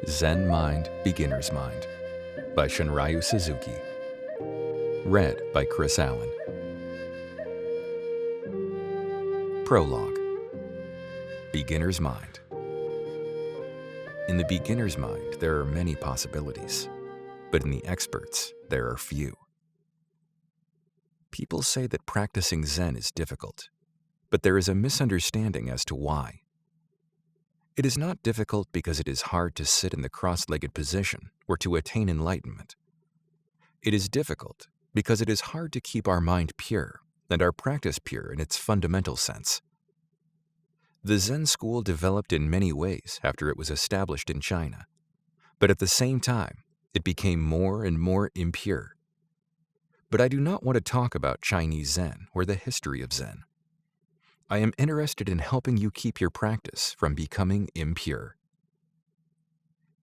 Zen Mind, Beginner's Mind by Shunryu Suzuki. Read by Chris Allen. Prologue. Beginner's Mind. In the beginner's mind, there are many possibilities, but in the expert's, there are few. People say that practicing Zen is difficult, but there is a misunderstanding as to why. It is not difficult because it is hard to sit in the cross-legged position or to attain enlightenment. It is difficult because it is hard to keep our mind pure and our practice pure in its fundamental sense. The Zen school developed in many ways after it was established in China, but at the same time, it became more and more impure. But I do not want to talk about Chinese Zen or the history of Zen. I am interested in helping you keep your practice from becoming impure.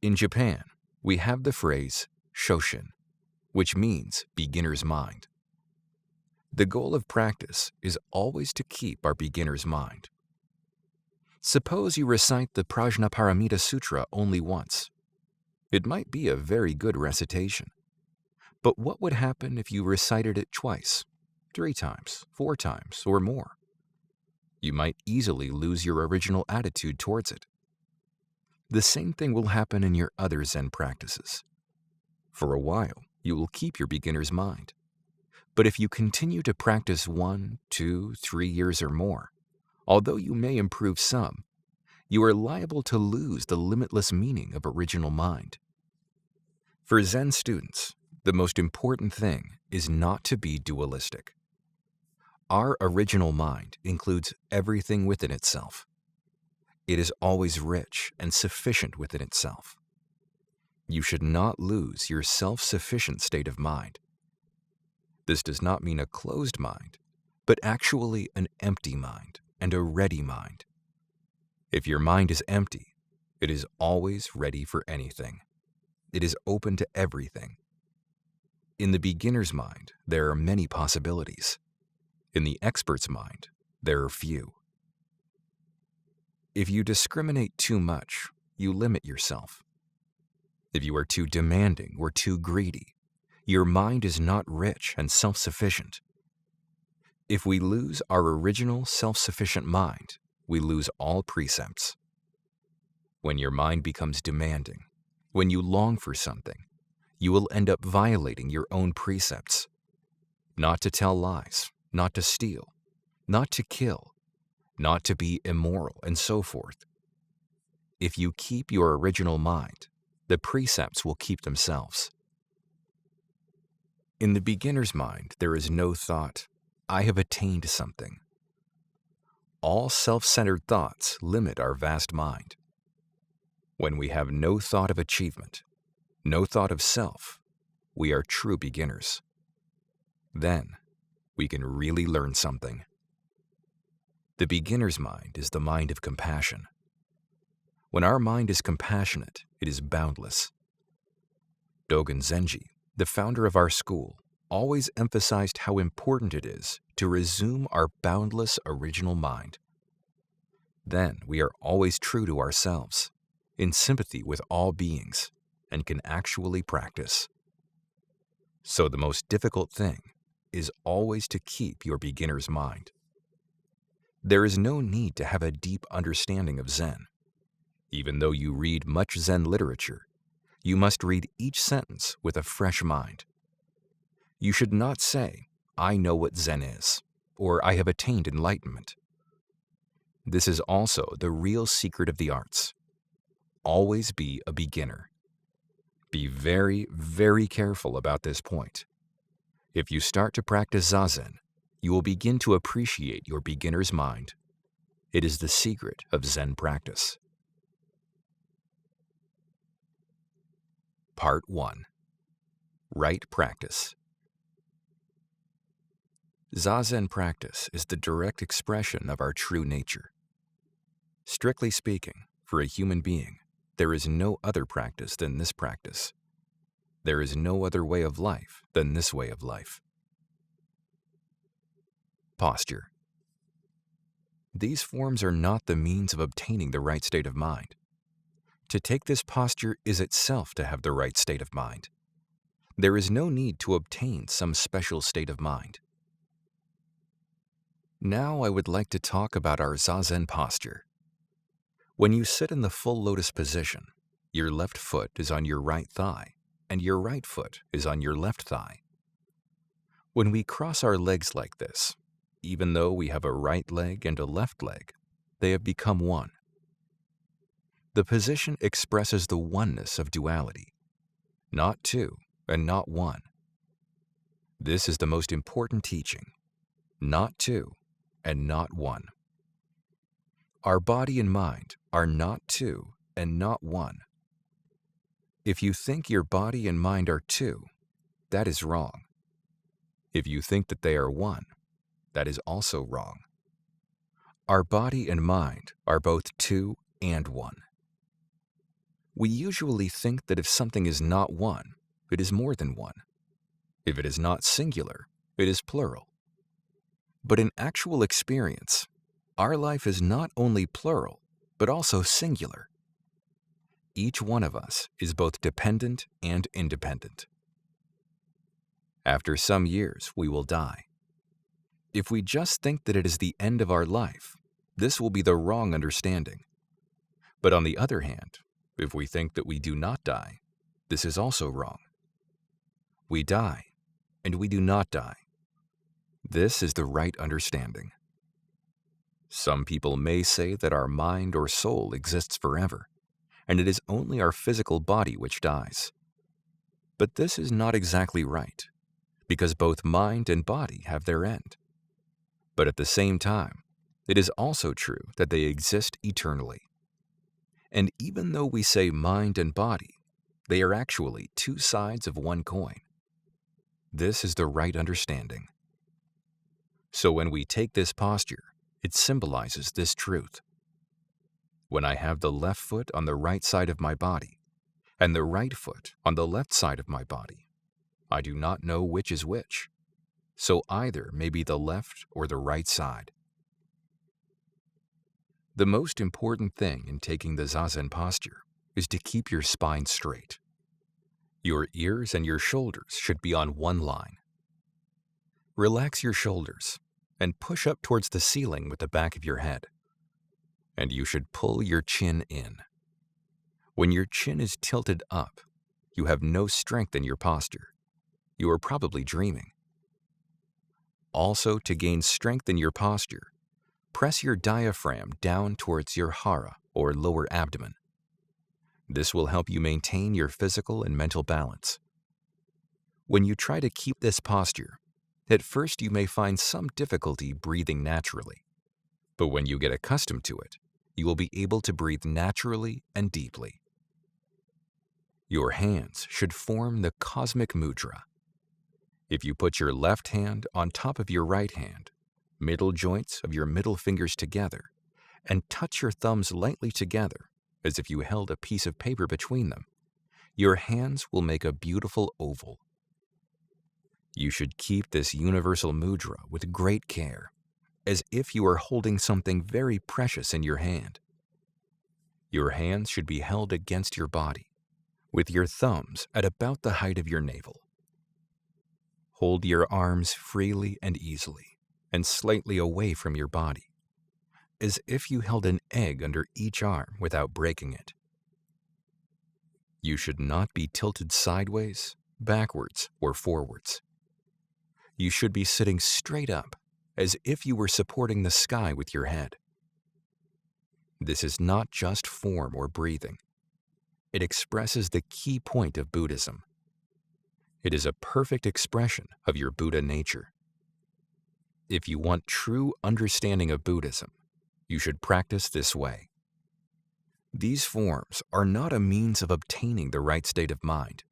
In Japan, we have the phrase shoshin, which means beginner's mind. The goal of practice is always to keep our beginner's mind. Suppose you recite the Prajnaparamita Sutra only once. It might be a very good recitation. But what would happen if you recited it twice, 3 times, 4 times, or more? You might easily lose your original attitude towards it. The same thing will happen in your other Zen practices. For a while, you will keep your beginner's mind. But if you continue to practice 1, 2, 3 years or more, although you may improve some, you are liable to lose the limitless meaning of original mind. For Zen students, the most important thing is not to be dualistic. Our original mind includes everything within itself. It is always rich and sufficient within itself. You should not lose your self-sufficient state of mind. This does not mean a closed mind, but actually an empty mind and a ready mind. If your mind is empty, it is always ready for anything. It is open to everything. In the beginner's mind, there are many possibilities. In the expert's mind, there are few. If you discriminate too much, you limit yourself. If you are too demanding or too greedy, your mind is not rich and self-sufficient. If we lose our original self-sufficient mind, we lose all precepts. When your mind becomes demanding, when you long for something, you will end up violating your own precepts. Not to tell lies, not to steal, not to kill, not to be immoral, and so forth. If you keep your original mind, the precepts will keep themselves. In the beginner's mind, there is no thought, I have attained something. All self-centered thoughts limit our vast mind. When we have no thought of achievement, no thought of self, we are true beginners. Then, we can really learn something. The beginner's mind is the mind of compassion. When our mind is compassionate, it is boundless. Dogen Zenji, the founder of our school, always emphasized how important it is to resume our boundless original mind. Then we are always true to ourselves, in sympathy with all beings, and can actually practice. So the most difficult thing is always to keep your beginner's mind. There is no need to have a deep understanding of Zen. Even though you read much Zen literature, you must read each sentence with a fresh mind. You should not say, I know what Zen is, or I have attained enlightenment. This is also the real secret of the arts. Always be a beginner. Be very, very careful about this point. If you start to practice Zazen, you will begin to appreciate your beginner's mind. It is the secret of Zen practice. Part 1. Right Practice. Zazen practice is the direct expression of our true nature. Strictly speaking, for a human being, there is no other practice than this practice. There is no other way of life than this way of life. Posture. These forms are not the means of obtaining the right state of mind. To take this posture is itself to have the right state of mind. There is no need to obtain some special state of mind. Now I would like to talk about our Zazen posture. When you sit in the full lotus position, your left foot is on your right thigh, and your right foot is on your left thigh. When we cross our legs like this, even though we have a right leg and a left leg, they have become one. The position expresses the oneness of duality, not two and not one. This is the most important teaching, not two and not one. Our body and mind are not two and not one. If you think your body and mind are two, that is wrong. If you think that they are one, that is also wrong. Our body and mind are both two and one. We usually think that if something is not one, it is more than one. If it is not singular, it is plural. But in actual experience, our life is not only plural, but also singular. Each one of us is both dependent and independent. After some years, we will die. If we just think that it is the end of our life, this will be the wrong understanding. But on the other hand, if we think that we do not die, this is also wrong. We die, and we do not die. This is the right understanding. Some people may say that our mind or soul exists forever, and it is only our physical body which dies. But this is not exactly right, because both mind and body have their end. But at the same time, it is also true that they exist eternally. And even though we say mind and body, they are actually two sides of one coin. This is the right understanding. So when we take this posture, it symbolizes this truth. When I have the left foot on the right side of my body, and the right foot on the left side of my body, I do not know which is which, so either may be the left or the right side. The most important thing in taking the Zazen posture is to keep your spine straight. Your ears and your shoulders should be on one line. Relax your shoulders and push up towards the ceiling with the back of your head. And you should pull your chin in. When your chin is tilted up, you have no strength in your posture. You are probably dreaming. Also, to gain strength in your posture, press your diaphragm down towards your hara, or lower abdomen. This will help you maintain your physical and mental balance. When you try to keep this posture, at first you may find some difficulty breathing naturally. But when you get accustomed to it, you will be able to breathe naturally and deeply. Your hands should form the cosmic mudra. If you put your left hand on top of your right hand, middle joints of your middle fingers together, and touch your thumbs lightly together, as if you held a piece of paper between them, your hands will make a beautiful oval. You should keep this universal mudra with great care, as if you are holding something very precious in your hand. Your hands should be held against your body, with your thumbs at about the height of your navel. Hold your arms freely and easily, and slightly away from your body, as if you held an egg under each arm without breaking it. You should not be tilted sideways, backwards, or forwards. You should be sitting straight up, as if you were supporting the sky with your head. This is not just form or breathing. It expresses the key point of Buddhism. It is a perfect expression of your Buddha nature. If you want true understanding of Buddhism, you should practice this way. These forms are not a means of obtaining the right state of mind.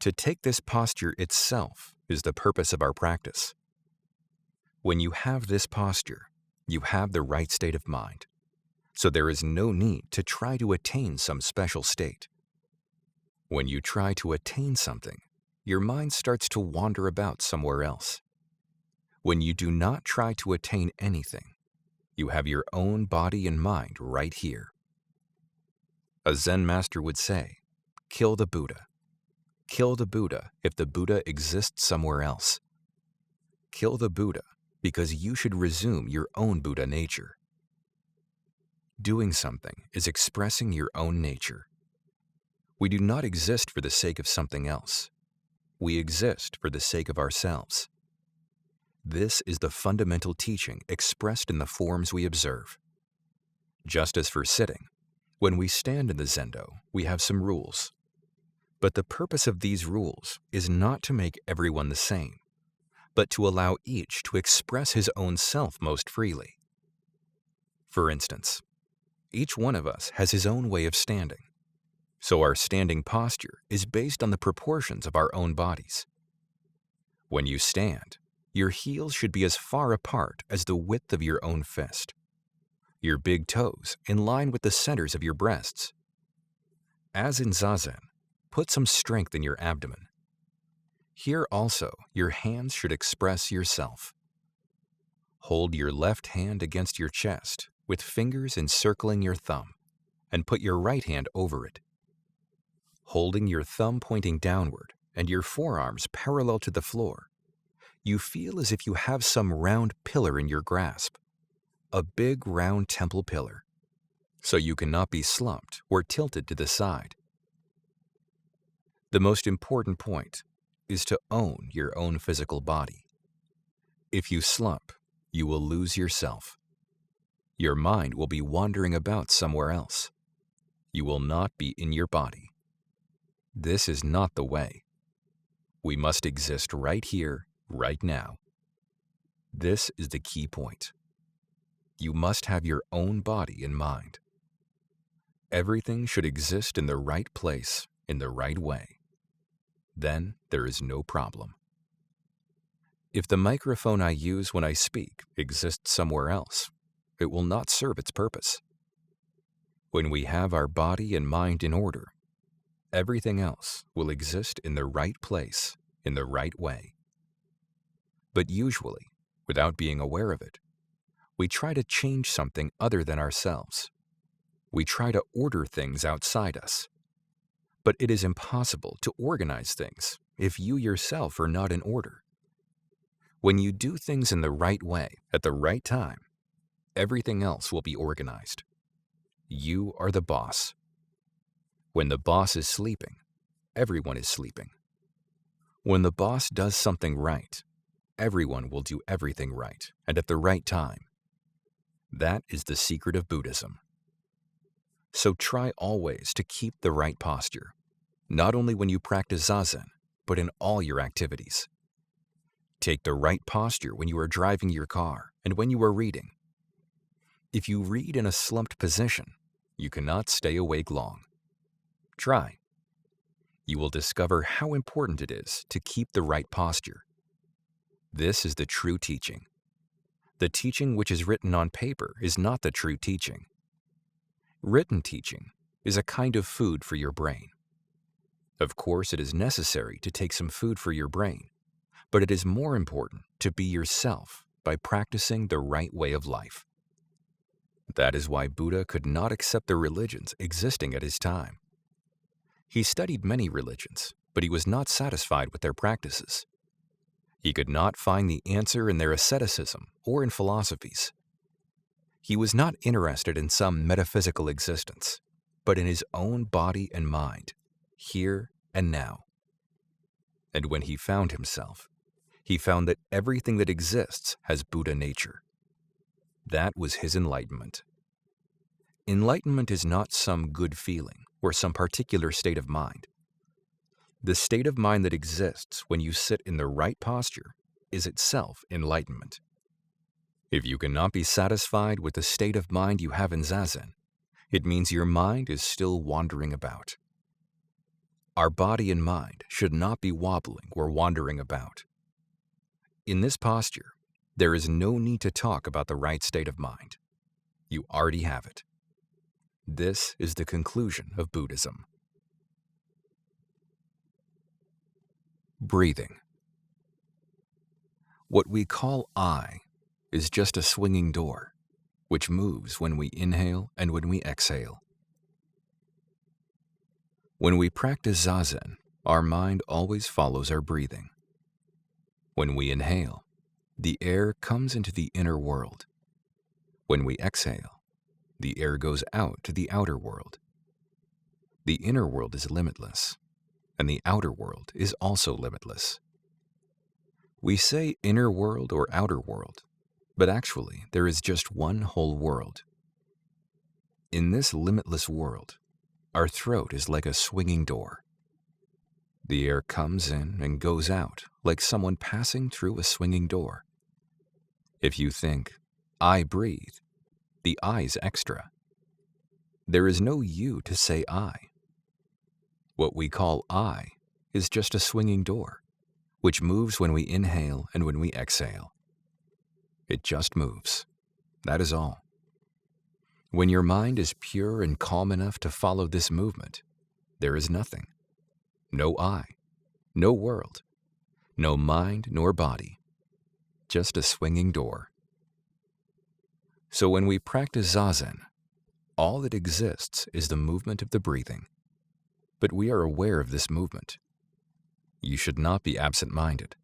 To take this posture itself is the purpose of our practice. When you have this posture, you have the right state of mind, so there is no need to try to attain some special state. When you try to attain something, your mind starts to wander about somewhere else. When you do not try to attain anything, you have your own body and mind right here. A Zen master would say, kill the Buddha. Kill the Buddha if the Buddha exists somewhere else. Kill the Buddha because you should resume your own Buddha nature. Doing something is expressing your own nature. We do not exist for the sake of something else. We exist for the sake of ourselves. This is the fundamental teaching expressed in the forms we observe. Just as for sitting, when we stand in the Zendo, we have some rules. But the purpose of these rules is not to make everyone the same, but to allow each to express his own self most freely. For instance, each one of us has his own way of standing, so our standing posture is based on the proportions of our own bodies. When you stand, your heels should be as far apart as the width of your own fist. Your big toes in line with the centers of your breasts. As in Zazen, put some strength in your abdomen. Here also, your hands should express yourself. Hold your left hand against your chest with fingers encircling your thumb, and put your right hand over it. Holding your thumb pointing downward and your forearms parallel to the floor, you feel as if you have some round pillar in your grasp, a big round temple pillar, so you cannot be slumped or tilted to the side. The most important point is to own your own physical body. If you slump, you will lose yourself. Your mind will be wandering about somewhere else. You will not be in your body. This is not the way. We must exist right here, right now. This is the key point. You must have your own body in mind. Everything should exist in the right place, in the right way. Then there is no problem. If the microphone I use when I speak exists somewhere else, it will not serve its purpose. When we have our body and mind in order, everything else will exist in the right place, in the right way. But usually, without being aware of it, we try to change something other than ourselves. We try to order things outside us. But it is impossible to organize things if you yourself are not in order. When you do things in the right way, at the right time, everything else will be organized. You are the boss. When the boss is sleeping, everyone is sleeping. When the boss does something right, everyone will do everything right and at the right time. That is the secret of Buddhism. So try always to keep the right posture, not only when you practice Zazen, but in all your activities. Take the right posture when you are driving your car and when you are reading. If you read in a slumped position, you cannot stay awake long. Try. You will discover how important it is to keep the right posture. This is the true teaching. The teaching which is written on paper is not the true teaching. Written teaching is a kind of food for your brain. Of course, it is necessary to take some food for your brain, but it is more important to be yourself by practicing the right way of life. That is why Buddha could not accept the religions existing at his time. He studied many religions, but he was not satisfied with their practices. He could not find the answer in their asceticism or in philosophies. He was not interested in some metaphysical existence, but in his own body and mind, here and now. And when he found himself, he found that everything that exists has Buddha nature. That was his enlightenment. Enlightenment is not some good feeling or some particular state of mind. The state of mind that exists when you sit in the right posture is itself enlightenment. If you cannot be satisfied with the state of mind you have in Zazen, it means your mind is still wandering about. Our body and mind should not be wobbling or wandering about. In this posture, there is no need to talk about the right state of mind. You already have it. This is the conclusion of Buddhism. Breathing. What we call I is just a swinging door, which moves when we inhale and when we exhale. When we practice Zazen, our mind always follows our breathing. When we inhale, the air comes into the inner world. When we exhale, the air goes out to the outer world. The inner world is limitless, and the outer world is also limitless. We say inner world or outer world, but actually there is just one whole world. In this limitless world, our throat is like a swinging door. The air comes in and goes out like someone passing through a swinging door. If you think, I breathe, the I's extra. There is no you to say I. What we call I is just a swinging door, which moves when we inhale and when we exhale. It just moves. That is all. When your mind is pure and calm enough to follow this movement, there is nothing. No I, no world, no mind nor body, just a swinging door. So when we practice Zazen, all that exists is the movement of the breathing. But we are aware of this movement. You should not be absent-minded.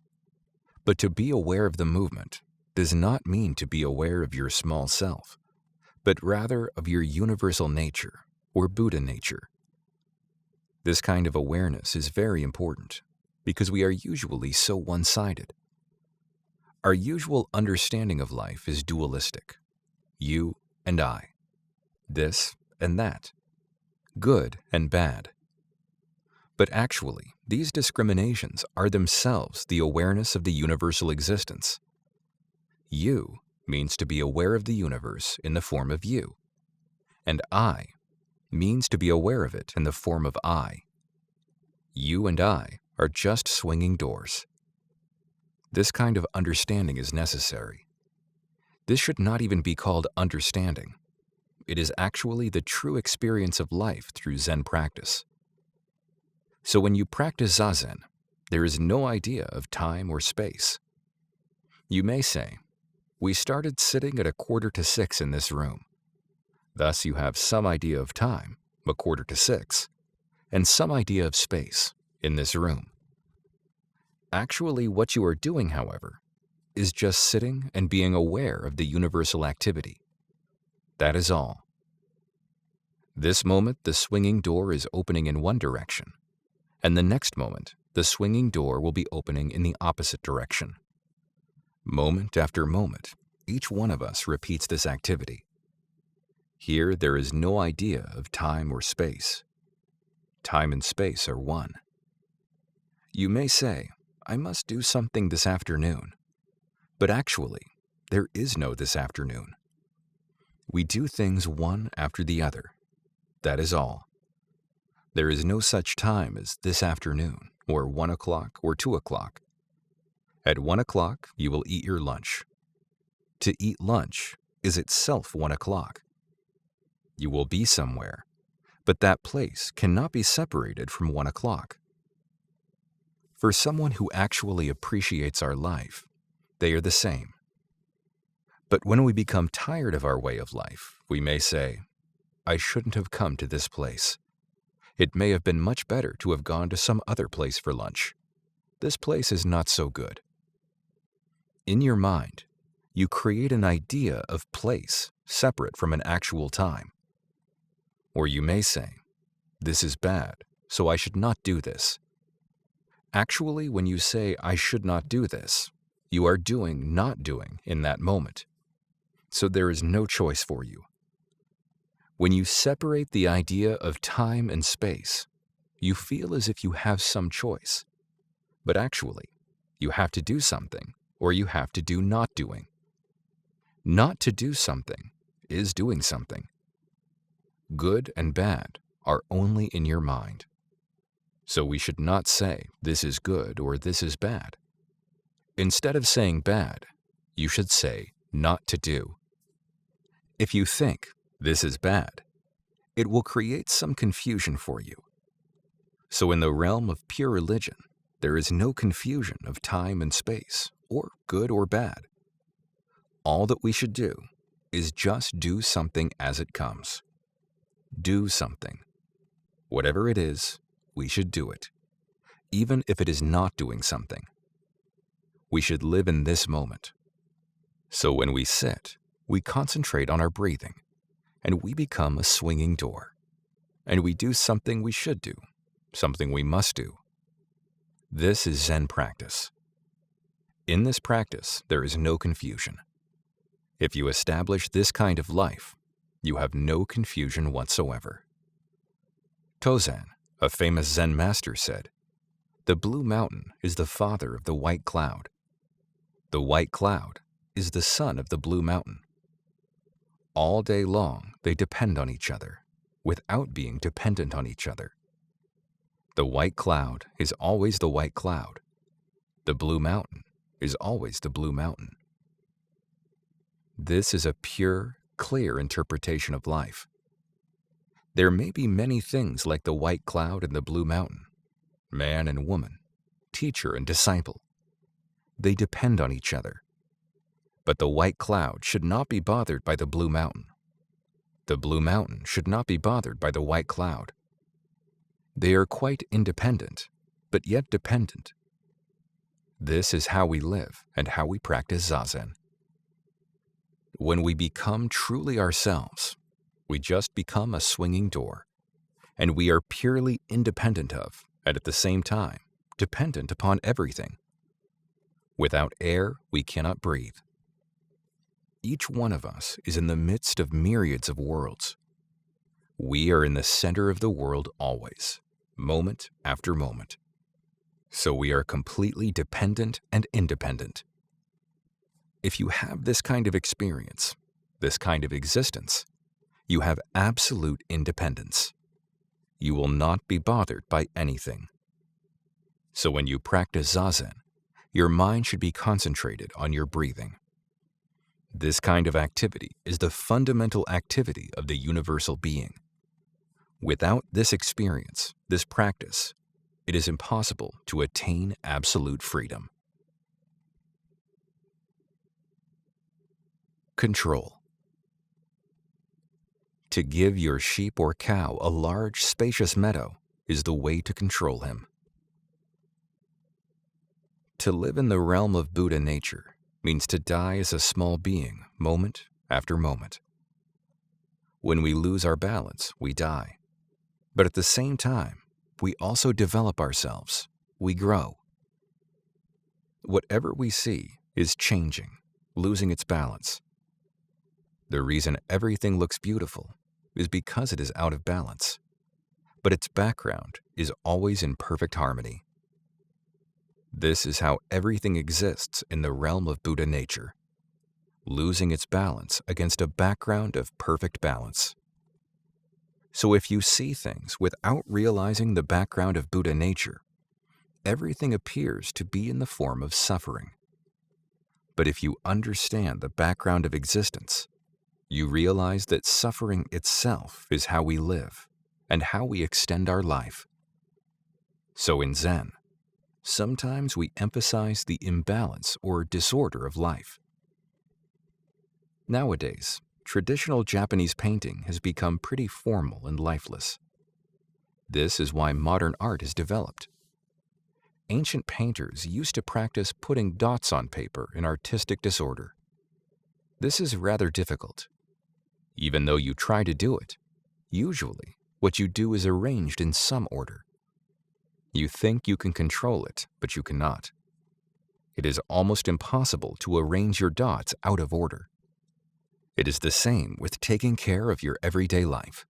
But to be aware of the movement does not mean to be aware of your small self, but rather of your universal nature or Buddha nature. This kind of awareness is very important because we are usually so one-sided. Our usual understanding of life is dualistic. You and I. This and that. Good and bad. But actually, these discriminations are themselves the awareness of the universal existence. You means to be aware of the universe in the form of you, and I means to be aware of it in the form of I. You and I are just swinging doors. This kind of understanding is necessary. This should not even be called understanding. It is actually the true experience of life through Zen practice. So when you practice Zazen, there is no idea of time or space. You may say, we started sitting at 5:45 in this room. Thus you have some idea of time, 5:45, and some idea of space in this room. Actually, what you are doing, however, is just sitting and being aware of the universal activity. That is all. This moment, the swinging door is opening in one direction, and the next moment, the swinging door will be opening in the opposite direction. Moment after moment, each one of us repeats this activity. Here, there is no idea of time or space. Time and space are one. You may say, I must do something this afternoon. But actually, there is no this afternoon. We do things one after the other. That is all. There is no such time as this afternoon, or 1 o'clock, or 2 o'clock. At 1 o'clock, you will eat your lunch. To eat lunch is itself 1 o'clock. You will be somewhere, but that place cannot be separated from 1 o'clock. For someone who actually appreciates our life, they are the same. But when we become tired of our way of life, we may say, I shouldn't have come to this place. It may have been much better to have gone to some other place for lunch. This place is not so good. In your mind, you create an idea of place separate from an actual time. Or you may say, this is bad, so I should not do this. Actually, when you say, I should not do this, you are doing not doing in that moment. So there is no choice for you. When you separate the idea of time and space, you feel as if you have some choice. But actually, you have to do something, or you have to do not doing. Not to do something is doing something. Good and bad are only in your mind. So we should not say, this is good or this is bad. Instead of saying bad, you should say, not to do. If you think, this is bad, it will create some confusion for you. So in the realm of pure religion, there is no confusion of time and space, or good or bad. All that we should do is just do something as it comes. Do something. Whatever it is, we should do it, even if it is not doing something. We should live in this moment. So when we sit, we concentrate on our breathing, and we become a swinging door. And we do something we should do, something we must do. This is Zen practice. In this practice, there is no confusion. If you establish this kind of life, you have no confusion whatsoever. Tozan, a famous Zen master, said, "The blue mountain is the father of the white cloud. The white cloud is the son of the blue mountain. All day long, they depend on each other, without being dependent on each other. The white cloud is always the white cloud. The blue mountain is always the blue mountain." This is a pure, clear interpretation of life. There may be many things like the white cloud and the blue mountain, man and woman, teacher and disciple. They depend on each other. But the white cloud should not be bothered by the blue mountain. The blue mountain should not be bothered by the white cloud. They are quite independent, but yet dependent. This is how we live and how we practice Zazen. When we become truly ourselves, we just become a swinging door, and we are purely independent of, and at the same time, dependent upon everything. Without air, we cannot breathe. Each one of us is in the midst of myriads of worlds. We are in the center of the world always, moment after moment. So we are completely dependent and independent. If you have this kind of experience, this kind of existence, you have absolute independence. You will not be bothered by anything. So when you practice Zazen, your mind should be concentrated on your breathing. This kind of activity is the fundamental activity of the universal being. Without this experience, this practice, it is impossible to attain absolute freedom. Control. To give your sheep or cow a large, spacious meadow is the way to control him. To live in the realm of Buddha nature means to die as a small being, moment after moment. When we lose our balance, we die. But at the same time, we also develop ourselves. We grow. Whatever we see is changing, losing its balance. The reason everything looks beautiful is because it is out of balance, but its background is always in perfect harmony. This is how everything exists in the realm of Buddha nature, losing its balance against a background of perfect balance. So if you see things without realizing the background of Buddha nature, everything appears to be in the form of suffering. But if you understand the background of existence, you realize that suffering itself is how we live and how we extend our life. So in Zen, sometimes we emphasize the imbalance or disorder of life. Nowadays, traditional Japanese painting has become pretty formal and lifeless. This is why modern art has developed. Ancient painters used to practice putting dots on paper in artistic disorder. This is rather difficult. Even though you try to do it, usually what you do is arranged in some order. You think you can control it, but you cannot. It is almost impossible to arrange your dots out of order. It is the same with taking care of your everyday life.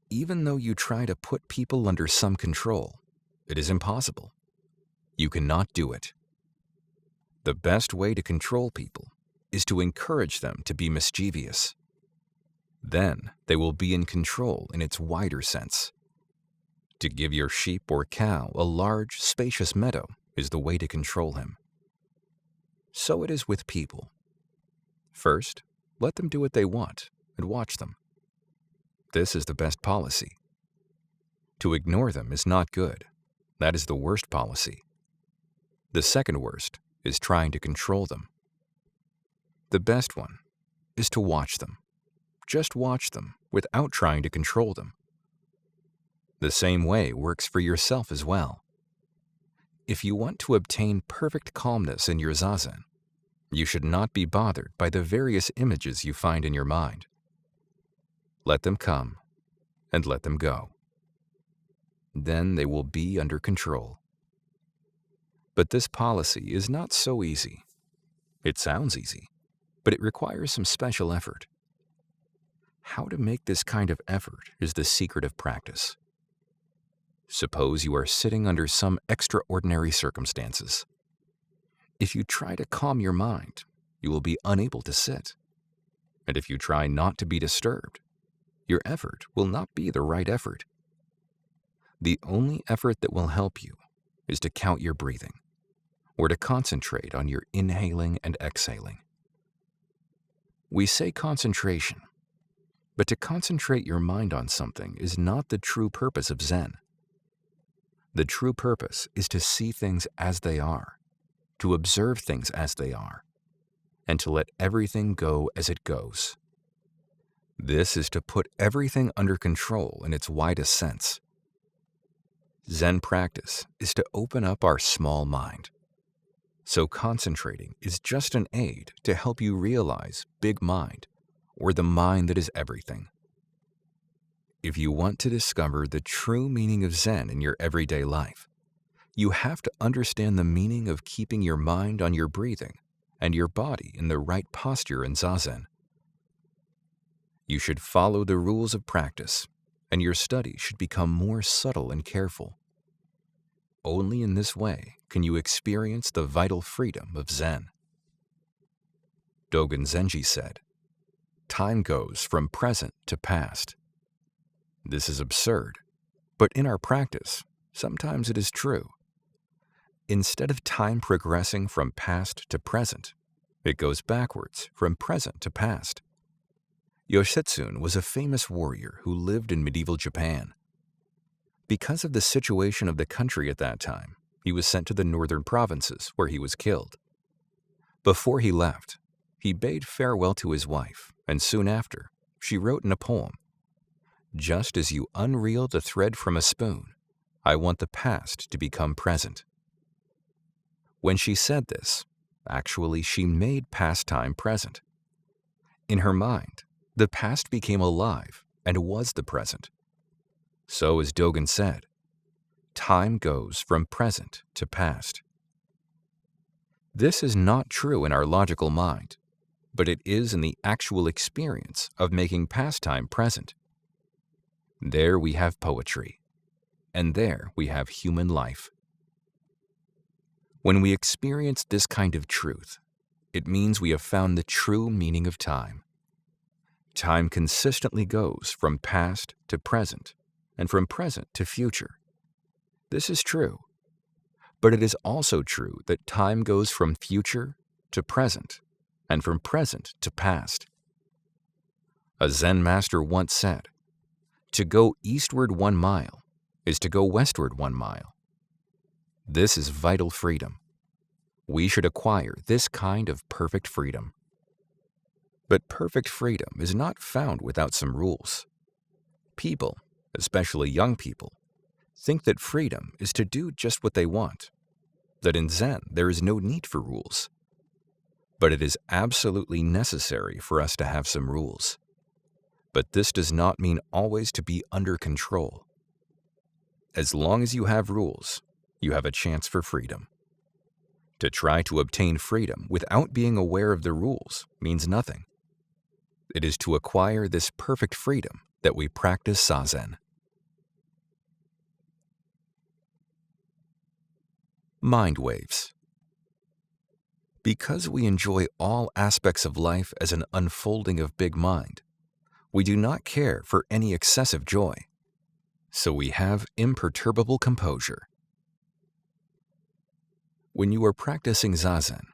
Even though you try to put people under some control, it is impossible. You cannot do it. The best way to control people is to encourage them to be mischievous. Then they will be in control in its wider sense. To give your sheep or cow a large, spacious meadow is the way to control him. So it is with people. First, let them do what they want and watch them. This is the best policy. To ignore them is not good. That is the worst policy. The second worst is trying to control them. The best one is to watch them. Just watch them without trying to control them. The same way works for yourself as well. If you want to obtain perfect calmness in your zazen, you should not be bothered by the various images you find in your mind. Let them come and let them go. Then they will be under control. But this policy is not so easy. It sounds easy, but it requires some special effort. How to make this kind of effort is the secret of practice. Suppose you are sitting under some extraordinary circumstances. If you try to calm your mind, you will be unable to sit. And if you try not to be disturbed, your effort will not be the right effort. The only effort that will help you is to count your breathing, or to concentrate on your inhaling and exhaling. We say concentration, but to concentrate your mind on something is not the true purpose of Zen. The true purpose is to see things as they are, to observe things as they are, and to let everything go as it goes. This is to put everything under control in its widest sense. Zen practice is to open up our small mind. So concentrating is just an aid to help you realize big mind, or the mind that is everything. If you want to discover the true meaning of Zen in your everyday life, you have to understand the meaning of keeping your mind on your breathing and your body in the right posture in zazen. You should follow the rules of practice, and your study should become more subtle and careful. Only in this way can you experience the vital freedom of Zen. Dogen Zenji said, "Time goes from present to past." This is absurd, but in our practice, sometimes it is true. Instead of time progressing from past to present, it goes backwards from present to past. Yoshitsune was a famous warrior who lived in medieval Japan. Because of the situation of the country at that time, he was sent to the northern provinces where he was killed. Before he left, he bade farewell to his wife, and soon after, she wrote in a poem, "Just as you unreel the thread from a spoon, I want the past to become present." When she said this, actually she made past time present. In her mind, the past became alive and was the present. So as Dogen said, time goes from present to past. This is not true in our logical mind, but it is in the actual experience of making past time present. There we have poetry, and there we have human life. When we experience this kind of truth, it means we have found the true meaning of time. Time consistently goes from past to present, and from present to future. This is true, but it is also true that time goes from future to present, and from present to past. A Zen master once said, "To go eastward 1 mile is to go westward 1 mile." This is vital freedom. We should acquire this kind of perfect freedom. But perfect freedom is not found without some rules. People, especially young people, think that freedom is to do just what they want, that in Zen there is no need for rules. But it is absolutely necessary for us to have some rules. But this does not mean always to be under control. As long as you have rules, you have a chance for freedom. To try to obtain freedom without being aware of the rules means nothing. It is to acquire this perfect freedom that we practice zazen. Mind waves. Because we enjoy all aspects of life as an unfolding of big mind, we do not care for any excessive joy. So we have imperturbable composure. When you are practicing zazen,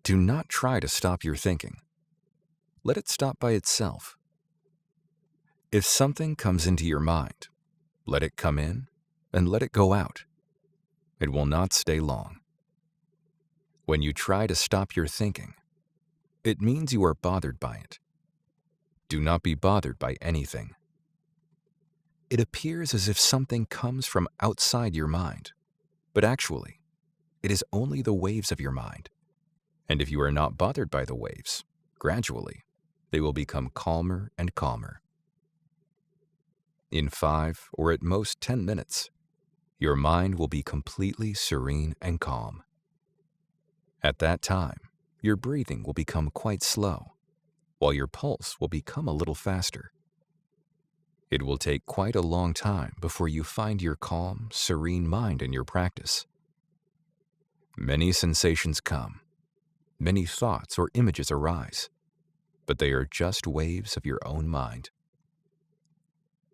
do not try to stop your thinking. Let it stop by itself. If something comes into your mind, let it come in and let it go out. It will not stay long. When you try to stop your thinking, it means you are bothered by it. Do not be bothered by anything. it appears as if something comes from outside your mind, but actually, it is only the waves of your mind. And if you are not bothered by the waves, gradually, they will become calmer and calmer. In 5 or at most 10 minutes, your mind will be completely serene and calm. At that time, your breathing will become quite slow, while your pulse will become a little faster. It will take quite a long time before you find your calm, serene mind in your practice. Many sensations come, many thoughts or images arise, but they are just waves of your own mind.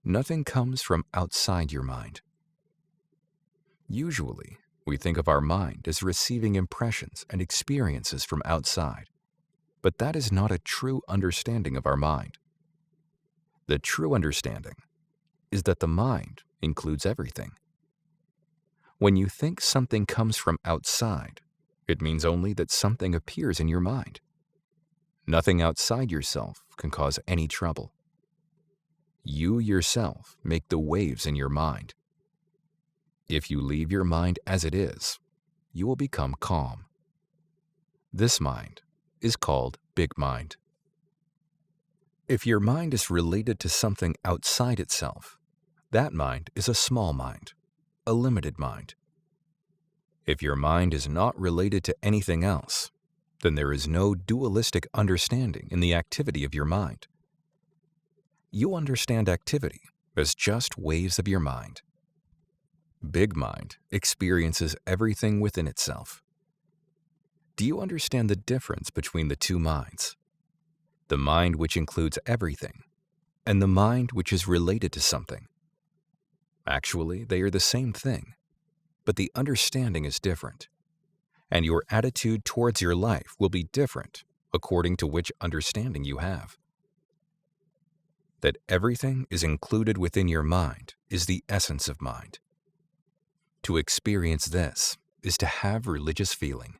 Nothing comes from outside your mind. Usually, we think of our mind as receiving impressions and experiences from outside, but that is not a true understanding of our mind. The true understanding is that the mind includes everything. When you think something comes from outside, it means only that something appears in your mind. Nothing outside yourself can cause any trouble. You yourself make the waves in your mind. If you leave your mind as it is, you will become calm. This mind is called big mind. If your mind is related to something outside itself, that mind is a small mind, a limited mind. If your mind is not related to anything else, then there is no dualistic understanding in the activity of your mind. You understand activity as just waves of your mind. Big mind experiences everything within itself. Do you understand the difference between the two minds? The mind which includes everything, and the mind which is related to something. Actually, they are the same thing, but the understanding is different, and your attitude towards your life will be different according to which understanding you have. That everything is included within your mind is the essence of mind. To experience this is to have religious feeling.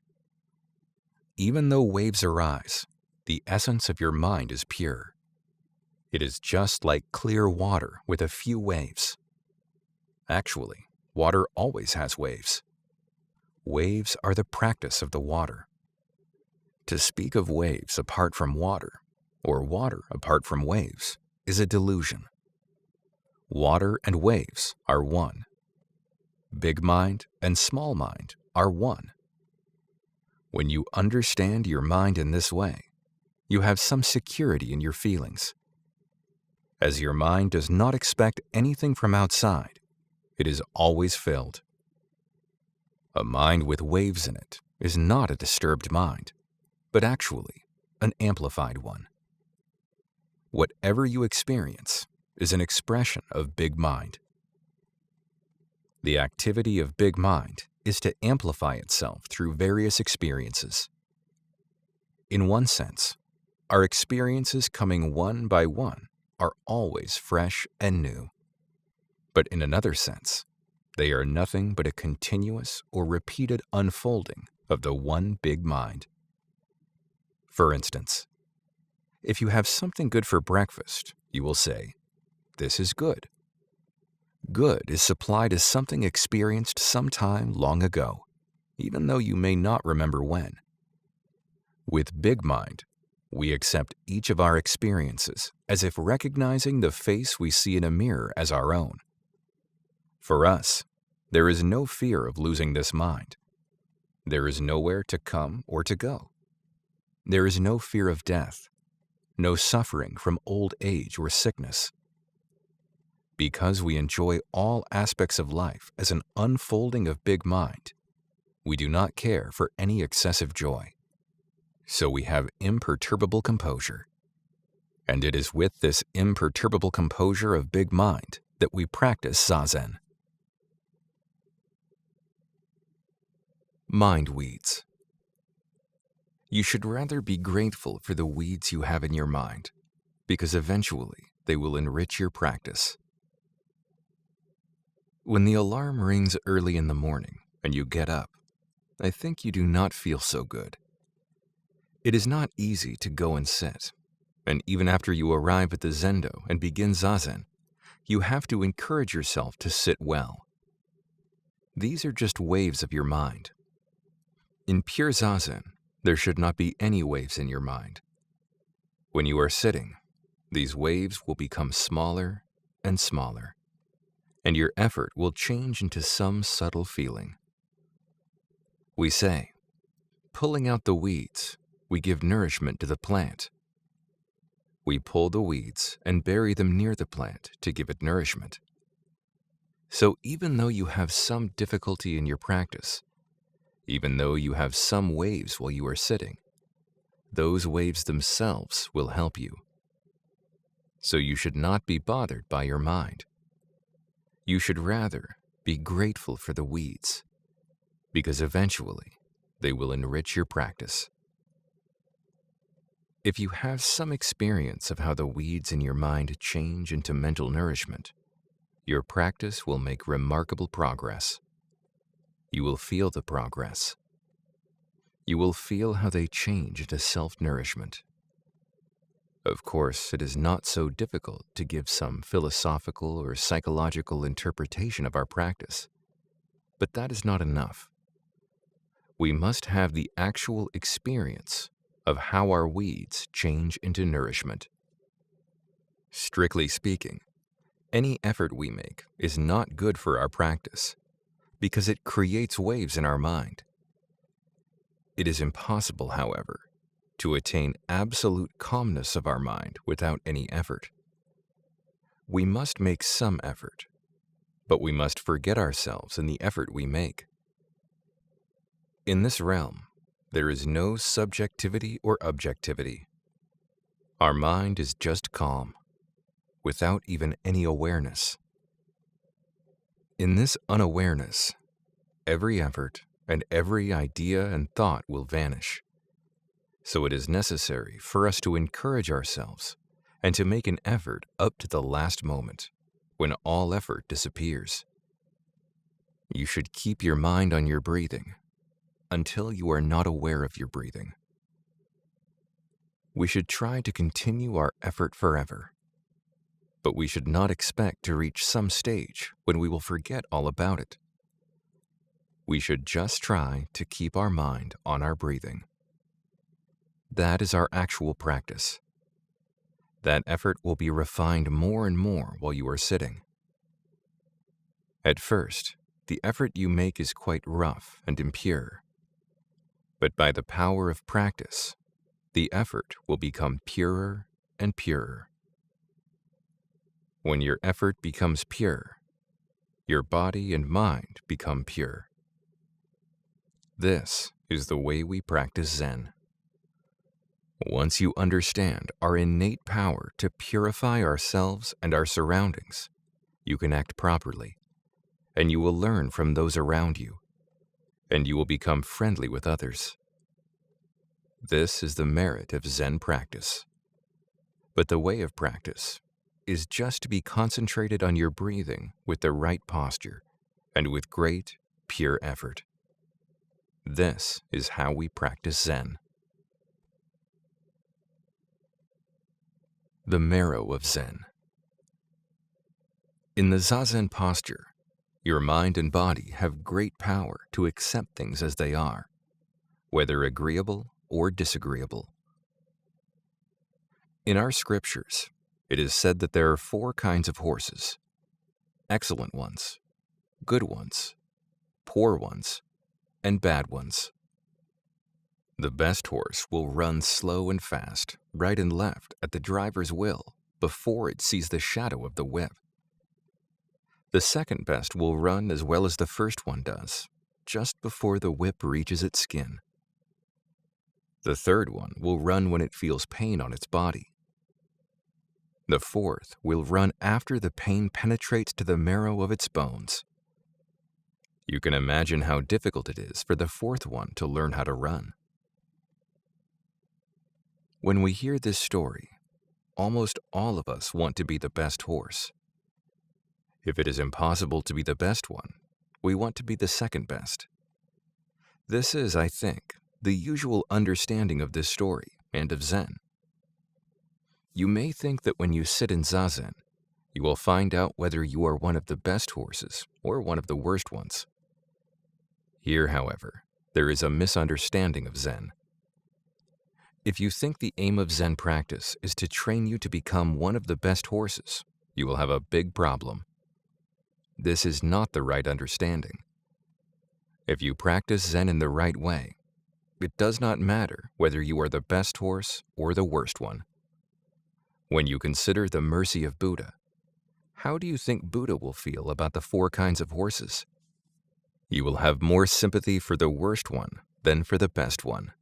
Even though waves arise, the essence of your mind is pure. It is just like clear water with a few waves. Actually, water always has waves. Waves are the practice of the water. To speak of waves apart from water, or water apart from waves, is a delusion. Water and waves are one. Big mind and small mind are one. When you understand your mind in this way, you have some security in your feelings. As your mind does not expect anything from outside, it is always filled. A mind with waves in it is not a disturbed mind, but actually an amplified one. Whatever you experience is an expression of big mind. The activity of big mind is to amplify itself through various experiences. In one sense, our experiences coming one by one are always fresh and new. But in another sense, they are nothing but a continuous or repeated unfolding of the one big mind. For instance, if you have something good for breakfast, you will say, "This is good." Good is supplied as something experienced sometime long ago, even though you may not remember when. With big mind, we accept each of our experiences as if recognizing the face we see in a mirror as our own. For us, there is no fear of losing this mind. There is nowhere to come or to go. There is no fear of death, no suffering from old age or sickness. Because we enjoy all aspects of life as an unfolding of big mind, we do not care for any excessive joy. So we have imperturbable composure. And it is with this imperturbable composure of big mind that we practice Zazen. Mind weeds. You should rather be grateful for the weeds you have in your mind, because eventually they will enrich your practice. When the alarm rings early in the morning and you get up, I think you do not feel so good. It is not easy to go and sit, and even after you arrive at the zendo and begin Zazen, you have to encourage yourself to sit well. These are just waves of your mind. In pure zazen, there should not be any waves in your mind. When you are sitting, these waves will become smaller and smaller, and your effort will change into some subtle feeling. We say, pulling out the weeds, we give nourishment to the plant. We pull the weeds and bury them near the plant to give it nourishment. So even though you have some difficulty in your practice, even though you have some waves while you are sitting, those waves themselves will help you. So you should not be bothered by your mind. You should rather be grateful for the weeds, because eventually they will enrich your practice. If you have some experience of how the weeds in your mind change into mental nourishment, your practice will make remarkable progress. You will feel the progress. You will feel how they change into self-nourishment. Of course, it is not so difficult to give some philosophical or psychological interpretation of our practice, but that is not enough. We must have the actual experience of how our weeds change into nourishment. Strictly speaking, any effort we make is not good for our practice because it creates waves in our mind. It is impossible, however, to attain absolute calmness of our mind without any effort. We must make some effort, but we must forget ourselves in the effort we make. In this realm, there is no subjectivity or objectivity. Our mind is just calm, without even any awareness. In this unawareness, every effort and every idea and thought will vanish. So it is necessary for us to encourage ourselves and to make an effort up to the last moment, when all effort disappears. You should keep your mind on your breathing until you are not aware of your breathing. We should try to continue our effort forever, but we should not expect to reach some stage when we will forget all about it. We should just try to keep our mind on our breathing. That is our actual practice. That effort will be refined more and more while you are sitting. At first, the effort you make is quite rough and impure. But by the power of practice, the effort will become purer and purer. When your effort becomes pure, your body and mind become pure. This is the way we practice Zen. Once you understand our innate power to purify ourselves and our surroundings, you can act properly, and you will learn from those around you, and you will become friendly with others. This is the merit of Zen practice. But the way of practice is just to be concentrated on your breathing with the right posture and with great, pure effort. This is how we practice Zen. The Marrow of Zen. In the Zazen posture, your mind and body have great power to accept things as they are, whether agreeable or disagreeable. In our scriptures, it is said that there are 4 kinds of horses: excellent ones, good ones, poor ones, and bad ones. The best horse will run slow and fast, right and left at the driver's will before it sees the shadow of the whip. The second best will run as well as the first one does, just before the whip reaches its skin. The third one will run when it feels pain on its body. The fourth will run after the pain penetrates to the marrow of its bones. You can imagine how difficult it is for the fourth one to learn how to run. When we hear this story, almost all of us want to be the best horse. If it is impossible to be the best one, we want to be the second best. This is, I think, the usual understanding of this story and of Zen. You may think that when you sit in Zazen, you will find out whether you are one of the best horses or one of the worst ones. Here, however, there is a misunderstanding of Zen. If you think the aim of Zen practice is to train you to become one of the best horses, you will have a big problem. This is not the right understanding. If you practice Zen in the right way, it does not matter whether you are the best horse or the worst one. When you consider the mercy of Buddha, how do you think Buddha will feel about the 4 kinds of horses? You will have more sympathy for the worst one than for the best one.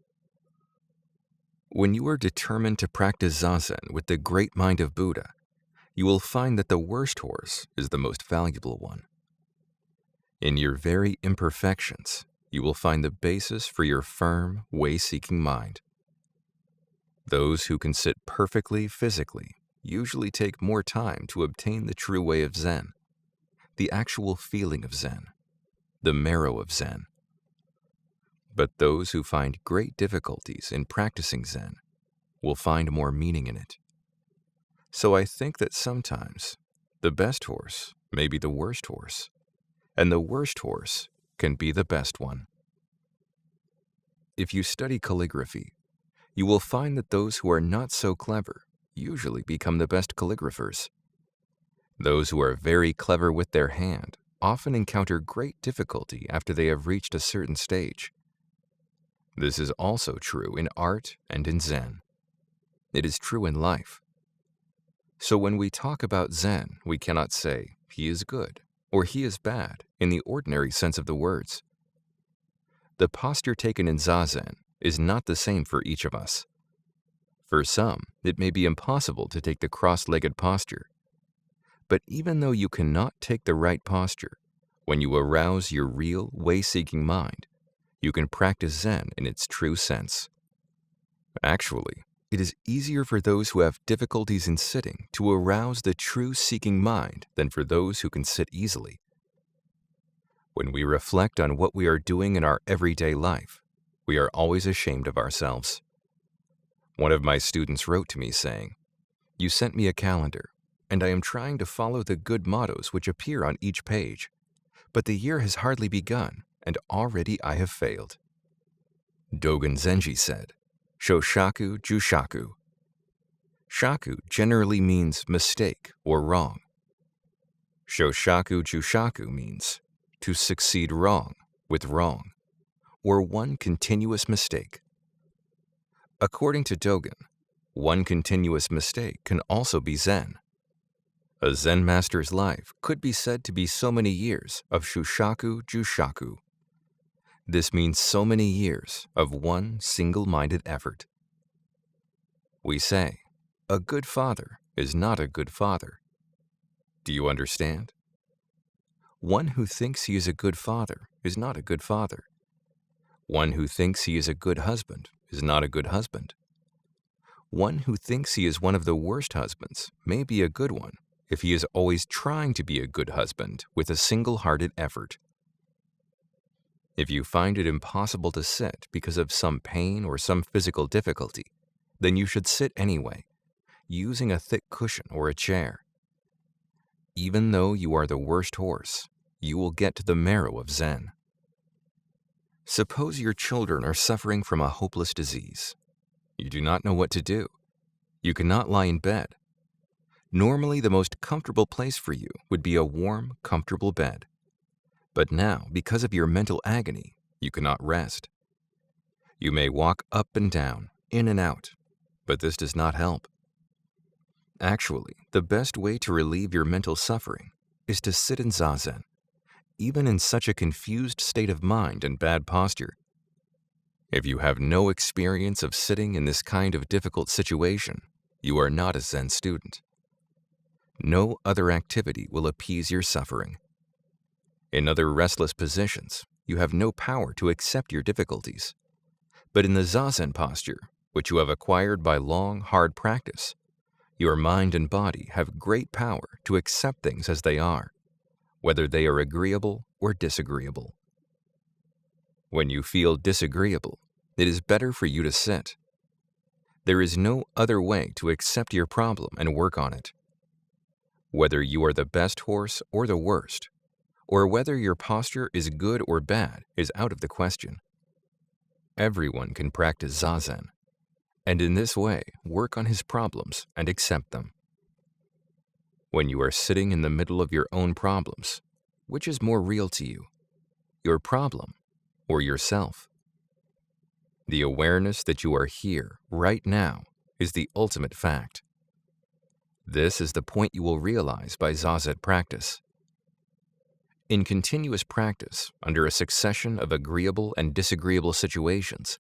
When you are determined to practice Zazen with the great mind of Buddha, you will find that the worst horse is the most valuable one. In your very imperfections, you will find the basis for your firm, way-seeking mind. Those who can sit perfectly physically usually take more time to obtain the true way of Zen, the actual feeling of Zen, the marrow of Zen. But those who find great difficulties in practicing Zen will find more meaning in it. So I think that sometimes the best horse may be the worst horse, and the worst horse can be the best one. If you study calligraphy, you will find that those who are not so clever usually become the best calligraphers. Those who are very clever with their hand often encounter great difficulty after they have reached a certain stage. This is also true in art and in Zen. It is true in life. So when we talk about Zen, we cannot say, he is good or he is bad in the ordinary sense of the words. The posture taken in Zazen is not the same for each of us. For some, it may be impossible to take the cross-legged posture. But even though you cannot take the right posture, when you arouse your real way-seeking mind, you can practice Zen in its true sense. Actually, it is easier for those who have difficulties in sitting to arouse the true seeking mind than for those who can sit easily. When we reflect on what we are doing in our everyday life, we are always ashamed of ourselves. One of my students wrote to me saying, "You sent me a calendar, and I am trying to follow the good mottos which appear on each page, but the year has hardly begun, and already I have failed." Dogen Zenji said, "Shoshaku Jushaku." Shaku generally means mistake or wrong. Shoshaku Jushaku means to succeed wrong with wrong, or one continuous mistake. According to Dogen, one continuous mistake can also be Zen. A Zen master's life could be said to be so many years of Shushaku Jushaku. This means so many years of one single-minded effort. We say, a good father is not a good father. Do you understand? One who thinks he is a good father is not a good father. One who thinks he is a good husband is not a good husband. One who thinks he is one of the worst husbands may be a good one if he is always trying to be a good husband with a single-hearted effort. If you find it impossible to sit because of some pain or some physical difficulty, then you should sit anyway, using a thick cushion or a chair. Even though you are the worst horse, you will get to the marrow of Zen. Suppose your children are suffering from a hopeless disease. You do not know what to do. You cannot lie in bed. Normally, the most comfortable place for you would be a warm, comfortable bed. But now, because of your mental agony, you cannot rest. You may walk up and down, in and out, but this does not help. Actually, the best way to relieve your mental suffering is to sit in Zazen, even in such a confused state of mind and bad posture. If you have no experience of sitting in this kind of difficult situation, you are not a Zen student. No other activity will appease your suffering. In other restless positions, you have no power to accept your difficulties. But in the Zazen posture, which you have acquired by long, hard practice, your mind and body have great power to accept things as they are, whether they are agreeable or disagreeable. When you feel disagreeable, it is better for you to sit. There is no other way to accept your problem and work on it. Whether you are the best horse or the worst, or whether your posture is good or bad is out of the question. Everyone can practice Zazen, and in this way work on his problems and accept them. When you are sitting in the middle of your own problems, which is more real to you, your problem or yourself? The awareness that you are here right now is the ultimate fact. This is the point you will realize by Zazen practice. In continuous practice, under a succession of agreeable and disagreeable situations,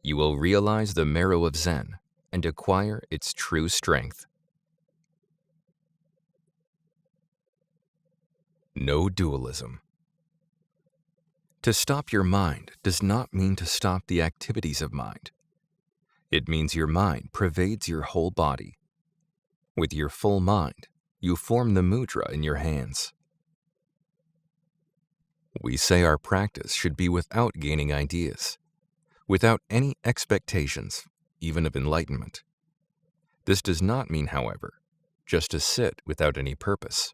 you will realize the Marrow of Zen and acquire its true strength. No dualism. To stop your mind does not mean to stop the activities of mind. It means your mind pervades your whole body. With your full mind, you form the mudra in your hands. We say our practice should be without gaining ideas, without any expectations, even of enlightenment. This does not mean, however, just to sit without any purpose.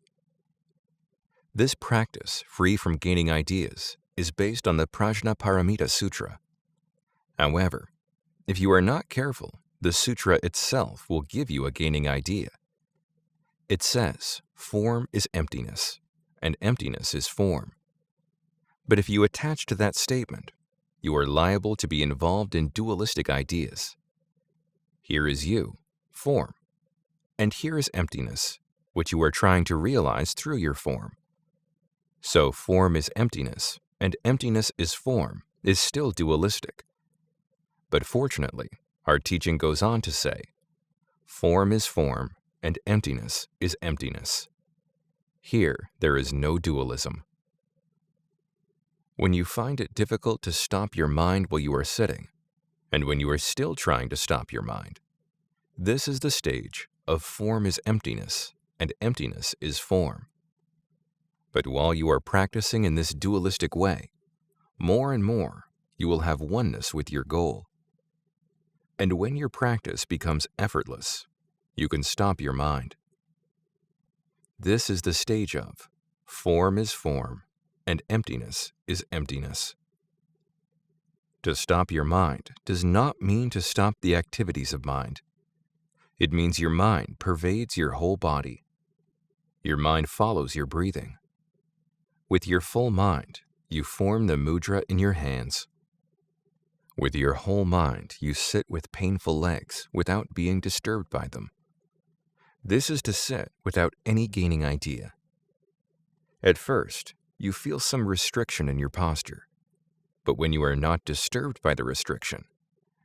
This practice, free from gaining ideas, is based on the Prajnaparamita Sutra. However, if you are not careful, the sutra itself will give you a gaining idea. It says, form is emptiness, and emptiness is form. But if you attach to that statement, you are liable to be involved in dualistic ideas. Here is you, form, and here is emptiness, which you are trying to realize through your form. So form is emptiness, and emptiness is form, is still dualistic. But fortunately, our teaching goes on to say, form is form, and emptiness is emptiness. Here, there is no dualism. When you find it difficult to stop your mind while you are sitting, and when you are still trying to stop your mind, this is the stage of form is emptiness, and emptiness is form. But while you are practicing in this dualistic way, more and more, you will have oneness with your goal. And when your practice becomes effortless, you can stop your mind. This is the stage of form is form, and emptiness is emptiness. To stop your mind does not mean to stop the activities of mind. It means your mind pervades your whole body. Your mind follows your breathing. With your full mind, you form the mudra in your hands. With your whole mind, you sit with painful legs without being disturbed by them. This is to sit without any gaining idea. At first, you feel some restriction in your posture, but when you are not disturbed by the restriction,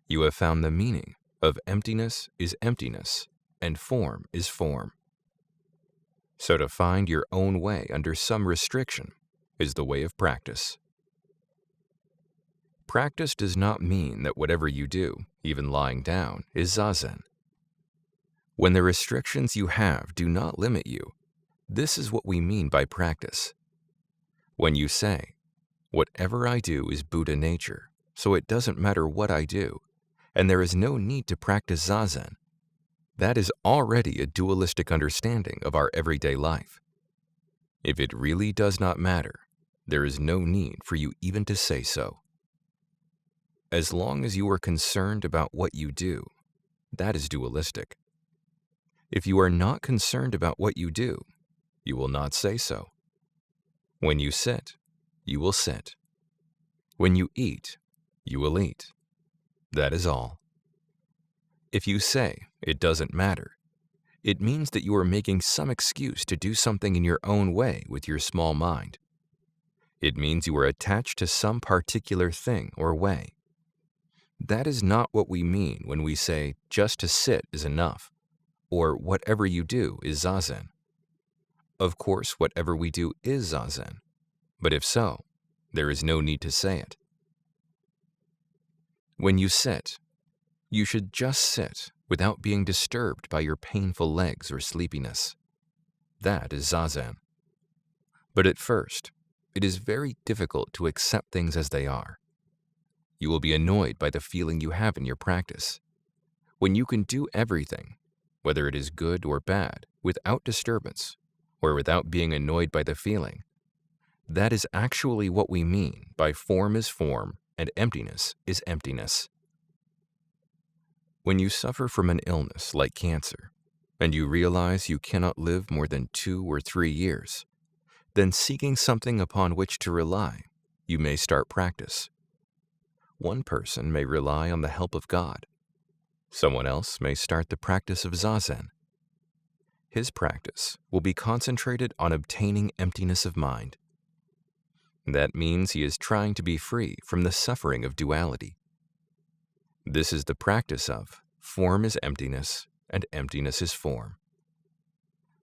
you have found the meaning of emptiness is emptiness and form is form. So to find your own way under some restriction is the way of practice. Practice does not mean that whatever you do, even lying down, is Zazen. When the restrictions you have do not limit you, this is what we mean by practice. When you say, whatever I do is Buddha nature, so it doesn't matter what I do, and there is no need to practice Zazen, that is already a dualistic understanding of our everyday life. If it really does not matter, there is no need for you even to say so. As long as you are concerned about what you do, that is dualistic. If you are not concerned about what you do, you will not say so. When you sit, you will sit. When you eat, you will eat. That is all. If you say it doesn't matter, it means that you are making some excuse to do something in your own way with your small mind. It means you are attached to some particular thing or way. That is not what we mean when we say just to sit is enough, or whatever you do is Zazen. Of course, whatever we do is Zazen, but if so, there is no need to say it. When you sit, you should just sit without being disturbed by your painful legs or sleepiness. That is Zazen. But at first, it is very difficult to accept things as they are. You will be annoyed by the feeling you have in your practice. When you can do everything, whether it is good or bad, without disturbance, or without being annoyed by the feeling. That is actually what we mean by form is form and emptiness is emptiness. When you suffer from an illness like cancer, and you realize you cannot live more than 2 or 3 years, then seeking something upon which to rely, you may start practice. One person may rely on the help of God. Someone else may start the practice of Zazen. His practice will be concentrated on obtaining emptiness of mind. That means he is trying to be free from the suffering of duality. This is the practice of form is emptiness and emptiness is form.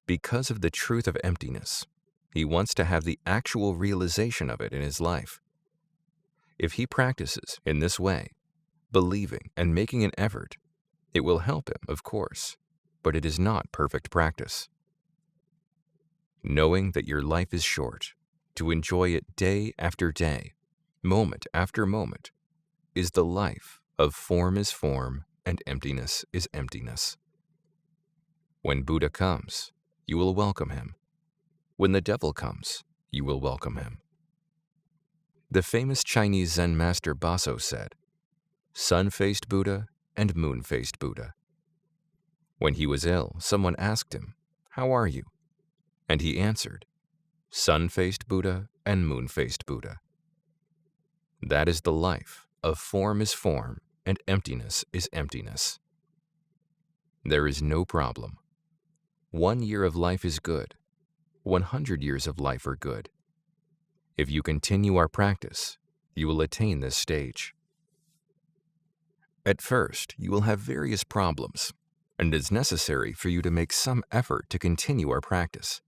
Because of the truth of emptiness, he wants to have the actual realization of it in his life. If he practices in this way, believing and making an effort, it will help him, of course, but it is not perfect practice. Knowing that your life is short, to enjoy it day after day, moment after moment, is the life of form is form and emptiness is emptiness. When Buddha comes, you will welcome him. When the devil comes, you will welcome him. The famous Chinese Zen master Baso said, "Sun-faced Buddha and moon-faced Buddha." When he was ill, someone asked him, "How are you?" And he answered, "Sun-faced Buddha and moon-faced Buddha." That is the life of form is form and emptiness is emptiness. There is no problem. 1 year of life is good. 100 years of life are good. If you continue our practice, you will attain this stage. At first, you will have various problems, and it is necessary for you to make some effort to continue our practice.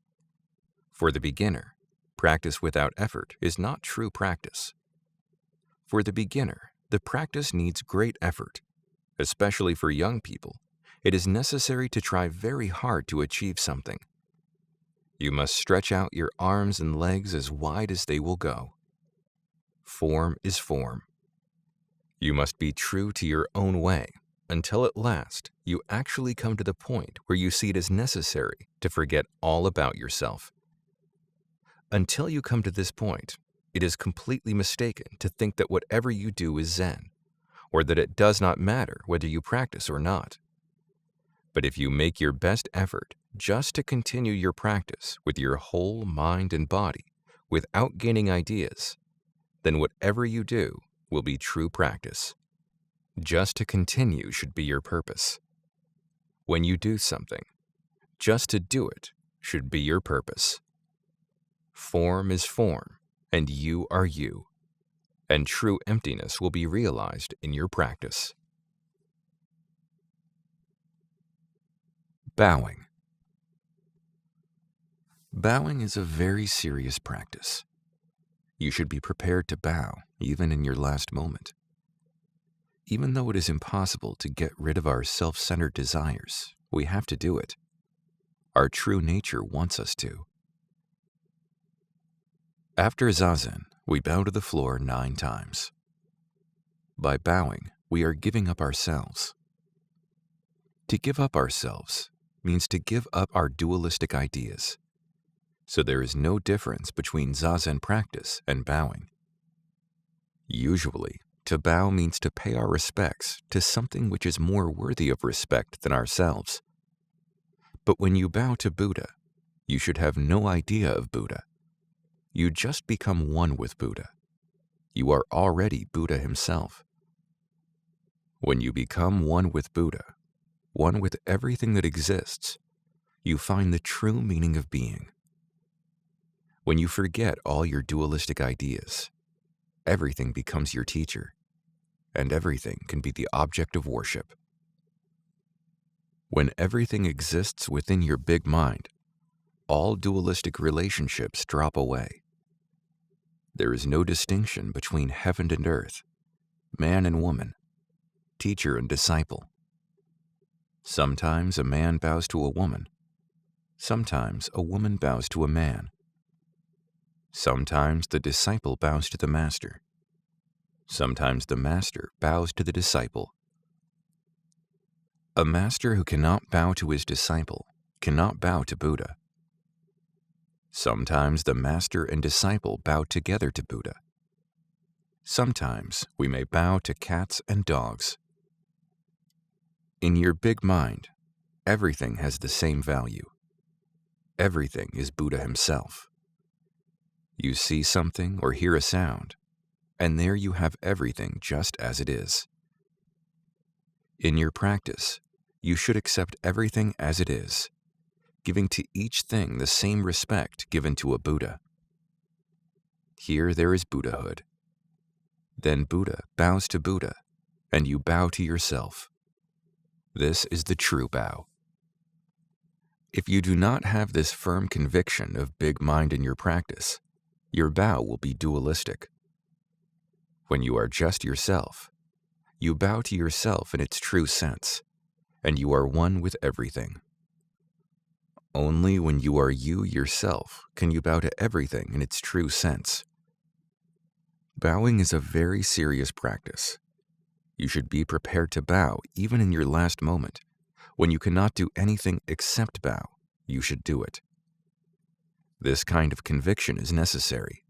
For the beginner, practice without effort is not true practice. For the beginner, the practice needs great effort. Especially for young people, it is necessary to try very hard to achieve something. You must stretch out your arms and legs as wide as they will go. Form is form. You must be true to your own way until at last you actually come to the point where you see it as necessary to forget all about yourself. Until you come to this point, it is completely mistaken to think that whatever you do is Zen, or that it does not matter whether you practice or not. But if you make your best effort just to continue your practice with your whole mind and body without gaining ideas, then whatever you do will be true practice. Just to continue should be your purpose. When you do something, just to do it should be your purpose. Form is form, and you are you, and true emptiness will be realized in your practice. Bowing. Bowing is a very serious practice. You should be prepared to bow, even in your last moment. Even though it is impossible to get rid of our self-centered desires, we have to do it. Our true nature wants us to. After Zazen, we bow to the floor 9 times. By bowing, we are giving up ourselves. To give up ourselves means to give up our dualistic ideas. So there is no difference between Zazen practice and bowing. Usually, to bow means to pay our respects to something which is more worthy of respect than ourselves. But when you bow to Buddha, you should have no idea of Buddha. You just become one with Buddha. You are already Buddha himself. When you become one with Buddha, one with everything that exists, you find the true meaning of being. When you forget all your dualistic ideas, everything becomes your teacher, and everything can be the object of worship. When everything exists within your big mind, all dualistic relationships drop away. There is no distinction between heaven and earth, man and woman, teacher and disciple. Sometimes a man bows to a woman. Sometimes a woman bows to a man. Sometimes the disciple bows to the master. Sometimes the master bows to the disciple. A master who cannot bow to his disciple cannot bow to Buddha. Sometimes the master and disciple bow together to Buddha. Sometimes we may bow to cats and dogs. In your big mind, everything has the same value. Everything is Buddha himself. You see something or hear a sound, and there you have everything just as it is. In your practice, you should accept everything as it is, giving to each thing the same respect given to a Buddha. Here there is Buddhahood. Then Buddha bows to Buddha, and you bow to yourself. This is the true bow. If you do not have this firm conviction of big mind in your practice, your bow will be dualistic. When you are just yourself, you bow to yourself in its true sense, and you are one with everything. Only when you are you yourself can you bow to everything in its true sense. Bowing is a very serious practice. You should be prepared to bow even in your last moment. When you cannot do anything except bow, you should do it. This kind of conviction is necessary.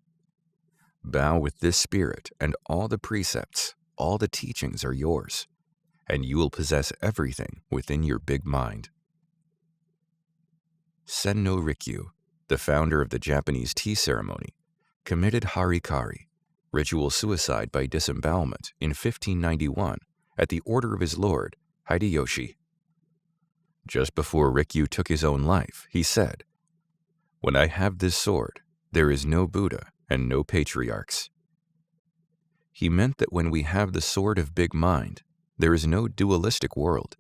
Bow with this spirit, and all the precepts, all the teachings are yours, and you will possess everything within your big mind. Senno Rikyu, the founder of the Japanese tea ceremony, committed harikari, ritual suicide by disembowelment, in 1591 at the order of his lord, Hideyoshi. Just before Rikyu took his own life, he said, "When I have this sword, there is no Buddha and no patriarchs." He meant that when we have the sword of big mind, there is no dualistic world.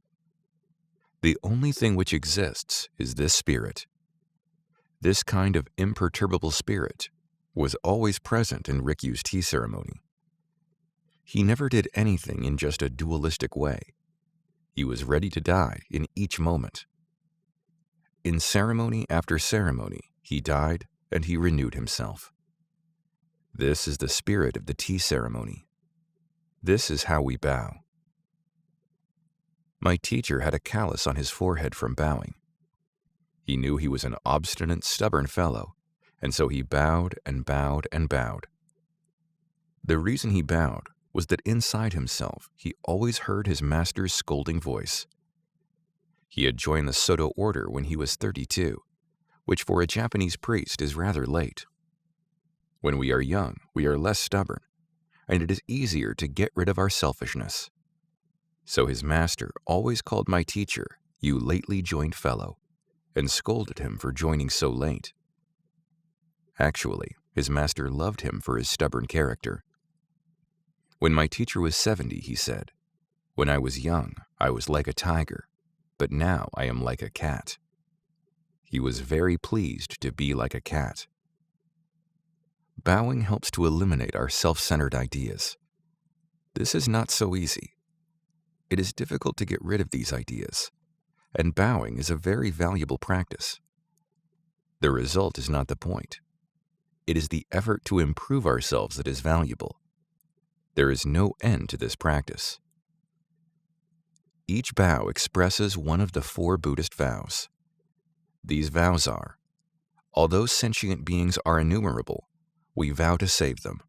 The only thing which exists is this spirit. This kind of imperturbable spirit was always present in Rikyu's tea ceremony. He never did anything in just a dualistic way. He was ready to die in each moment. In ceremony after ceremony, he died and he renewed himself. This is the spirit of the tea ceremony. This is how we bow. My teacher had a callus on his forehead from bowing. He knew he was an obstinate, stubborn fellow, and so he bowed and bowed and bowed. The reason he bowed was that inside himself he always heard his master's scolding voice. He had joined the Soto order when he was 32, which for a Japanese priest is rather late. When we are young, we are less stubborn, and it is easier to get rid of our selfishness. So his master always called my teacher, "You lately joined fellow," and scolded him for joining so late. Actually, his master loved him for his stubborn character. When my teacher was 70, he said, "When I was young, I was like a tiger, but now I am like a cat." He was very pleased to be like a cat. Bowing helps to eliminate our self-centered ideas. This is not so easy. It is difficult to get rid of these ideas, and bowing is a very valuable practice. The result is not the point. It is the effort to improve ourselves that is valuable. There is no end to this practice. Each bow expresses one of the 4 Buddhist vows. These vows are, although sentient beings are innumerable, we vow to save them.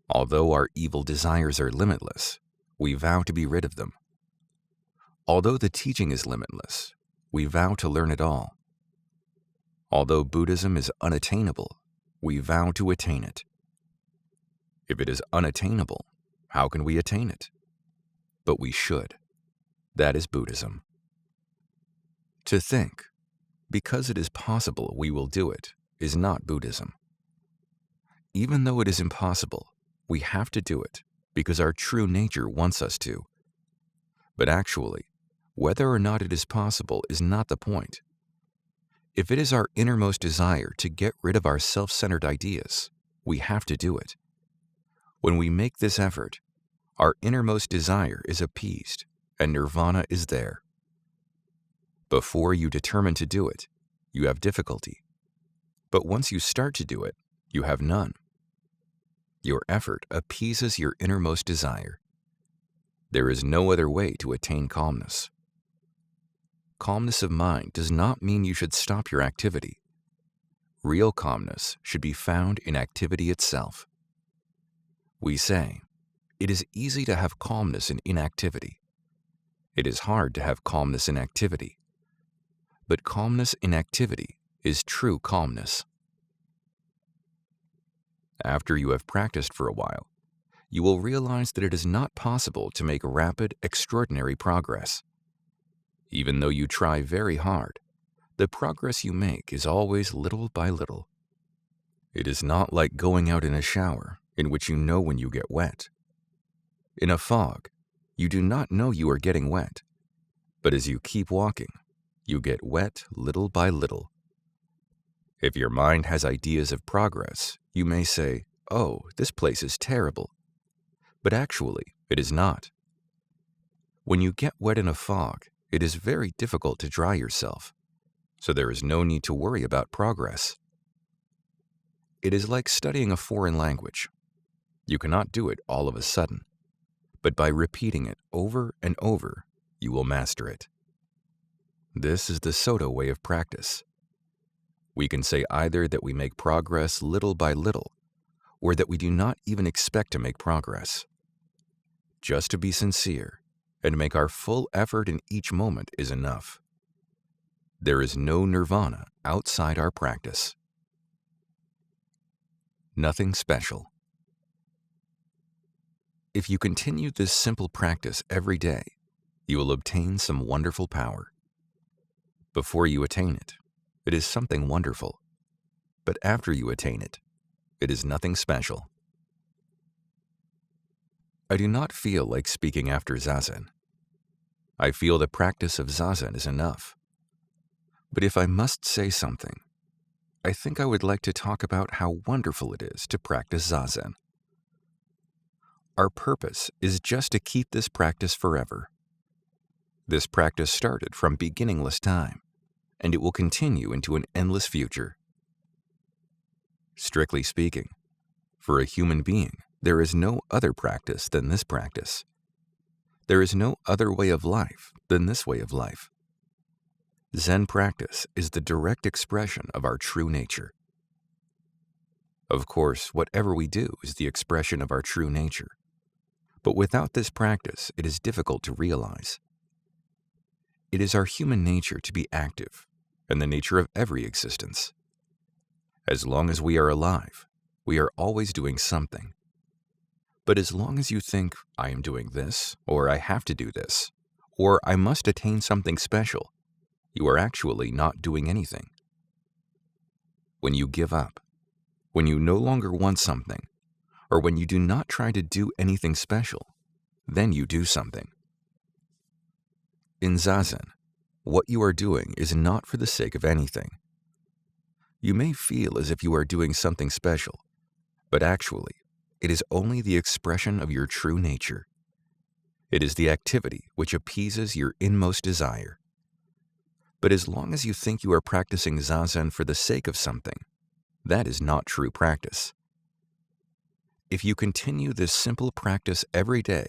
Although our evil desires are limitless, we vow to be rid of them. Although the teaching is limitless, we vow to learn it all. Although Buddhism is unattainable, we vow to attain it. If it is unattainable, how can we attain it? But we should. That is Buddhism. To think, because it is possible we will do it, is not Buddhism. Even though it is impossible, we have to do it because our true nature wants us to. But actually, whether or not it is possible is not the point. If it is our innermost desire to get rid of our self-centered ideas, we have to do it. When we make this effort, our innermost desire is appeased and nirvana is there. Before you determine to do it, you have difficulty. But once you start to do it, you have none. Your effort appeases your innermost desire. There is no other way to attain calmness. Calmness of mind does not mean you should stop your activity. Real calmness should be found in activity itself. We say, it is easy to have calmness in inactivity. It is hard to have calmness in activity. But calmness in activity is true calmness. After you have practiced for a while, you will realize that it is not possible to make rapid, extraordinary progress. Even though you try very hard, the progress you make is always little by little. It is not like going out in a shower, in which you know when you get wet. In a fog, you do not know you are getting wet, but as you keep walking, you get wet little by little. If your mind has ideas of progress, you may say, "Oh, this place is terrible." But actually, it is not. When you get wet in a fog, it is very difficult to dry yourself, so there is no need to worry about progress. It is like studying a foreign language. You cannot do it all of a sudden, but by repeating it over and over, you will master it. This is the Soto way of practice. We can say either that we make progress little by little, or that we do not even expect to make progress. Just to be sincere and make our full effort in each moment is enough. There is no nirvana outside our practice. Nothing special. If you continue this simple practice every day, you will obtain some wonderful power. Before you attain it, it is something wonderful. But after you attain it, it is nothing special. I do not feel like speaking after Zazen. I feel the practice of Zazen is enough. But if I must say something, I think I would like to talk about how wonderful it is to practice Zazen. Our purpose is just to keep this practice forever. This practice started from beginningless time, and it will continue into an endless future. Strictly speaking, for a human being, there is no other practice than this practice. There is no other way of life than this way of life. Zen practice is the direct expression of our true nature. Of course, whatever we do is the expression of our true nature. But without this practice, it is difficult to realize. It is our human nature to be active, and the nature of every existence. As long as we are alive, we are always doing something. But as long as you think, I am doing this, or I have to do this, or I must attain something special, you are actually not doing anything. When you give up, when you no longer want something, or when you do not try to do anything special, then you do something. In Zazen, what you are doing is not for the sake of anything. You may feel as if you are doing something special, but actually, it is only the expression of your true nature. It is the activity which appeases your inmost desire. But as long as you think you are practicing Zazen for the sake of something, that is not true practice. If you continue this simple practice every day,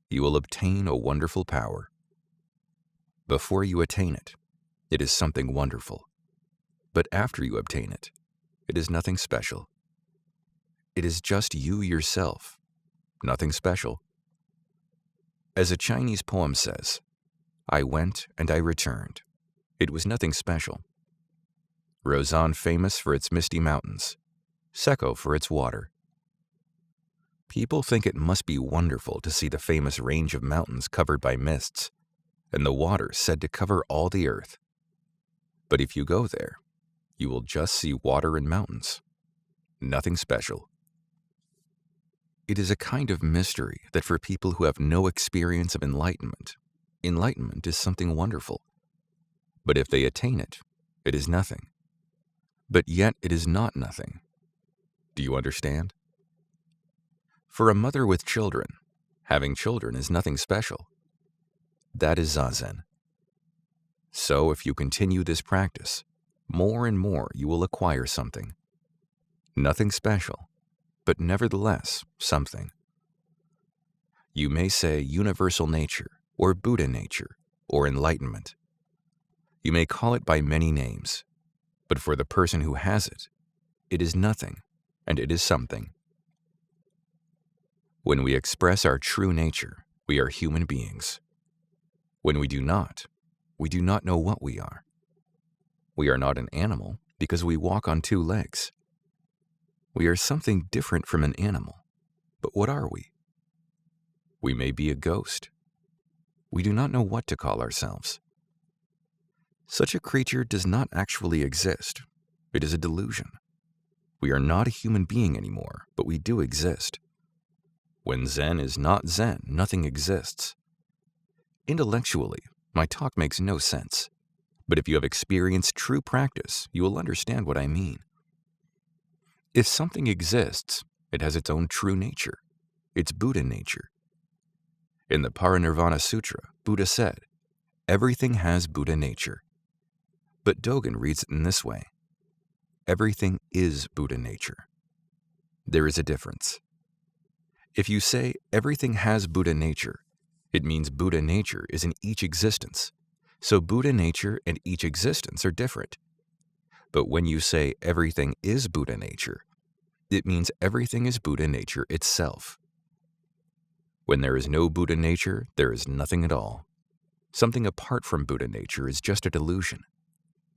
you will obtain a wonderful power. Before you attain it, it is something wonderful. But after you obtain it, it is nothing special. It is just you yourself, nothing special. As a Chinese poem says, I went and I returned. It was nothing special. Rozan famous for its misty mountains, Sekko for its water. People think it must be wonderful to see the famous range of mountains covered by mists, and the water said to cover all the earth. But if you go there, you will just see water and mountains. Nothing special. It is a kind of mystery that for people who have no experience of enlightenment, enlightenment is something wonderful. But if they attain it, it is nothing. But yet it is not nothing. Do you understand? For a mother with children, having children is nothing special. That is Zazen. So if you continue this practice, more and more you will acquire something. Nothing special, but nevertheless something. You may say universal nature, or Buddha nature, or enlightenment. You may call it by many names. But for the person who has it, it is nothing, and it is something. When we express our true nature, we are human beings. When we do not know what we are. We are not an animal because we walk on 2 legs. We are something different from an animal, but what are we? We may be a ghost. We do not know what to call ourselves. Such a creature does not actually exist. It is a delusion. We are not a human being anymore, but we do exist. When Zen is not Zen, nothing exists. Intellectually, my talk makes no sense, but if you have experienced true practice, you will understand what I mean. If something exists, it has its own true nature, its Buddha nature. In the Parinirvana Sutra, Buddha said, "Everything has Buddha nature." But Dogen reads it in this way, "Everything is Buddha nature." There is a difference. If you say everything has Buddha nature, it means Buddha nature is in each existence. So Buddha nature and each existence are different. But when you say everything is Buddha nature, it means everything is Buddha nature itself. When there is no Buddha nature, there is nothing at all. Something apart from Buddha nature is just a delusion.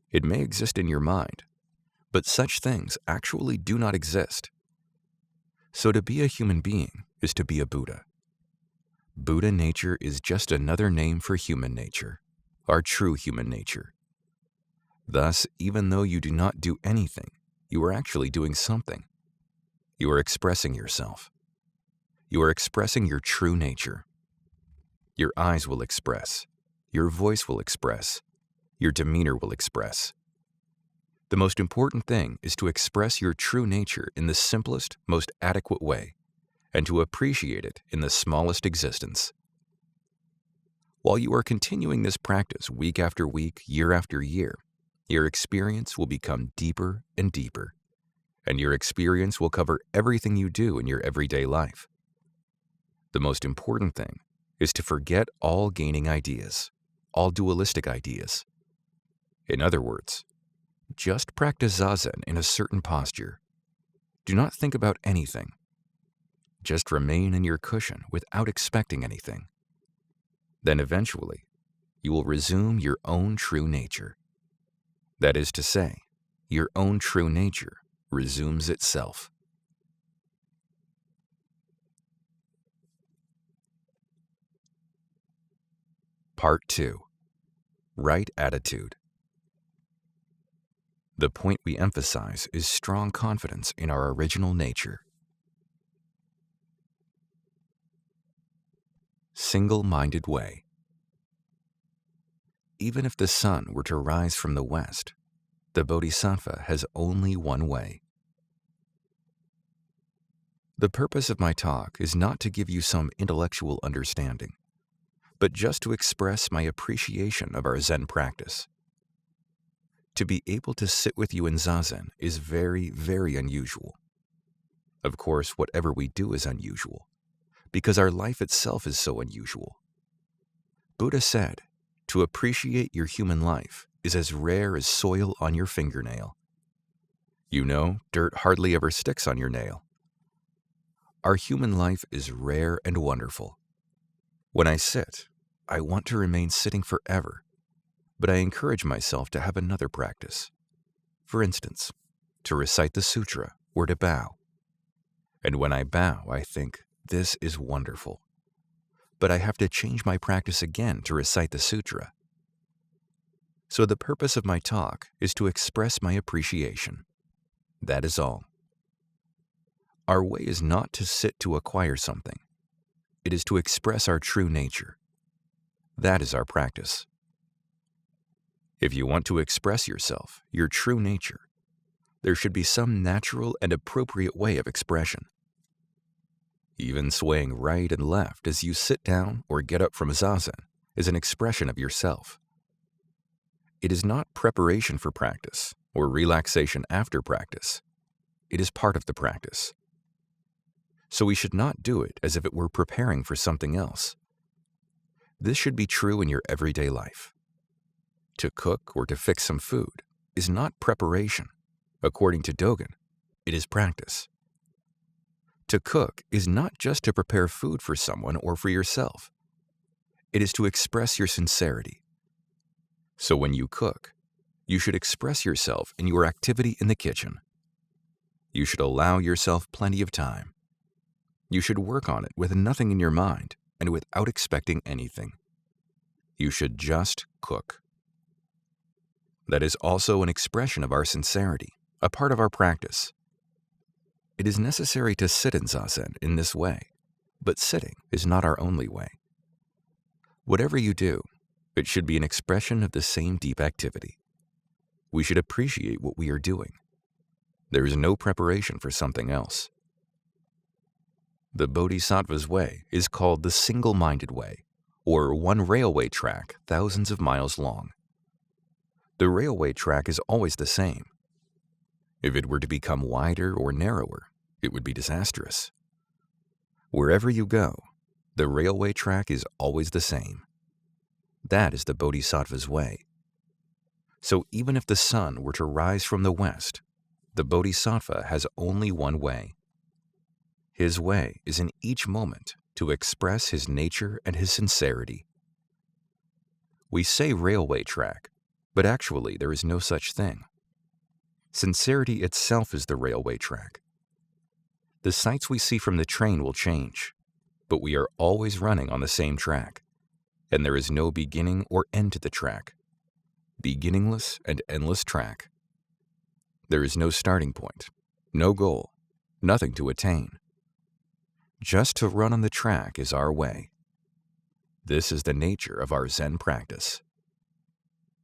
It may exist in your mind, but such things actually do not exist. So to be a human being is to be a Buddha. Buddha nature is just another name for human nature, our true human nature. Thus, even though you do not do anything, you are actually doing something. You are expressing yourself. You are expressing your true nature. Your eyes will express. Your voice will express. Your demeanor will express. The most important thing is to express your true nature in the simplest, most adequate way, and to appreciate it in the smallest existence. While you are continuing this practice week after week, year after year, your experience will become deeper and deeper, and your experience will cover everything you do in your everyday life. The most important thing is to forget all gaining ideas, all dualistic ideas. In other words, just practice Zazen in a certain posture. Do not think about anything. Just remain in your cushion without expecting anything. Then eventually, you will resume your own true nature. That is to say, your own true nature resumes itself. Part 2. Right Attitude. The point we emphasize is strong confidence in our original nature. Single-minded way. Even if the sun were to rise from the west, the Bodhisattva has only one way. The purpose of my talk is not to give you some intellectual understanding, but just to express my appreciation of our Zen practice. To be able to sit with you in Zazen is very, very unusual. Of course, whatever we do is unusual, because our life itself is so unusual. Buddha said, to appreciate your human life is as rare as soil on your fingernail. You know, dirt hardly ever sticks on your nail. Our human life is rare and wonderful. When I sit, I want to remain sitting forever, but I encourage myself to have another practice. For instance, to recite the sutra or to bow. And when I bow, I think, this is wonderful. But I have to change my practice again to recite the sutra. So the purpose of my talk is to express my appreciation. That is all. Our way is not to sit to acquire something. It is to express our true nature. That is our practice. If you want to express yourself, your true nature, there should be some natural and appropriate way of expression. Even swaying right and left as you sit down or get up from Zazen is an expression of yourself. It is not preparation for practice or relaxation after practice. It is part of the practice. So we should not do it as if it were preparing for something else. This should be true in your everyday life. To cook or to fix some food, is not preparation. According to Dogen, it is practice. To cook is not just to prepare food for someone or for yourself. It is to express your sincerity. So when you cook, you should express yourself in your activity in the kitchen. You should allow yourself plenty of time. You should work on it with nothing in your mind and without expecting anything. You should just cook. That is also an expression of our sincerity, a part of our practice. It is necessary to sit in Zazen in this way, but sitting is not our only way. Whatever you do, it should be an expression of the same deep activity. We should appreciate what we are doing. There is no preparation for something else. The Bodhisattva's way is called the single-minded way, or one railway track thousands of miles long. The railway track is always the same. If it were to become wider or narrower, it would be disastrous. Wherever you go, the railway track is always the same. That is the Bodhisattva's way. So even if the sun were to rise from the west, the Bodhisattva has only one way. His way is in each moment to express his nature and his sincerity. We say railway track, but actually there is no such thing. Sincerity itself is the railway track. The sights we see from the train will change, but we are always running on the same track, and there is no beginning or end to the track. Beginningless and endless track. There is no starting point, no goal, nothing to attain. Just to run on the track is our way. This is the nature of our Zen practice.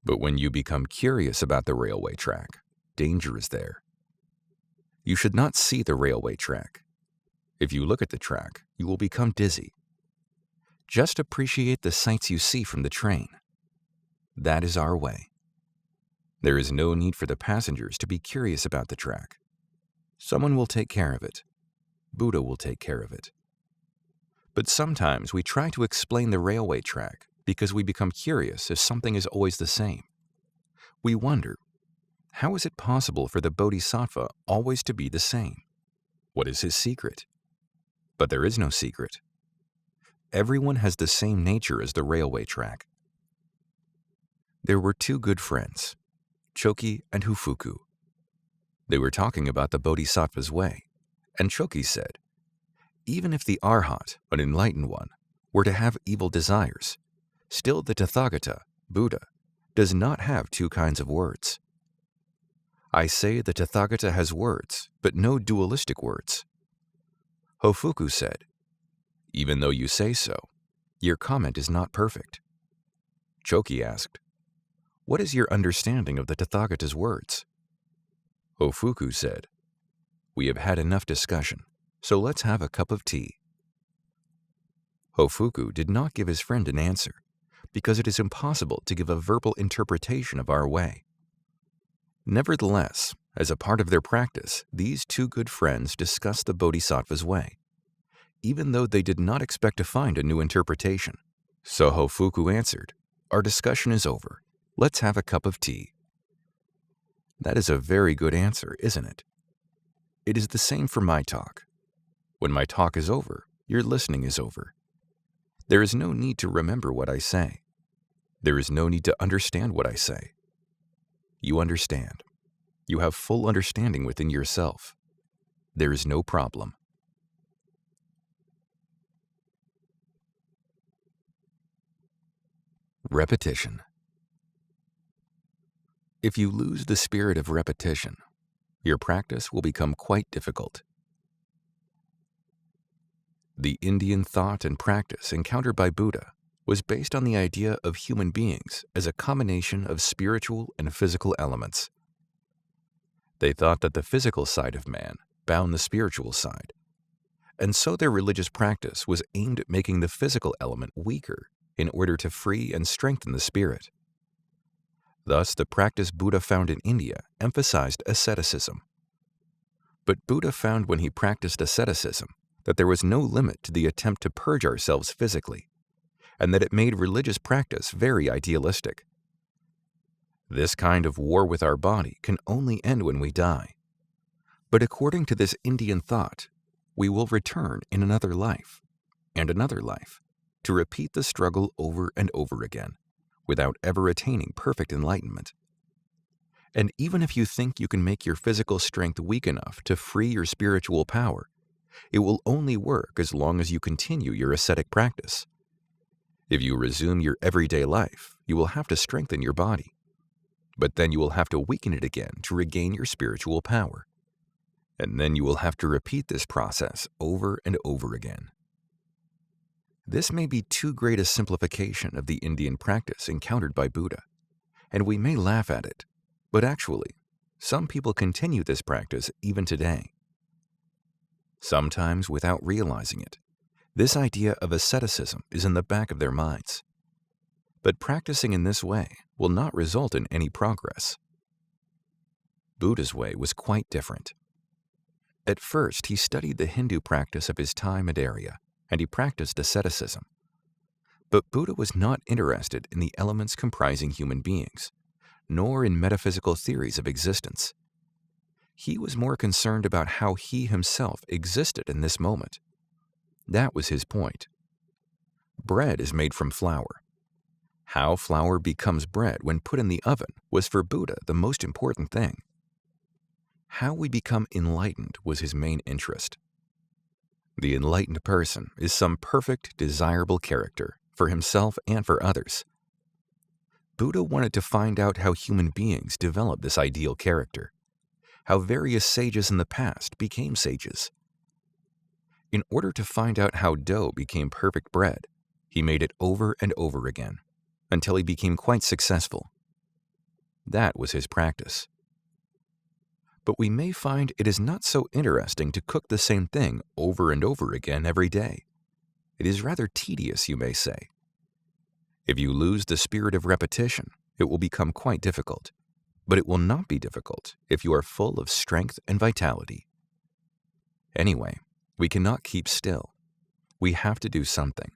But when you become curious about the railway track, danger is there. You should not see the railway track. If you look at the track, you will become dizzy. Just appreciate the sights you see from the train. That is our way. There is no need for the passengers to be curious about the track. Someone will take care of it. Buddha will take care of it. But sometimes we try to explain the railway track because we become curious if something is always the same. We wonder, how is it possible for the Bodhisattva always to be the same? What is his secret? But there is no secret. Everyone has the same nature as the railway track. There were two good friends, Choki and Hufuku. They were talking about the Bodhisattva's way, and Choki said, even if the Arhat, an enlightened one, were to have evil desires, still the Tathagata, Buddha, does not have two kinds of words. I say the Tathagata has words, but no dualistic words. Hofuku said, even though you say so, your comment is not perfect. Choki asked, what is your understanding of the Tathagata's words? Hofuku said, we have had enough discussion, so let's have a cup of tea. Hofuku did not give his friend an answer, because it is impossible to give a verbal interpretation of our way. Nevertheless, as a part of their practice, these two good friends discussed the Bodhisattva's way, even though they did not expect to find a new interpretation. So Hofuku answered, our discussion is over. Let's have a cup of tea. That is a very good answer, isn't it? It is the same for my talk. When my talk is over, your listening is over. There is no need to remember what I say. There is no need to understand what I say. You understand. You have full understanding within yourself. There is no problem. Repetition. If you lose the spirit of repetition, your practice will become quite difficult. The Indian thought and practice encountered by Buddha was based on the idea of human beings as a combination of spiritual and physical elements. They thought that the physical side of man bound the spiritual side, and so their religious practice was aimed at making the physical element weaker in order to free and strengthen the spirit. Thus, the practice Buddha found in India emphasized asceticism. But Buddha found when he practiced asceticism that there was no limit to the attempt to purge ourselves physically, and that it made religious practice very idealistic. This kind of war with our body can only end when we die. But according to this Indian thought, we will return in another life, and another life, to repeat the struggle over and over again, without ever attaining perfect enlightenment. And even if you think you can make your physical strength weak enough to free your spiritual power, it will only work as long as you continue your ascetic practice. If you resume your everyday life, you will have to strengthen your body. But then you will have to weaken it again to regain your spiritual power. And then you will have to repeat this process over and over again. This may be too great a simplification of the Indian practice encountered by Buddha, and we may laugh at it, but actually, some people continue this practice even today. Sometimes without realizing it, this idea of asceticism is in the back of their minds. But practicing in this way will not result in any progress. Buddha's way was quite different. At first, he studied the Hindu practice of his time and area, and he practiced asceticism. But Buddha was not interested in the elements comprising human beings, nor in metaphysical theories of existence. He was more concerned about how he himself existed in this moment. That was his point. Bread is made from flour. How flour becomes bread when put in the oven was for Buddha the most important thing. How we become enlightened was his main interest. The enlightened person is some perfect, desirable character for himself and for others. Buddha wanted to find out how human beings develop this ideal character, how various sages in the past became sages. In order to find out how dough became perfect bread, he made it over and over again, until he became quite successful. That was his practice. But we may find it is not so interesting to cook the same thing over and over again every day. It is rather tedious, you may say. If you lose the spirit of repetition, it will become quite difficult. But it will not be difficult if you are full of strength and vitality. Anyway, we cannot keep still. We have to do something.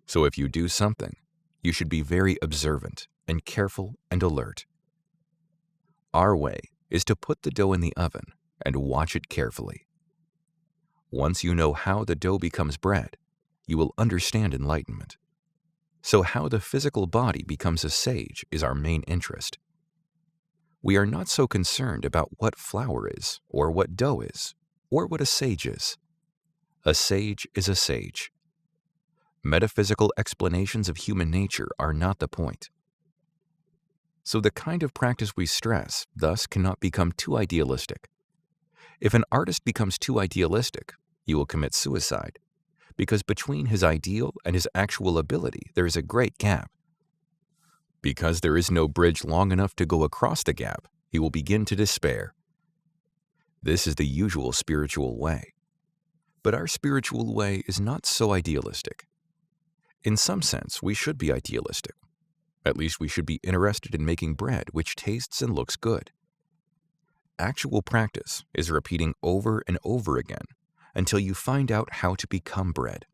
So if you do something, you should be very observant and careful and alert. Our way is to put the dough in the oven and watch it carefully. Once you know how the dough becomes bread, you will understand enlightenment. So how the physical body becomes a sage is our main interest. We are not so concerned about what flour is, or what dough is, or what a sage is. A sage is a sage. Metaphysical explanations of human nature are not the point. So the kind of practice we stress thus cannot become too idealistic. If an artist becomes too idealistic, he will commit suicide, because between his ideal and his actual ability there is a great gap. Because there is no bridge long enough to go across the gap, he will begin to despair. This is the usual spiritual way. But our spiritual way is not so idealistic. In some sense, we should be idealistic. At least we should be interested in making bread which tastes and looks good. Actual practice is repeating over and over again until you find out how to become bread.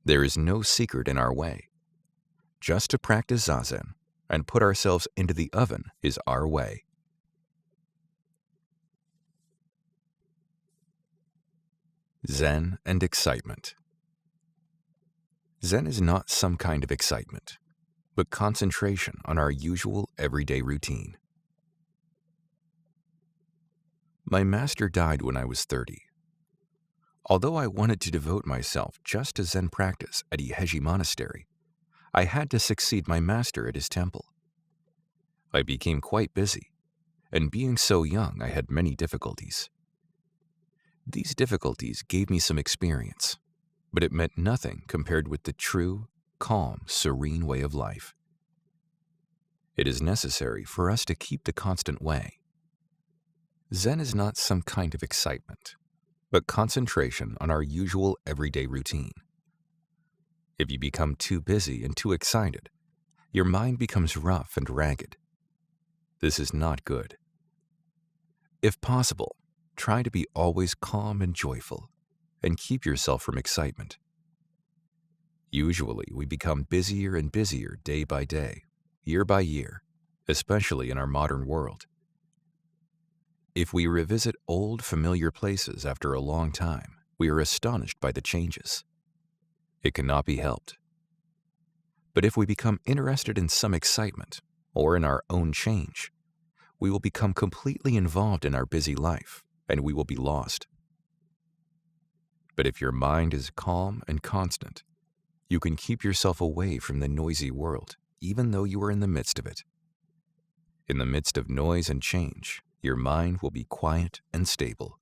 There is no secret in our way. Just to practice Zazen and put ourselves into the oven is our way. Zen and Excitement. Zen is not some kind of excitement, but concentration on our usual everyday routine. My master died when I was 30. Although I wanted to devote myself just to Zen practice at Iheji Monastery, I had to succeed my master at his temple. I became quite busy, and being so young, I had many difficulties. These difficulties gave me some experience, but it meant nothing compared with the true, calm, serene way of life. It is necessary for us to keep the constant way. Zen is not some kind of excitement, but concentration on our usual everyday routine. If you become too busy and too excited, your mind becomes rough and ragged. This is not good. If possible, try to be always calm and joyful, and keep yourself from excitement. Usually, we become busier and busier day by day, year by year, especially in our modern world. If we revisit old, familiar places after a long time, we are astonished by the changes. It cannot be helped. But if we become interested in some excitement or in our own change, we will become completely involved in our busy life, and we will be lost. But if your mind is calm and constant, you can keep yourself away from the noisy world, even though you are in the midst of it. In the midst of noise and change, your mind will be quiet and stable.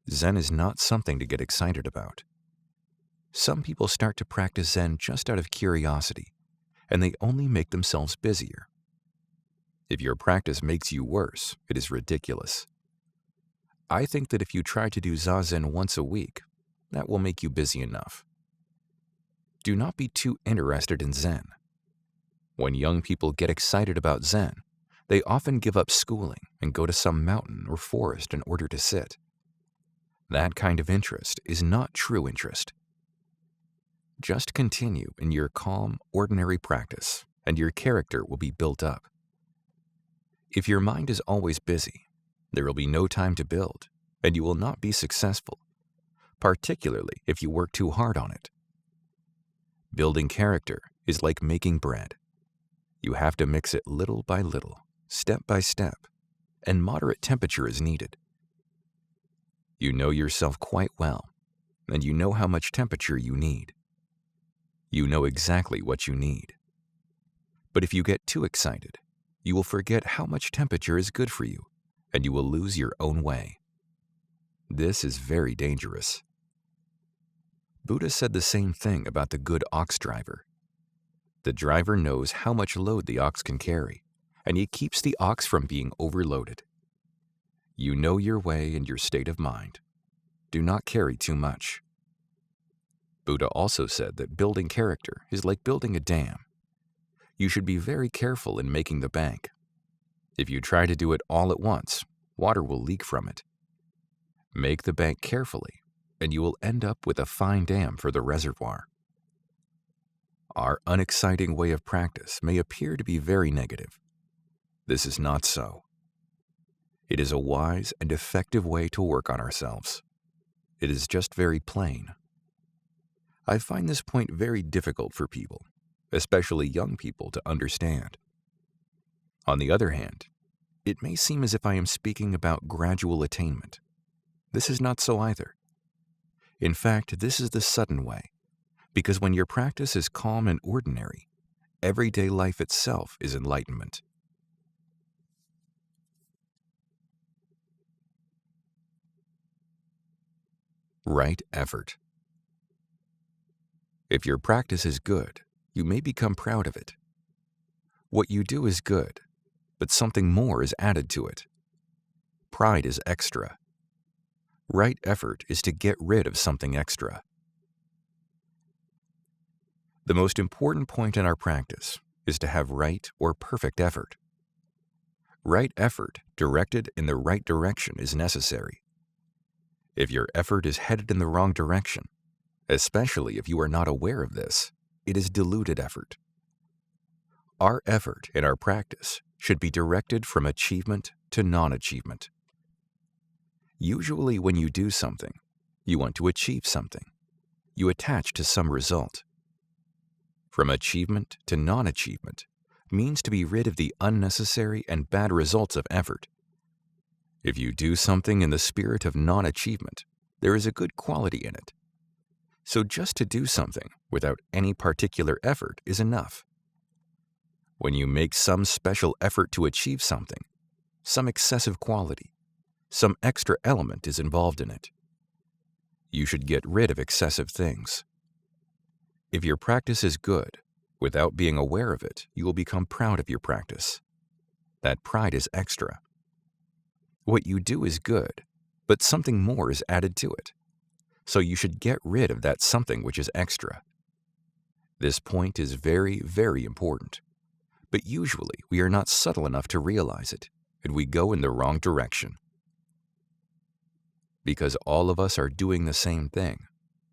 Zen is not something to get excited about. Some people start to practice Zen just out of curiosity, and they only make themselves busier. If your practice makes you worse, it is ridiculous. I think that if you try to do Zazen once a week, that will make you busy enough. Do not be too interested in Zen. When young people get excited about Zen, they often give up schooling and go to some mountain or forest in order to sit. That kind of interest is not true interest. Just continue in your calm, ordinary practice, and your character will be built up. If your mind is always busy, there will be no time to build, and you will not be successful, particularly if you work too hard on it. Building character is like making bread. You have to mix it little by little, step by step, and moderate temperature is needed. You know yourself quite well, and you know how much temperature you need. You know exactly what you need. But if you get too excited, you will forget how much temperature is good for you, and you will lose your own way. This is very dangerous. Buddha said the same thing about the good ox driver. The driver knows how much load the ox can carry, and he keeps the ox from being overloaded. You know your way and your state of mind. Do not carry too much. Buddha also said that building character is like building a dam. You should be very careful in making the bank. If you try to do it all at once, water will leak from it. Make the bank carefully, and you will end up with a fine dam for the reservoir. Our unexciting way of practice may appear to be very negative. This is not so. It is a wise and effective way to work on ourselves. It is just very plain. I find this point very difficult for people, especially young people, to understand. On the other hand, it may seem as if I am speaking about gradual attainment. This is not so either. In fact, this is the sudden way, because when your practice is calm and ordinary, everyday life itself is enlightenment. Right effort. If your practice is good, you may become proud of it. What you do is good, but something more is added to it. Pride is extra. Right effort is to get rid of something extra. The most important point in our practice is to have right or perfect effort. Right effort directed in the right direction is necessary. If your effort is headed in the wrong direction, especially if you are not aware of this, it is diluted effort. Our effort in our practice should be directed from achievement to non-achievement. Usually when you do something, you want to achieve something. You attach to some result. From achievement to non-achievement means to be rid of the unnecessary and bad results of effort. If you do something in the spirit of non-achievement, there is a good quality in it. So just to do something without any particular effort is enough. When you make some special effort to achieve something, some excessive quality, some extra element is involved in it. You should get rid of excessive things. If your practice is good, without being aware of it, you will become proud of your practice. That pride is extra. What you do is good, but something more is added to it. So you should get rid of that something which is extra. This point is very, very important. But usually we are not subtle enough to realize it, and we go in the wrong direction. Because all of us are doing the same thing,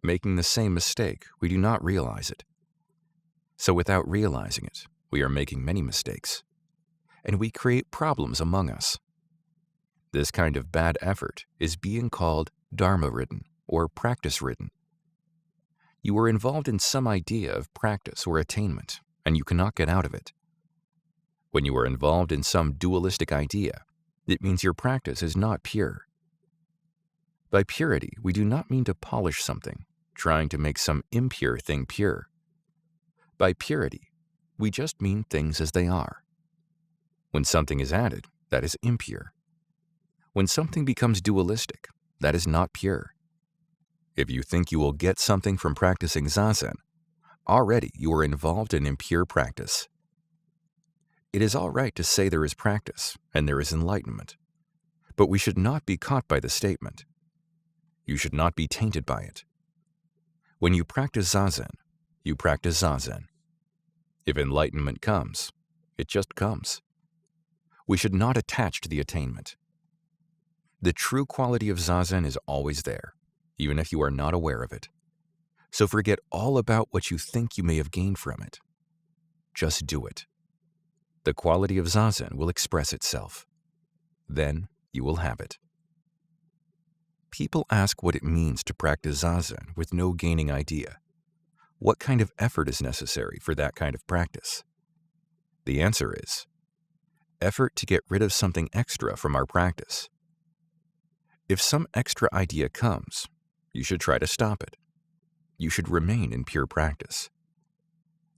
making the same mistake, we do not realize it. So without realizing it, we are making many mistakes, and we create problems among us. This kind of bad effort is being called dharma-ridden or practice-ridden. You are involved in some idea of practice or attainment, and you cannot get out of it. When you are involved in some dualistic idea, it means your practice is not pure. By purity, we do not mean to polish something, trying to make some impure thing pure. By purity, we just mean things as they are. When something is added, that is impure. When something becomes dualistic, that is not pure. If you think you will get something from practicing Zazen, already you are involved in impure practice. It is all right to say there is practice and there is enlightenment, but we should not be caught by the statement. You should not be tainted by it. When you practice Zazen, you practice Zazen. If enlightenment comes, it just comes. We should not attach to the attainment. The true quality of Zazen is always there, even if you are not aware of it. So forget all about what you think you may have gained from it. Just do it. The quality of Zazen will express itself. Then you will have it. People ask what it means to practice Zazen with no gaining idea. What kind of effort is necessary for that kind of practice? The answer is effort to get rid of something extra from our practice. If some extra idea comes, you should try to stop it. You should remain in pure practice.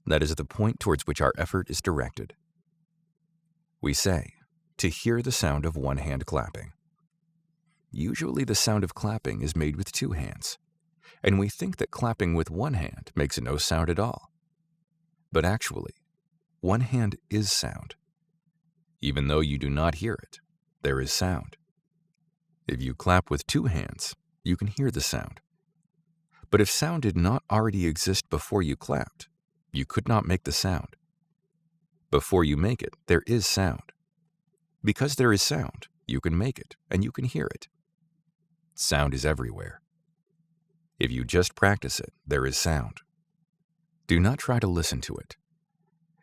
That is the point towards which our effort is directed. We say, to hear the sound of one hand clapping. Usually the sound of clapping is made with two hands, and we think that clapping with one hand makes no sound at all. But actually, one hand is sound. Even though you do not hear it, there is sound. If you clap with two hands, you can hear the sound. But if sound did not already exist before you clapped, you could not make the sound. Before you make it, there is sound. Because there is sound, you can make it, and you can hear it. Sound is everywhere. If you just practice it, there is sound. Do not try to listen to it.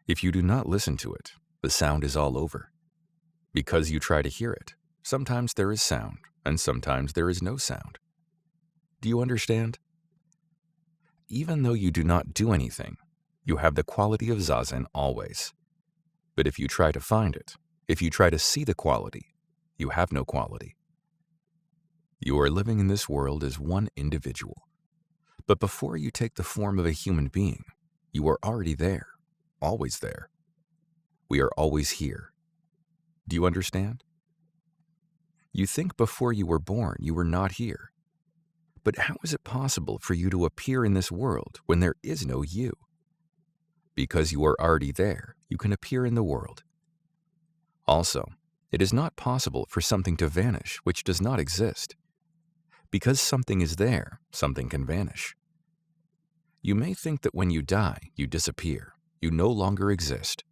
If you do not listen to it, the sound is all over. Because you try to hear it, sometimes there is sound, and sometimes there is no sound. Do you understand? Even though you do not do anything, you have the quality of Zazen always. But if you try to find it, if you try to see the quality, you have no quality. You are living in this world as one individual. But before you take the form of a human being, you are already there, always there. We are always here. Do you understand? You think before you were born you were not here. But how is it possible for you to appear in this world when there is no you? Because you are already there, you can appear in the world. Also, it is not possible for something to vanish which does not exist. Because something is there, something can vanish. You may think that when you die, you disappear, you no longer exist.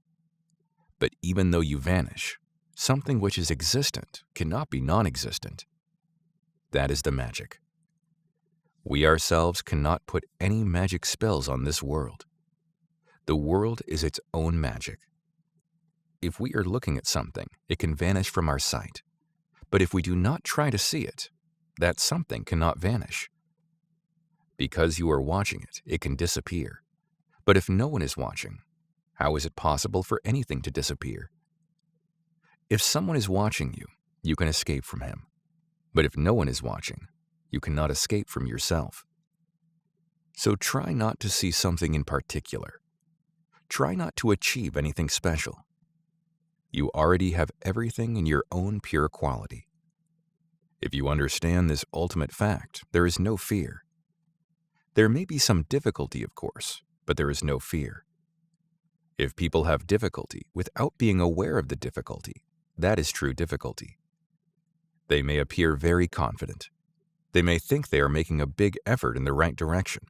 But even though you vanish, something which is existent cannot be non-existent. That is the magic. We ourselves cannot put any magic spells on this world. The world is its own magic. If we are looking at something, it can vanish from our sight. But if we do not try to see it, that something cannot vanish. Because you are watching it, it can disappear. But if no one is watching, how is it possible for anything to disappear? If someone is watching you, you can escape from him. But if no one is watching, you cannot escape from yourself. So try not to see something in particular. Try not to achieve anything special. You already have everything in your own pure quality. If you understand this ultimate fact, there is no fear. There may be some difficulty, of course, but there is no fear. If people have difficulty without being aware of the difficulty, that is true difficulty. They may appear very confident. They may think they are making a big effort in the right direction,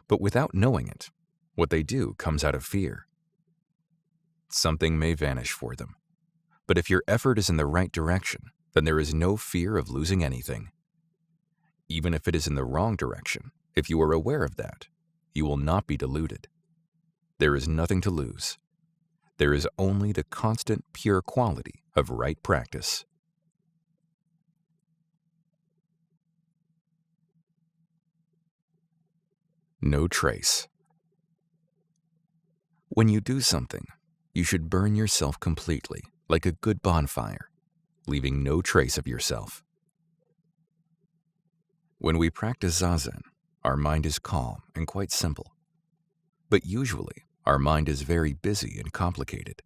but without knowing it, what they do comes out of fear. Something may vanish for them, but if your effort is in the right direction, then there is no fear of losing anything. Even if it is in the wrong direction, if you are aware of that, you will not be deluded. There is nothing to lose. There is only the constant, pure quality of right practice. No trace. When you do something, you should burn yourself completely, like a good bonfire, leaving no trace of yourself. When we practice Zazen, our mind is calm and quite simple. But usually, our mind is very busy and complicated,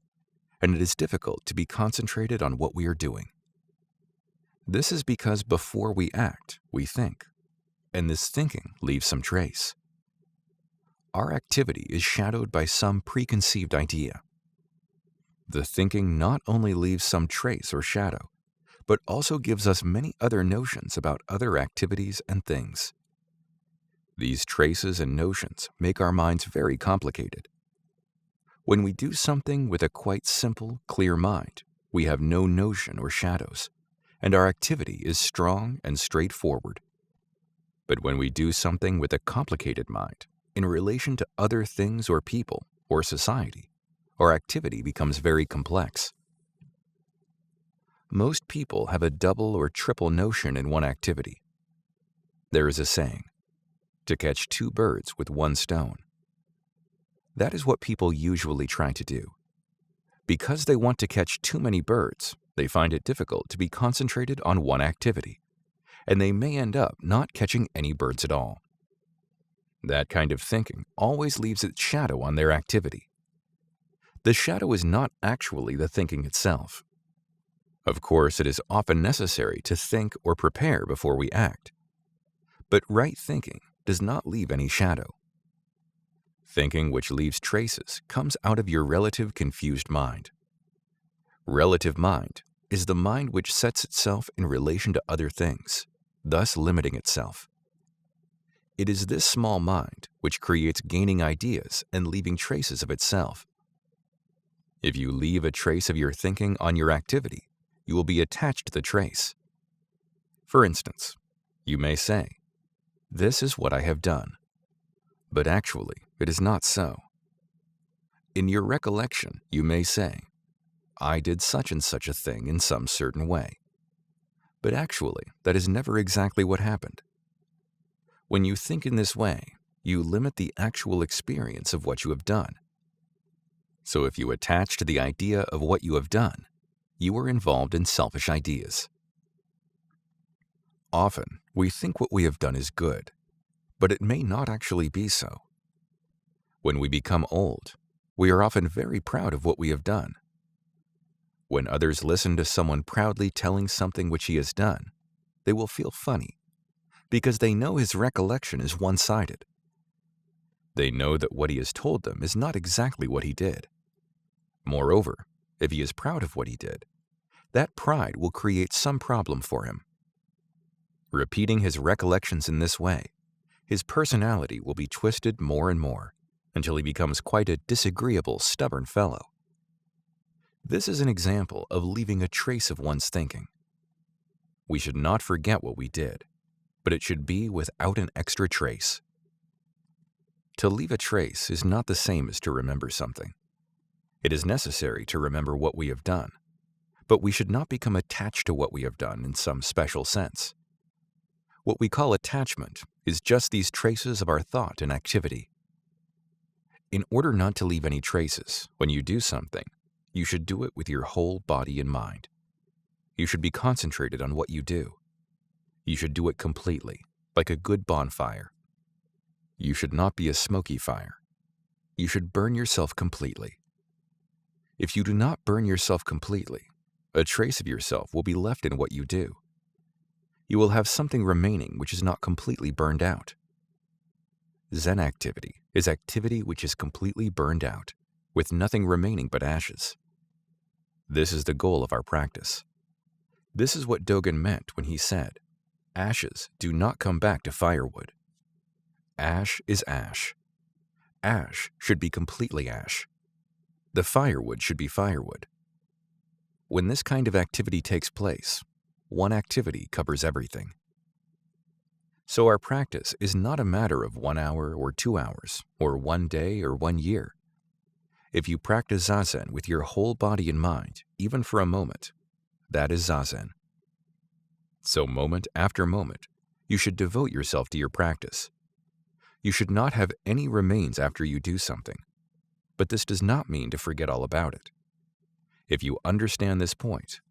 and it is difficult to be concentrated on what we are doing. This is because before we act, we think, and this thinking leaves some trace. Our activity is shadowed by some preconceived idea. The thinking not only leaves some trace or shadow, but also gives us many other notions about other activities and things. These traces and notions make our minds very complicated. When we do something with a quite simple, clear mind, we have no notion or shadows, and our activity is strong and straightforward. But when we do something with a complicated mind, in relation to other things or people or society, our activity becomes very complex. Most people have a double or triple notion in one activity. There is a saying, to catch two birds with one stone. That is what people usually try to do. Because they want to catch too many birds, they find it difficult to be concentrated on one activity, and they may end up not catching any birds at all. That kind of thinking always leaves its shadow on their activity. The shadow is not actually the thinking itself. Of course, it is often necessary to think or prepare before we act. But right thinking does not leave any shadow. Thinking which leaves traces comes out of your relative confused mind. Relative mind is the mind which sets itself in relation to other things, thus limiting itself. It is this small mind which creates gaining ideas and leaving traces of itself. If you leave a trace of your thinking on your activity, you will be attached to the trace. For instance, you may say, "This is what I have done," but actually it is not so. In your recollection, you may say, "I did such and such a thing in some certain way," but actually that is never exactly what happened. When you think in this way, you limit the actual experience of what you have done. So if you attach to the idea of what you have done, you are involved in selfish ideas. Often, we think what we have done is good, but it may not actually be so. When we become old, we are often very proud of what we have done. When others listen to someone proudly telling something which he has done, they will feel funny, because they know his recollection is one-sided. They know that what he has told them is not exactly what he did. Moreover, if he is proud of what he did, that pride will create some problem for him. Repeating his recollections in this way, his personality will be twisted more and more, until he becomes quite a disagreeable, stubborn fellow. This is an example of leaving a trace of one's thinking. We should not forget what we did, but it should be without an extra trace. To leave a trace is not the same as to remember something. It is necessary to remember what we have done, but we should not become attached to what we have done in some special sense. What we call attachment is just these traces of our thought and activity. In order not to leave any traces, when you do something, you should do it with your whole body and mind. You should be concentrated on what you do. You should do it completely, like a good bonfire. You should not be a smoky fire. You should burn yourself completely. If you do not burn yourself completely, a trace of yourself will be left in what you do. You will have something remaining which is not completely burned out. Zen activity is activity which is completely burned out, with nothing remaining but ashes. This is the goal of our practice. This is what Dogen meant when he said, "Ashes do not come back to firewood." Ash is ash. Ash should be completely ash. The firewood should be firewood. When this kind of activity takes place, one activity covers everything. So our practice is not a matter of 1 hour or 2 hours, or 1 day or 1 year. If you practice Zazen with your whole body and mind, even for a moment, that is Zazen. So moment after moment, you should devote yourself to your practice. You should not have any remains after you do something, but this does not mean to forget all about it. If you understand this point,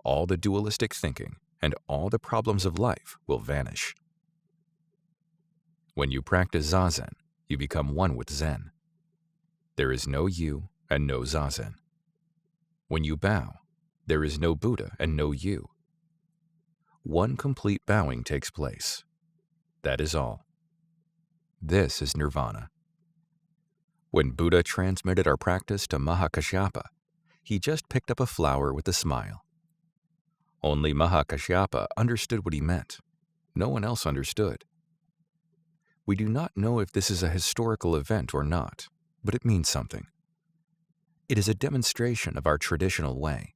all the dualistic thinking and all the problems of life will vanish. When you practice Zazen, you become one with Zen. There is no you and no Zazen. When you bow, there is no Buddha and no you. One complete bowing takes place. That is all. This is nirvana. When Buddha transmitted our practice to Mahakashyapa, he just picked up a flower with a smile. Only Mahakashyapa understood what he meant. No one else understood. We do not know if this is a historical event or not, but it means something. It is a demonstration of our traditional way.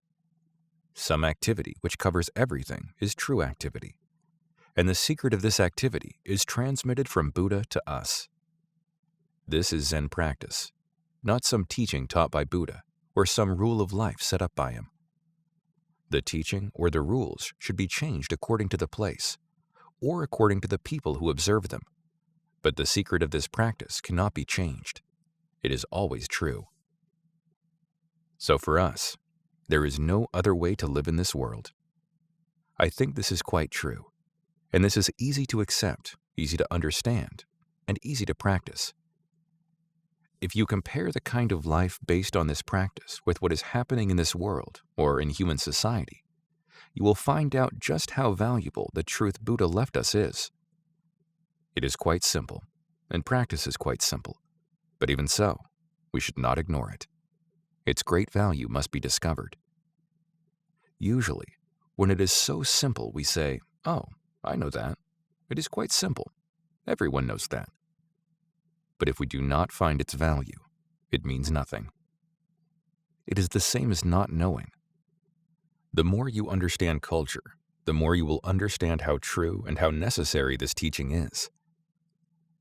Some activity which covers everything is true activity, and the secret of this activity is transmitted from Buddha to us. This is Zen practice, not some teaching taught by Buddha or some rule of life set up by him. The teaching or the rules should be changed according to the place or according to the people who observe them, but the secret of this practice cannot be changed. It is always true. So for us, there is no other way to live in this world. I think this is quite true, and this is easy to accept, easy to understand, and easy to practice. If you compare the kind of life based on this practice with what is happening in this world or in human society, you will find out just how valuable the truth Buddha left us is. It is quite simple, and practice is quite simple, but even so, we should not ignore it. Its great value must be discovered. Usually, when it is so simple, we say, "Oh, I know that. It is quite simple. Everyone knows that." But if we do not find its value, it means nothing. It is the same as not knowing. The more you understand culture, the more you will understand how true and how necessary this teaching is.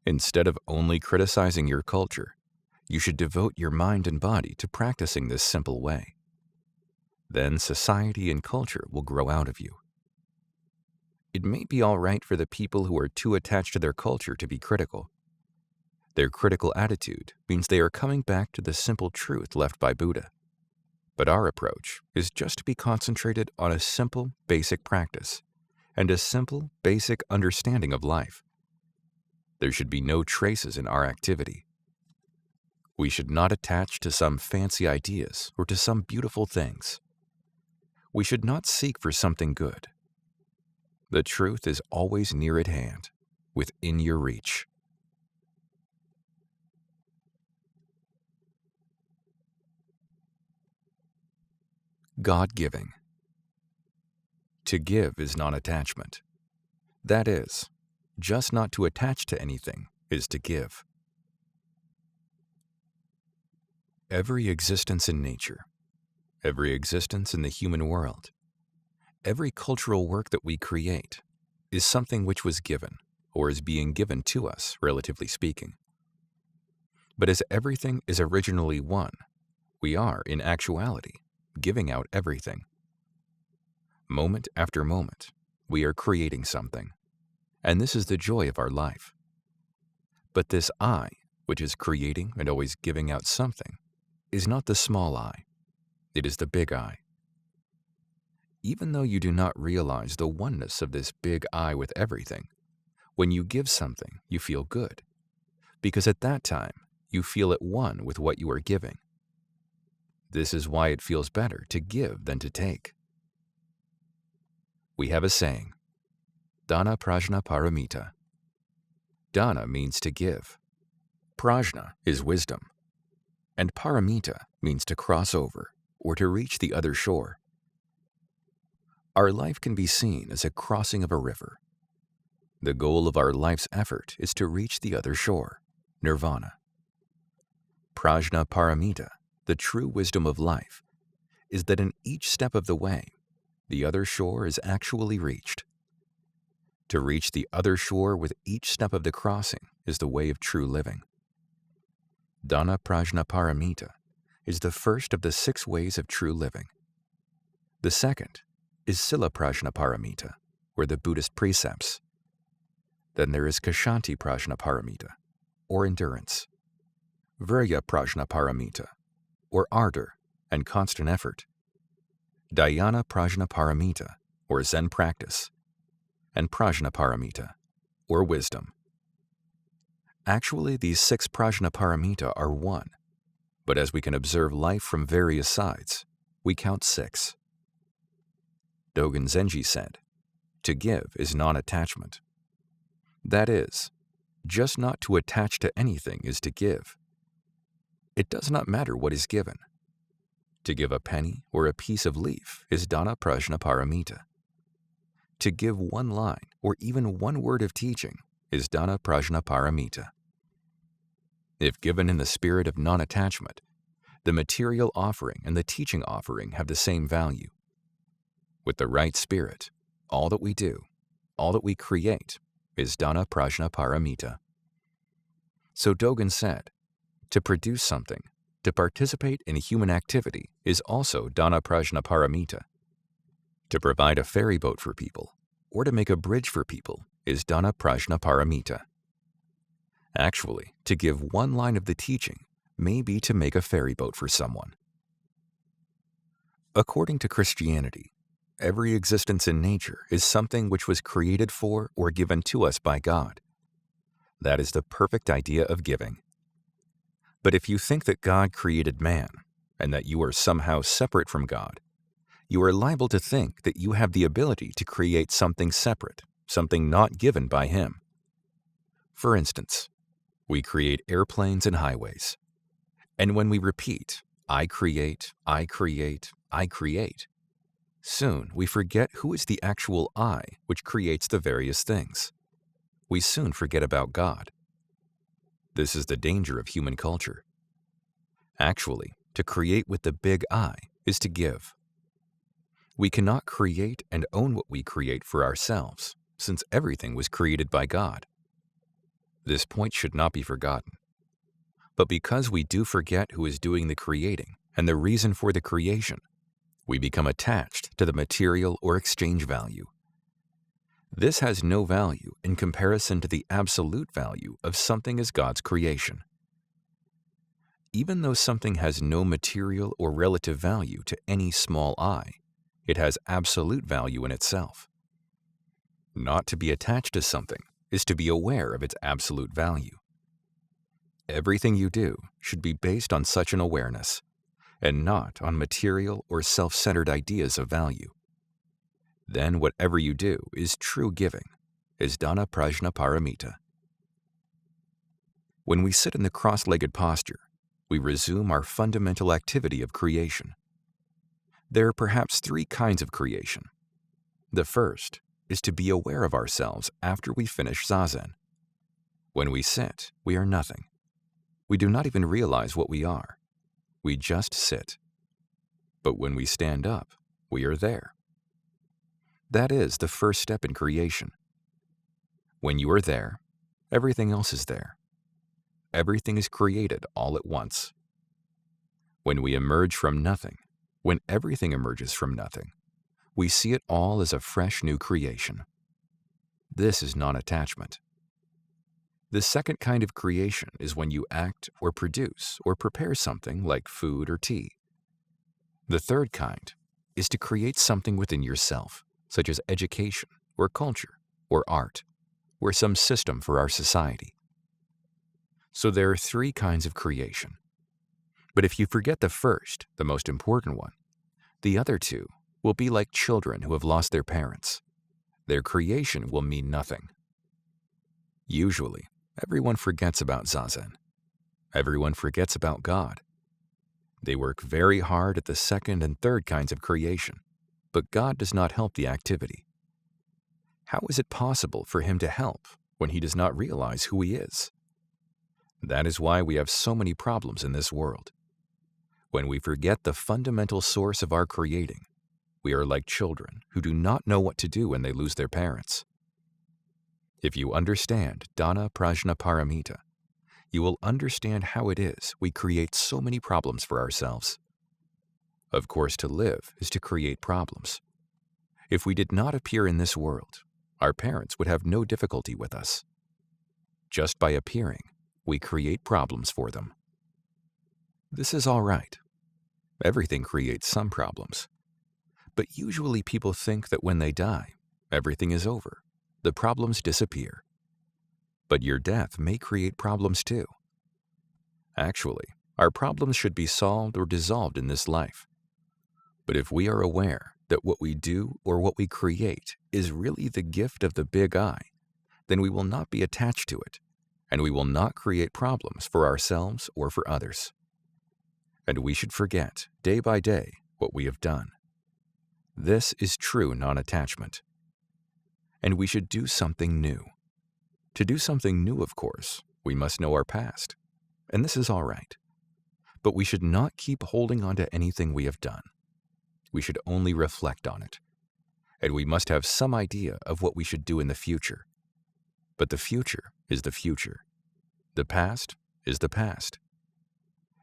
Instead of only criticizing your culture, you should devote your mind and body to practicing this simple way. Then society and culture will grow out of you. It may be all right for the people who are too attached to their culture to be critical. Their critical attitude means they are coming back to the simple truth left by Buddha. But our approach is just to be concentrated on a simple, basic practice and a simple, basic understanding of life. There should be no traces in our activity. We should not attach to some fancy ideas or to some beautiful things. We should not seek for something good. The truth is always near at hand, within your reach. God-giving. To give is non-attachment. That is, just not to attach to anything is to give. Every existence in nature, every existence in the human world, every cultural work that we create is something which was given or is being given to us, relatively speaking. But as everything is originally one, we are, in actuality, giving out everything. Moment after moment, we are creating something, and this is the joy of our life. But this I, which is creating and always giving out something, is not the small I. It is the big I. Even though you do not realize the oneness of this big I with everything, when you give something, you feel good, because at that time, you feel at one with what you are giving. This is why it feels better to give than to take. We have a saying, Dana Prajna Paramita. Dana means to give. Prajna is wisdom. And Paramita means to cross over or to reach the other shore. Our life can be seen as a crossing of a river. The goal of our life's effort is to reach the other shore, nirvana. Prajna Paramita, the true wisdom of life, is that in each step of the way, the other shore is actually reached. To reach the other shore with each step of the crossing is the way of true living. Dana Prajna Paramita is the first of the 6 ways of true living. The second is Sila Prajna Paramita, or the Buddhist precepts. Then there is Kshanti Prajna Paramita, or endurance, Virya Prajna Paramita, or ardor and constant effort, Dhyana Prajna Paramita, or Zen practice, and Prajna Paramita, or wisdom. Actually, these 6 Prajna Paramita are one, but as we can observe life from various sides, we count 6. Dogen Zenji said, "To give is non-attachment." That is, just not to attach to anything is to give. It does not matter what is given. To give a penny or a piece of leaf is Dana Prajna Paramita. To give one line or even one word of teaching is Dana Prajna Paramita. If given in the spirit of non-attachment, the material offering and the teaching offering have the same value. With the right spirit, all that we do, all that we create, is Dana Prajna Paramita. So Dogen said, to produce something, to participate in human activity is also Dana Prajna Paramita. To provide a ferry boat for people, or to make a bridge for people, is Dana Prajna Paramita. Actually, to give one line of the teaching may be to make a ferry boat for someone. According to Christianity, every existence in nature is something which was created for or given to us by God. That is the perfect idea of giving. But if you think that God created man, and that you are somehow separate from God, you are liable to think that you have the ability to create something separate, something not given by Him. For instance, we create airplanes and highways. And when we repeat, I create, I create, I create, soon we forget who is the actual I which creates the various things. We soon forget about God. This is the danger of human culture. Actually, to create with the big I is to give. We cannot create and own what we create for ourselves, since everything was created by God. This point should not be forgotten. But because we do forget who is doing the creating and the reason for the creation, we become attached to the material or exchange value. This has no value in comparison to the absolute value of something as God's creation. Even though something has no material or relative value to any small I, it has absolute value in itself. Not to be attached to something is to be aware of its absolute value. Everything you do should be based on such an awareness, and not on material or self-centered ideas of value. Then whatever you do is true giving, is Dana Prajna Paramita. When we sit in the cross-legged posture, we resume our fundamental activity of creation. There are perhaps 3 kinds of creation. The first is to be aware of ourselves after we finish Zazen. When we sit, we are nothing. We do not even realize what we are. We just sit. But when we stand up, we are there. That is the first step in creation. When you are there, everything else is there. Everything is created all at once. When we emerge from nothing, when everything emerges from nothing, we see it all as a fresh new creation. This is non-attachment. The second kind of creation is when you act or produce or prepare something like food or tea. The third kind is to create something within yourself, such as education or culture or art, or some system for our society. So there are 3 kinds of creation. But if you forget the first, the most important one, the other 2 will be like children who have lost their parents. Their creation will mean nothing. Usually, everyone forgets about Zazen. Everyone forgets about God. They work very hard at the second and third kinds of creation, but God does not help the activity. How is it possible for Him to help when He does not realize who He is? That is why we have so many problems in this world. When we forget the fundamental source of our creating, we are like children who do not know what to do when they lose their parents. If you understand Dana Prajna Paramita, you will understand how it is we create so many problems for ourselves. Of course, to live is to create problems. If we did not appear in this world, our parents would have no difficulty with us. Just by appearing, we create problems for them. This is all right. Everything creates some problems. But usually people think that when they die, everything is over. The problems disappear. But your death may create problems too. Actually, our problems should be solved or dissolved in this life. But if we are aware that what we do or what we create is really the gift of the big I, then we will not be attached to it, and we will not create problems for ourselves or for others. And we should forget, day by day, what we have done. This is true non-attachment. And we should do something new. To do something new, of course, we must know our past, and this is all right. But we should not keep holding on to anything we have done. We should only reflect on it. And we must have some idea of what we should do in the future. But the future is the future. The past is the past.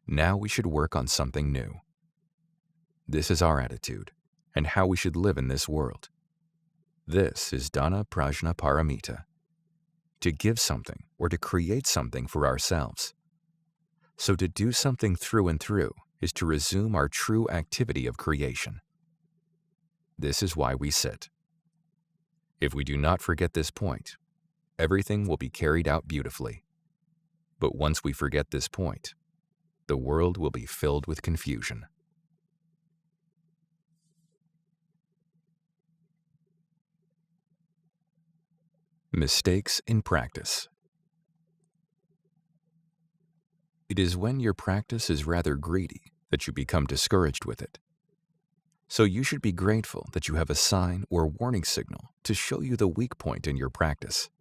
Now we should work on something new. This is our attitude, and how we should live in this world. This is Dana Prajna Paramita. To give something or to create something for ourselves. So to do something through and through is to resume our true activity of creation. This is why we sit. If we do not forget this point, everything will be carried out beautifully. But once we forget this point, the world will be filled with confusion. Mistakes in practice. It is when your practice is rather greedy that you become discouraged with it. So you should be grateful that you have a sign or warning signal to show you the weak point in your practice.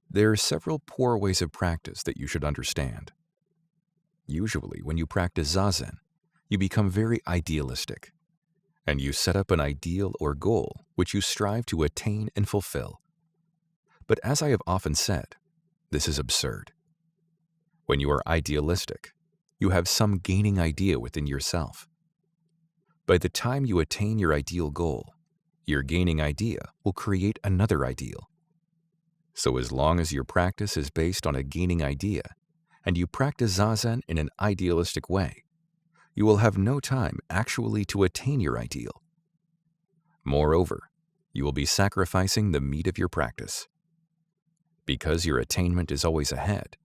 There are several poor ways of practice that you should understand. Usually, when you practice Zazen, you become very idealistic, and you set up an ideal or goal which you strive to attain and fulfill. But as I have often said, this is absurd. When you are idealistic, you have some gaining idea within yourself. By the time you attain your ideal goal, your gaining idea will create another ideal. So as long as your practice is based on a gaining idea, and you practice Zazen in an idealistic way, you will have no time actually to attain your ideal. Moreover, you will be sacrificing the meat of your practice. Because your attainment is always ahead,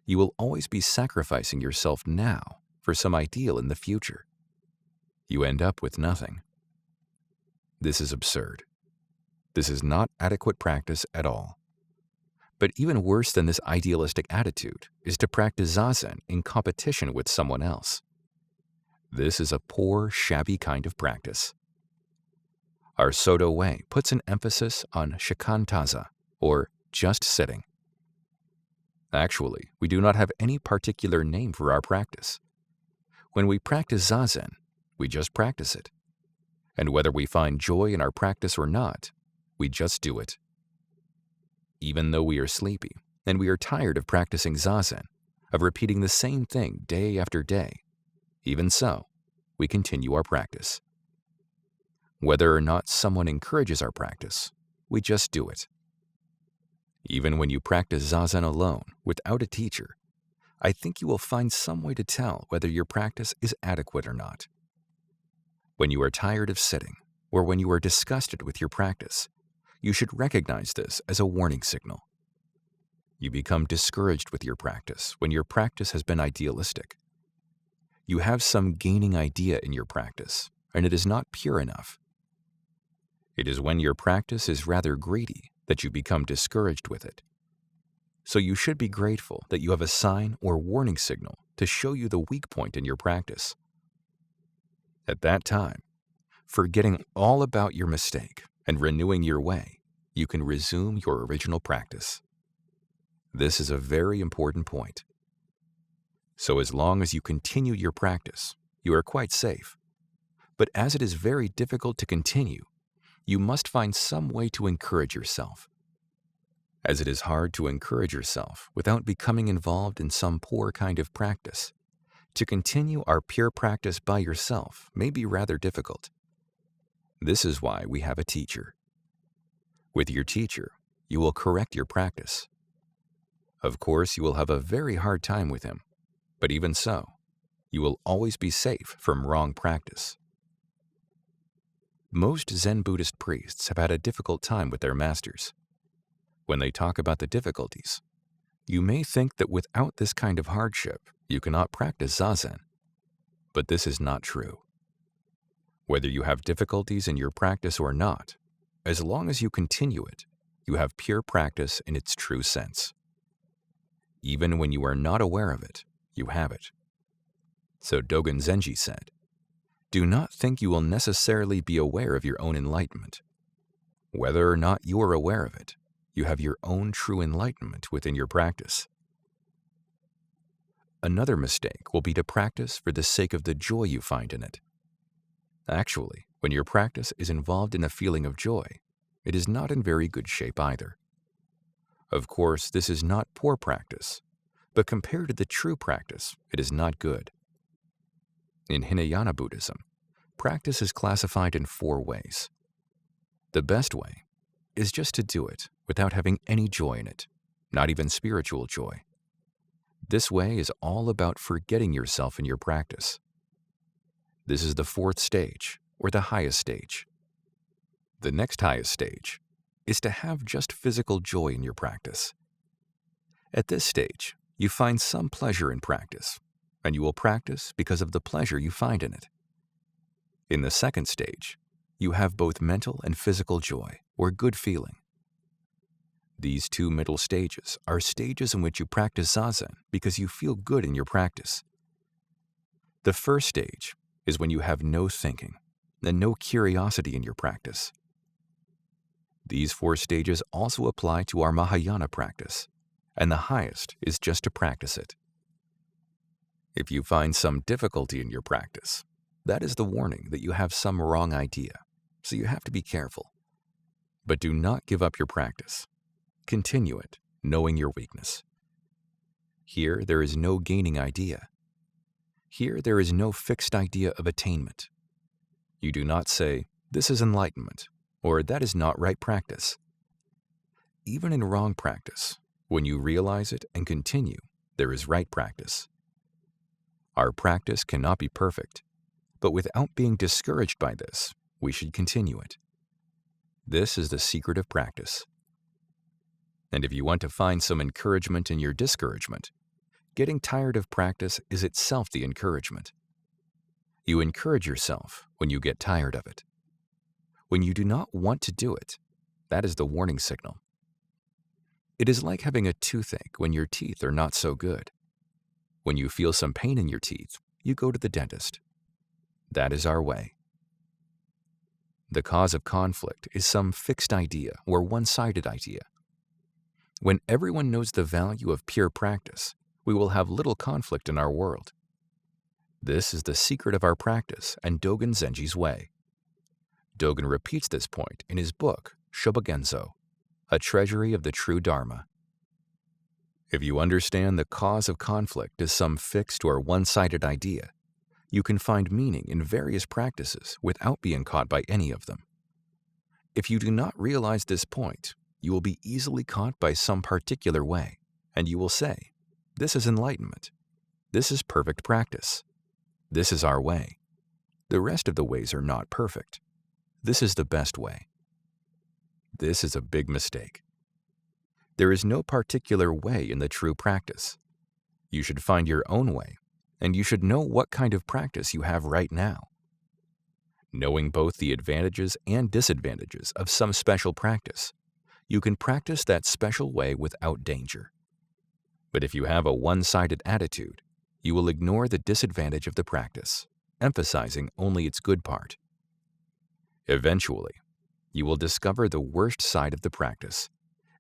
you will always be sacrificing yourself now for some ideal in the future. You end up with nothing. This is absurd. This is not adequate practice at all. But even worse than this idealistic attitude is to practice Zazen in competition with someone else. This is a poor, shabby kind of practice. Our Soto way puts an emphasis on shikantaza, or just sitting. Actually, we do not have any particular name for our practice. When we practice Zazen, we just practice it. And whether we find joy in our practice or not, we just do it. Even though we are sleepy, and we are tired of practicing Zazen, of repeating the same thing day after day, even so, we continue our practice. Whether or not someone encourages our practice, we just do it. Even when you practice Zazen alone, without a teacher, I think you will find some way to tell whether your practice is adequate or not. When you are tired of sitting, or when you are disgusted with your practice, you should recognize this as a warning signal. You become discouraged with your practice when your practice has been idealistic. You have some gaining idea in your practice, and it is not pure enough. It is when your practice is rather greedy that you become discouraged with it. So you should be grateful that you have a sign or warning signal to show you the weak point in your practice. At that time, forgetting all about your mistake and renewing your way, you can resume your original practice. This is a very important point. So as long as you continue your practice, you are quite safe. But as it is very difficult to continue, you must find some way to encourage yourself. as it is hard to encourage yourself without becoming involved in some poor kind of practice. To continue our pure practice by yourself may be rather difficult. This is why we have a teacher. With your teacher, you will correct your practice. Of course, you will have a very hard time with him, but even so, you will always be safe from wrong practice. Most Zen Buddhist priests have had a difficult time with their masters. When they talk about the difficulties, you may think that without this kind of hardship, you cannot practice Zazen. But this is not true. Whether you have difficulties in your practice or not, as long as you continue it, you have pure practice in its true sense. Even when you are not aware of it, you have it. So Dogen Zenji said, "Do not think you will necessarily be aware of your own enlightenment. Whether or not you are aware of it, you have your own true enlightenment within your practice." Another mistake will be to practice for the sake of the joy you find in it. Actually, when your practice is involved in a feeling of joy, it is not in very good shape either. Of course, this is not poor practice, but compared to the true practice, it is not good. In Hinayana Buddhism, practice is classified in 4 ways. The best way is just to do it without having any joy in it, not even spiritual joy. This way is all about forgetting yourself in your practice. This is the 4th stage, or the highest stage. The next highest stage is to have just physical joy in your practice. At this stage, you find some pleasure in practice, and you will practice because of the pleasure you find in it. In the 2nd stage, you have both mental and physical joy, or good feeling. These 2 middle stages are stages in which you practice Zazen because you feel good in your practice. The first stage is when you have no thinking and no curiosity in your practice. These 4 stages also apply to our Mahayana practice, and the highest is just to practice it. If you find some difficulty in your practice, that is the warning that you have some wrong idea, so you have to be careful. But do not give up your practice. Continue it, knowing your weakness. Here there is no gaining idea. Here there is no fixed idea of attainment. You do not say, "This is enlightenment," or "That is not right practice." Even in wrong practice, when you realize it and continue, there is right practice. Our practice cannot be perfect, but without being discouraged by this, we should continue it. This is the secret of practice. And if you want to find some encouragement in your discouragement, getting tired of practice is itself the encouragement. You encourage yourself when you get tired of it. When you do not want to do it, that is the warning signal. It is like having a toothache when your teeth are not so good. When you feel some pain in your teeth, you go to the dentist. That is our way. The cause of conflict is some fixed idea or one-sided idea. When everyone knows the value of pure practice, we will have little conflict in our world. This is the secret of our practice and Dogen Zenji's way. Dogen repeats this point in his book, Shobogenzo, A Treasury of the True Dharma. If you understand the cause of conflict as some fixed or one-sided idea, you can find meaning in various practices without being caught by any of them. If you do not realize this point, you will be easily caught by some particular way, and you will say, "This is enlightenment. This is perfect practice. This is our way. The rest of the ways are not perfect. This is the best way." This is a big mistake. There is no particular way in the true practice. You should find your own way, and you should know what kind of practice you have right now. Knowing both the advantages and disadvantages of some special practice, you can practice that special way without danger. But if you have a one-sided attitude, you will ignore the disadvantage of the practice, emphasizing only its good part. Eventually, you will discover the worst side of the practice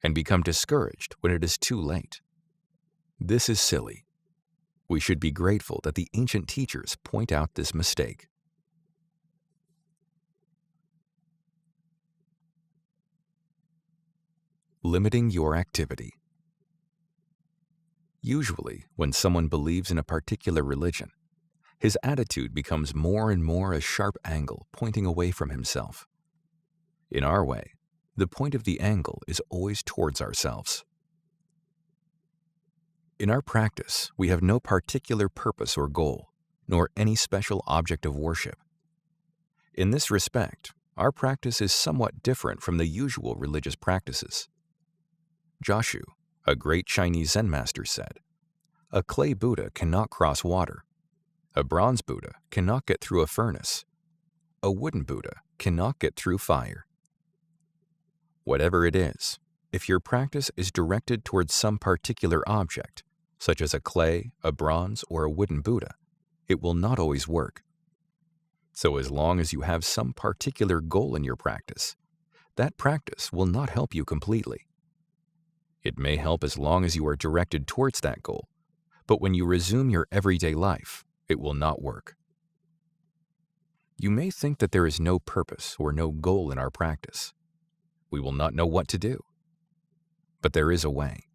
and become discouraged when it is too late. This is silly. We should be grateful that the ancient teachers point out this mistake. Limiting your activity. Usually, when someone believes in a particular religion, his attitude becomes more and more a sharp angle pointing away from himself. In our way, the point of the angle is always towards ourselves. In our practice, we have no particular purpose or goal, nor any special object of worship. In this respect, our practice is somewhat different from the usual religious practices. Joshu, a great Chinese Zen master, said, "A clay Buddha cannot cross water. A bronze Buddha cannot get through a furnace. A wooden Buddha cannot get through fire." Whatever it is, if your practice is directed towards some particular object, such as a clay, a bronze, or a wooden Buddha, it will not always work. So as long as you have some particular goal in your practice, that practice will not help you completely. It may help as long as you are directed towards that goal, but when you resume your everyday life, it will not work. You may think that there is no purpose or no goal in our practice. We will not know what to do. But there is a way.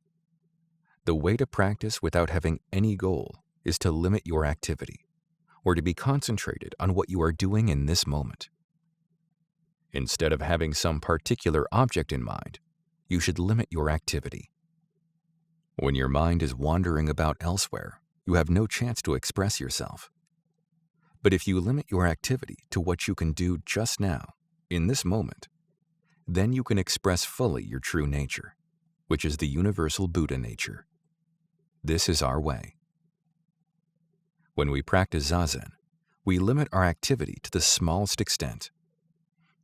The way to practice without having any goal is to limit your activity, or to be concentrated on what you are doing in this moment. Instead of having some particular object in mind, you should limit your activity. When your mind is wandering about elsewhere, you have no chance to express yourself. But if you limit your activity to what you can do just now, in this moment, then you can express fully your true nature, which is the universal Buddha nature. This is our way. When we practice Zazen, we limit our activity to the smallest extent.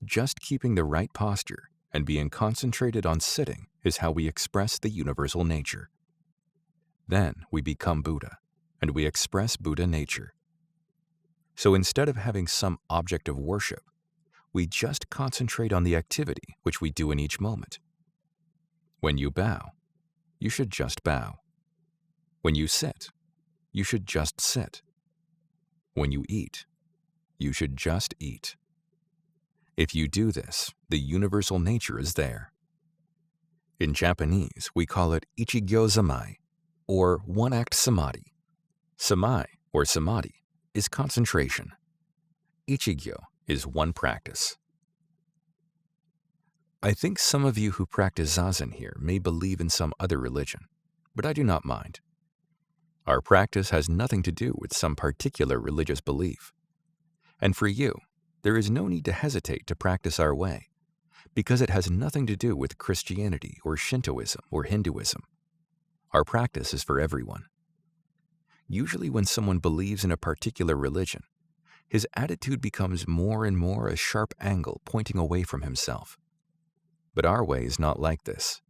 Just keeping the right posture and being concentrated on sitting is how we express the universal nature. Then we become Buddha, and we express Buddha nature. So instead of having some object of worship, we just concentrate on the activity which we do in each moment. When you bow, you should just bow. When you sit, you should just sit. When you eat, you should just eat. If you do this, the universal nature is there. In Japanese, we call it ichigyo zamai, or one-act samadhi. Samai, or samadhi, is concentration. Ichigyo is one practice. I think some of you who practice Zazen here may believe in some other religion, but I do not mind. Our practice has nothing to do with some particular religious belief. And for you, there is no need to hesitate to practice our way, because it has nothing to do with Christianity or Shintoism or Hinduism. Our practice is for everyone. Usually when someone believes in a particular religion, his attitude becomes more and more a sharp angle pointing away from himself. But our way is not like this.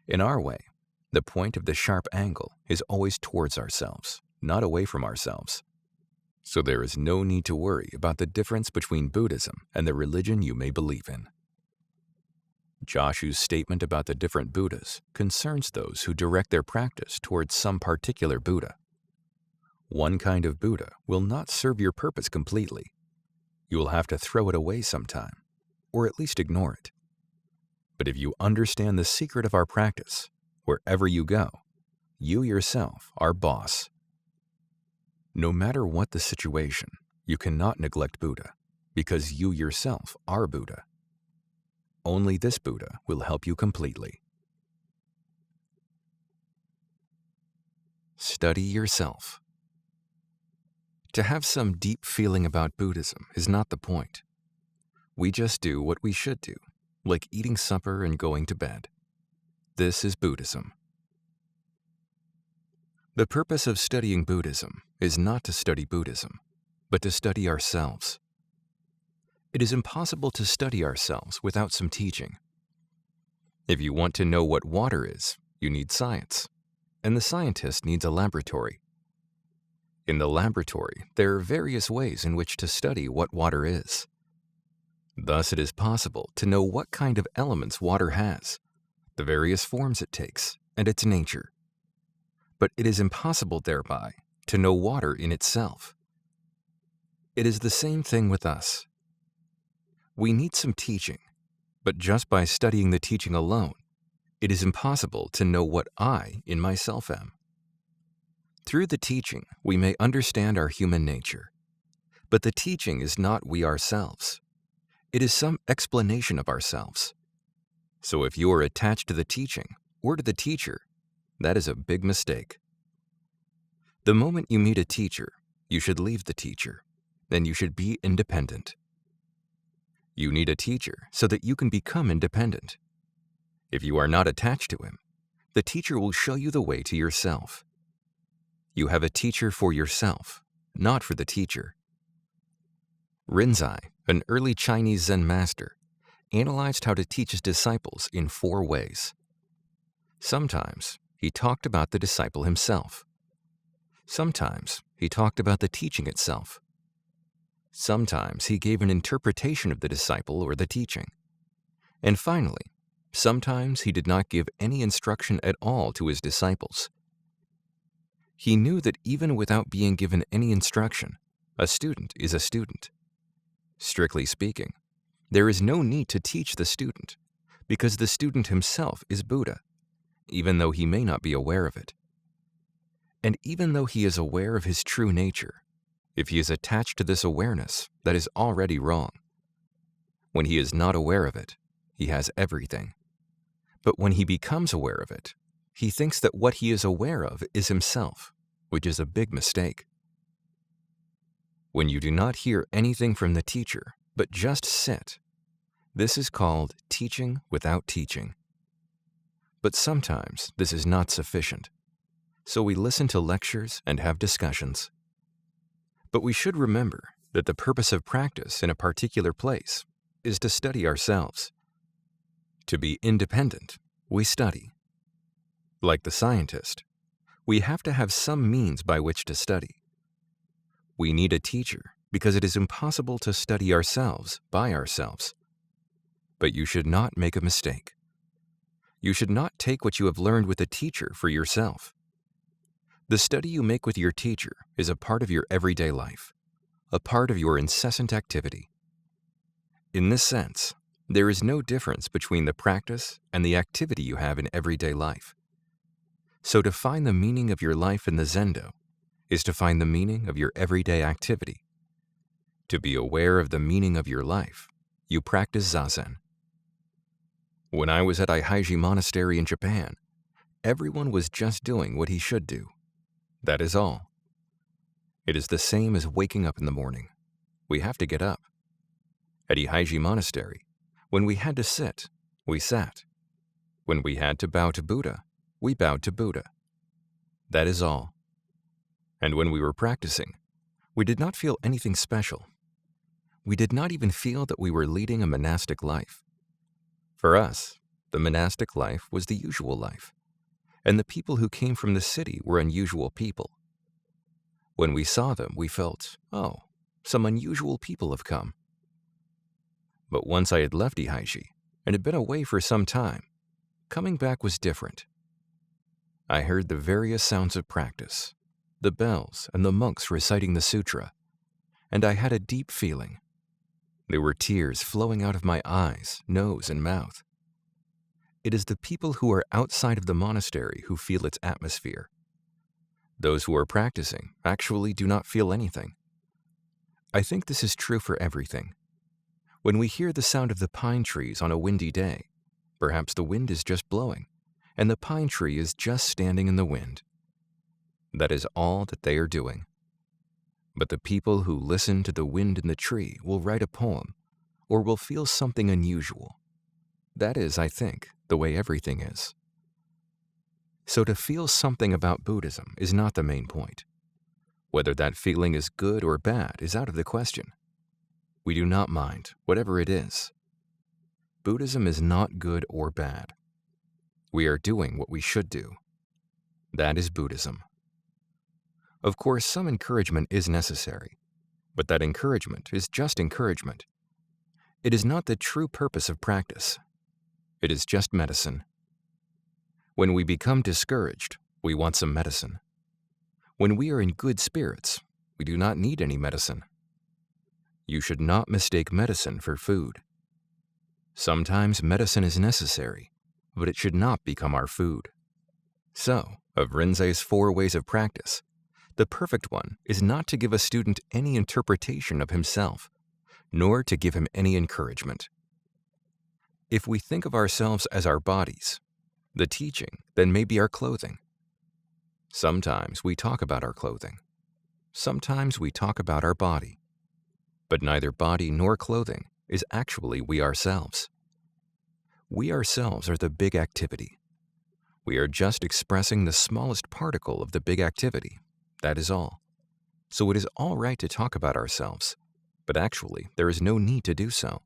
In our way, the point of the sharp angle is always towards ourselves, not away from ourselves. So there is no need to worry about the difference between Buddhism and the religion you may believe in. Joshu's statement about the different Buddhas concerns those who direct their practice towards some particular Buddha. One kind of Buddha will not serve your purpose completely. You will have to throw it away sometime, or at least ignore it. But if you understand the secret of our practice, wherever you go, you yourself are boss. No matter what the situation, you cannot neglect Buddha, because you yourself are Buddha. Only this Buddha will help you completely. Study yourself. To have some deep feeling about Buddhism is not the point. We just do what we should do, like eating supper and going to bed. This is Buddhism. The purpose of studying Buddhism is not to study Buddhism, but to study ourselves. It is impossible to study ourselves without some teaching. If you want to know what water is, you need science, and the scientist needs a laboratory. In the laboratory, there are various ways in which to study what water is. Thus, it is possible to know what kind of elements water has, the various forms it takes, and its nature. But it is impossible thereby to know water in itself. It is the same thing with us. We need some teaching, but just by studying the teaching alone, It is impossible to know what I in myself am. Through the teaching, we may understand our human nature, but the teaching is not we ourselves. It is some explanation of ourselves. So if you are attached to the teaching or to the teacher, that is a big mistake. The moment you meet a teacher, you should leave the teacher, then you should be independent. You need a teacher so that you can become independent. If you are not attached to him, the teacher will show you the way to yourself. You have a teacher for yourself, not for the teacher. Rinzai, an early Chinese Zen master, analyzed how to teach his disciples in 4 ways. Sometimes he talked about the disciple himself. Sometimes he talked about the teaching itself. Sometimes he gave an interpretation of the disciple or the teaching. And finally, sometimes he did not give any instruction at all to his disciples. He knew that even without being given any instruction, a student is a student. Strictly speaking, there is no need to teach the student, because the student himself is Buddha, even though he may not be aware of it. And even though he is aware of his true nature, if he is attached to this awareness, that is already wrong. When he is not aware of it, he has everything. But when he becomes aware of it, he thinks that what he is aware of is himself, which is a big mistake. When you do not hear anything from the teacher, but just sit, this is called teaching without teaching. But sometimes this is not sufficient, so we listen to lectures and have discussions. But we should remember that the purpose of practice in a particular place is to study ourselves. To be independent, we study. Like the scientist, we have to have some means by which to study. We need a teacher because it is impossible to study ourselves by ourselves. But you should not make a mistake. You should not take what you have learned with a teacher for yourself. The study you make with your teacher is a part of your everyday life, a part of your incessant activity. In this sense, there is no difference between the practice and the activity you have in everyday life. So to find the meaning of your life in the Zendo is to find the meaning of your everyday activity. To be aware of the meaning of your life, you practice Zazen. When I was at Aihaiji Monastery in Japan, everyone was just doing what he should do. That is all. It is the same as waking up in the morning. We have to get up. At Aihaiji Monastery, when we had to sit, we sat. When we had to bow to Buddha, we bowed to Buddha. That is all. And when we were practicing, we did not feel anything special. We did not even feel that we were leading a monastic life. For us, the monastic life was the usual life, and the people who came from the city were unusual people. When we saw them, we felt, oh, some unusual people have come. But once I had left Aihaiji and had been away for some time, coming back was different. I heard the various sounds of practice, the bells and the monks reciting the sutra, and I had a deep feeling. There were tears flowing out of my eyes, nose, and mouth. It is the people who are outside of the monastery who feel its atmosphere. Those who are practicing actually do not feel anything. I think this is true for everything. When we hear the sound of the pine trees on a windy day, perhaps the wind is just blowing, and the pine tree is just standing in the wind. That is all that they are doing. But the people who listen to the wind in the tree will write a poem, or will feel something unusual. That is, I think, the way everything is. So to feel something about Buddhism is not the main point. Whether that feeling is good or bad is out of the question. We do not mind, whatever it is. Buddhism is not good or bad. We are doing what we should do. That is Buddhism. Of course, some encouragement is necessary, but that encouragement is just encouragement. It is not the true purpose of practice. It is just medicine. When we become discouraged, we want some medicine. When we are in good spirits, we do not need any medicine. You should not mistake medicine for food. Sometimes medicine is necessary, but it should not become our food. So, of Rinzai's 4 ways of practice, the perfect one is not to give a student any interpretation of himself, nor to give him any encouragement. If we think of ourselves as our bodies, the teaching then may be our clothing. Sometimes we talk about our clothing. Sometimes we talk about our body. But neither body nor clothing is actually we ourselves. We ourselves are the big activity. We are just expressing the smallest particle of the big activity, that is all. So it is all right to talk about ourselves, but actually there is no need to do so.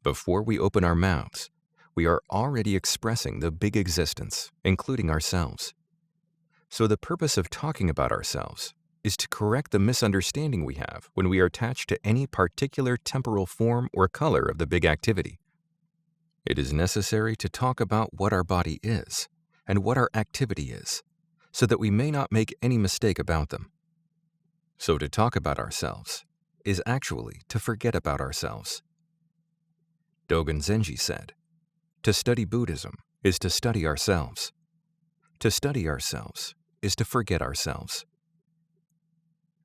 Before we open our mouths, we are already expressing the big existence, including ourselves. So the purpose of talking about ourselves is to correct the misunderstanding we have when we are attached to any particular temporal form or color of the big activity. It is necessary to talk about what our body is and what our activity is, so that we may not make any mistake about them. So to talk about ourselves is actually to forget about ourselves. Dogen Zenji said, "To study Buddhism is to study ourselves. To study ourselves is to forget ourselves."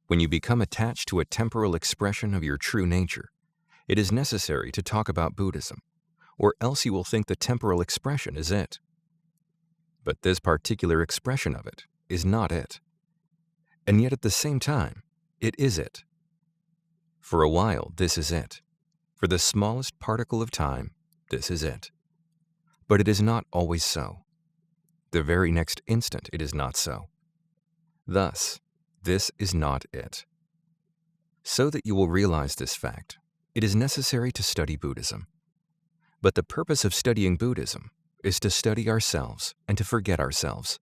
When you become attached to a temporal expression of your true nature, it is necessary to talk about Buddhism, or else you will think the temporal expression is it. But this particular expression of it is not it. And yet at the same time, it is it. For a while, this is it. For the smallest particle of time, this is it. But it is not always so. The very next instant, it is not so. Thus, this is not it. So that you will realize this fact, it is necessary to study Buddhism. But the purpose of studying Buddhism is to study ourselves and to forget ourselves.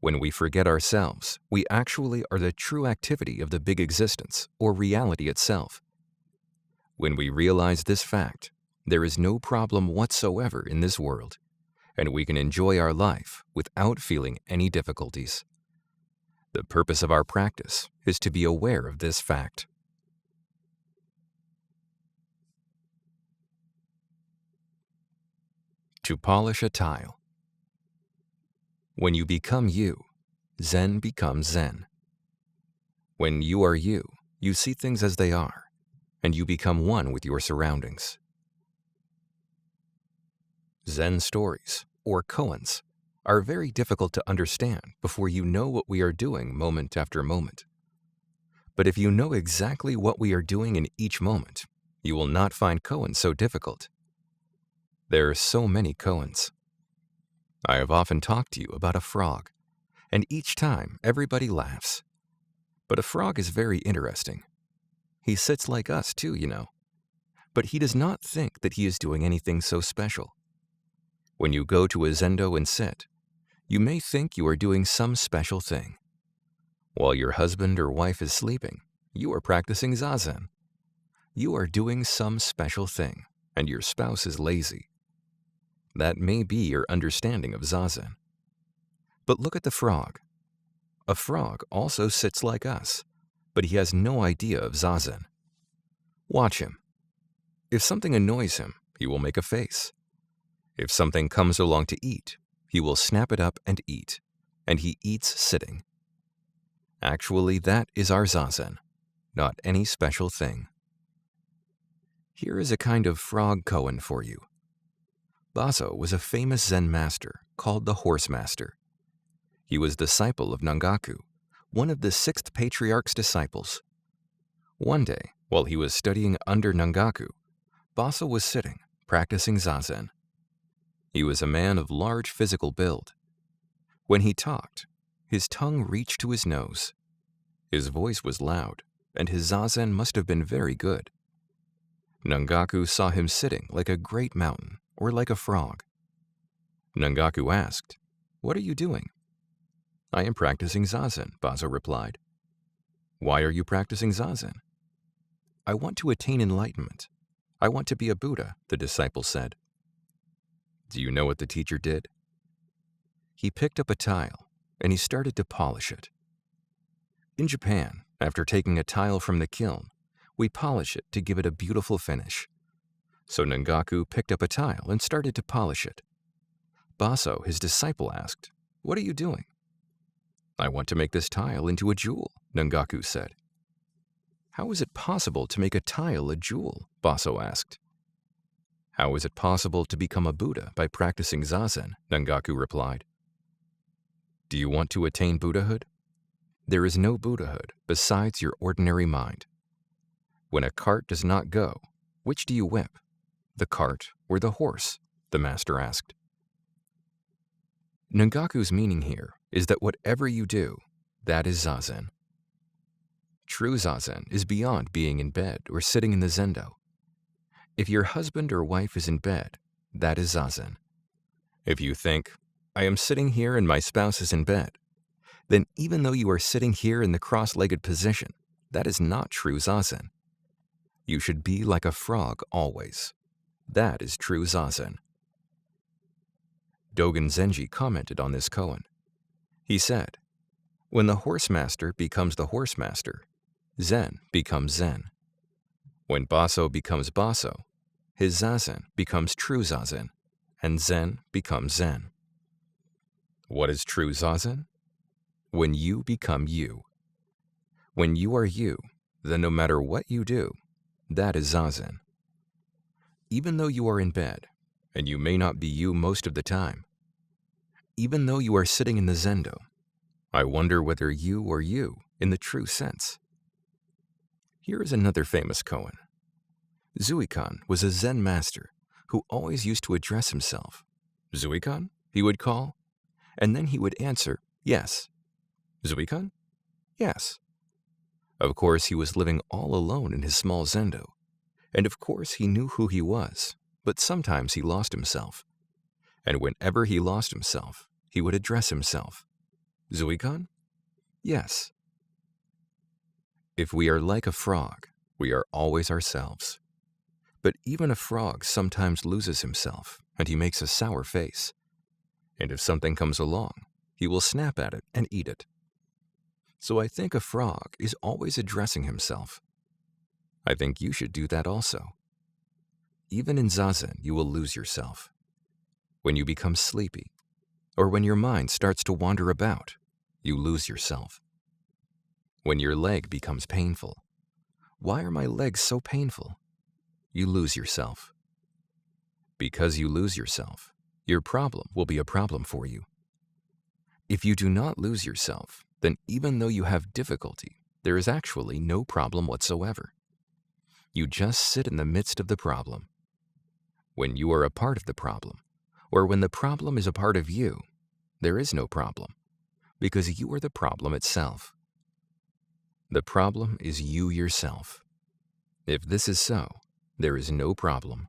When we forget ourselves, we actually are the true activity of the big existence, or reality itself. When we realize this fact, there is no problem whatsoever in this world, and we can enjoy our life without feeling any difficulties. The purpose of our practice is to be aware of this fact. To polish a tile. When you become you, Zen becomes Zen. When you are you, you see things as they are, and you become one with your surroundings. Zen stories, or koans, are very difficult to understand before you know what we are doing moment after moment. But if you know exactly what we are doing in each moment, you will not find koans so difficult. There are so many koans. I have often talked to you about a frog, and each time everybody laughs. But a frog is very interesting. He sits like us too, you know. But he does not think that he is doing anything so special. When you go to a zendo and sit, you may think you are doing some special thing. While your husband or wife is sleeping, you are practicing zazen. You are doing some special thing, and your spouse is lazy. That may be your understanding of zazen. But look at the frog. A frog also sits like us, but he has no idea of zazen. Watch him. If something annoys him, he will make a face. If something comes along to eat, he will snap it up and eat, and he eats sitting. Actually, that is our zazen, not any special thing. Here is a kind of frog koan for you. Baso was a famous Zen master called the Horse Master. He was disciple of Nangaku, one of the 6th patriarch's disciples. One day, while he was studying under Nangaku, Baso was sitting, practicing zazen. He was a man of large physical build. When he talked, his tongue reached to his nose. His voice was loud, and his zazen must have been very good. Nangaku saw him sitting like a great mountain, or like a frog. Nangaku asked, "What are you doing?" "I am practicing zazen," Baso replied. "Why are you practicing zazen?" "I want to attain enlightenment. I want to be a Buddha," the disciple said. Do you know what the teacher did? He picked up a tile, and he started to polish it. In Japan, after taking a tile from the kiln, we polish it to give it a beautiful finish. so Nangaku picked up a tile and started to polish it. Baso, his disciple, asked, "What are you doing?" "I want to make this tile into a jewel," Nangaku said. "How is it possible to make a tile a jewel?" Baso asked. "How is it possible to become a Buddha by practicing Zazen?" Nangaku replied. "Do you want to attain Buddhahood? There is no Buddhahood besides your ordinary mind. When a cart does not go, which do you whip, the cart or the horse?" the master asked. Nangaku's meaning here is that whatever you do, that is Zazen. True Zazen is beyond being in bed or sitting in the zendo. If your husband or wife is in bed, that is Zazen. If you think, "I am sitting here and my spouse is in bed," then even though you are sitting here in the cross-legged position, that is not true Zazen. You should be like a frog always. That is true Zazen. Dogen Zenji commented on this koan. He said, "When the horse master becomes the horse master, Zen becomes Zen. When Baso becomes Baso, his Zazen becomes true Zazen, and Zen becomes Zen." What is true Zazen? When you become you. When you are you, then no matter what you do, that is Zazen. Even though you are in bed, and you may not be you most of the time, even though you are sitting in the zendo, I wonder whether you are you in the true sense. Here is another famous koan. Zuikan was a Zen master who always used to address himself. "Zuikan?" he would call, and then he would answer, "Yes." "Zuikan?" "Yes." Of course, he was living all alone in his small zendo, and of course he knew who he was, but sometimes he lost himself. And whenever he lost himself, he would address himself. "Zuikan?" "Yes." If we are like a frog, we are always ourselves. But even a frog sometimes loses himself, and he makes a sour face. And if something comes along, he will snap at it and eat it. So I think a frog is always addressing himself. I think you should do that also. Even in Zazen, you will lose yourself. When you become sleepy, or when your mind starts to wander about, you lose yourself. When your leg becomes painful, "Why are my legs so painful?" you lose yourself. Because you lose yourself, your problem will be a problem for you. If you do not lose yourself, then even though you have difficulty, there is actually no problem whatsoever. You just sit in the midst of the problem. When you are a part of the problem, or when the problem is a part of you, there is no problem, because you are the problem itself. The problem is you yourself. If this is so, there is no problem.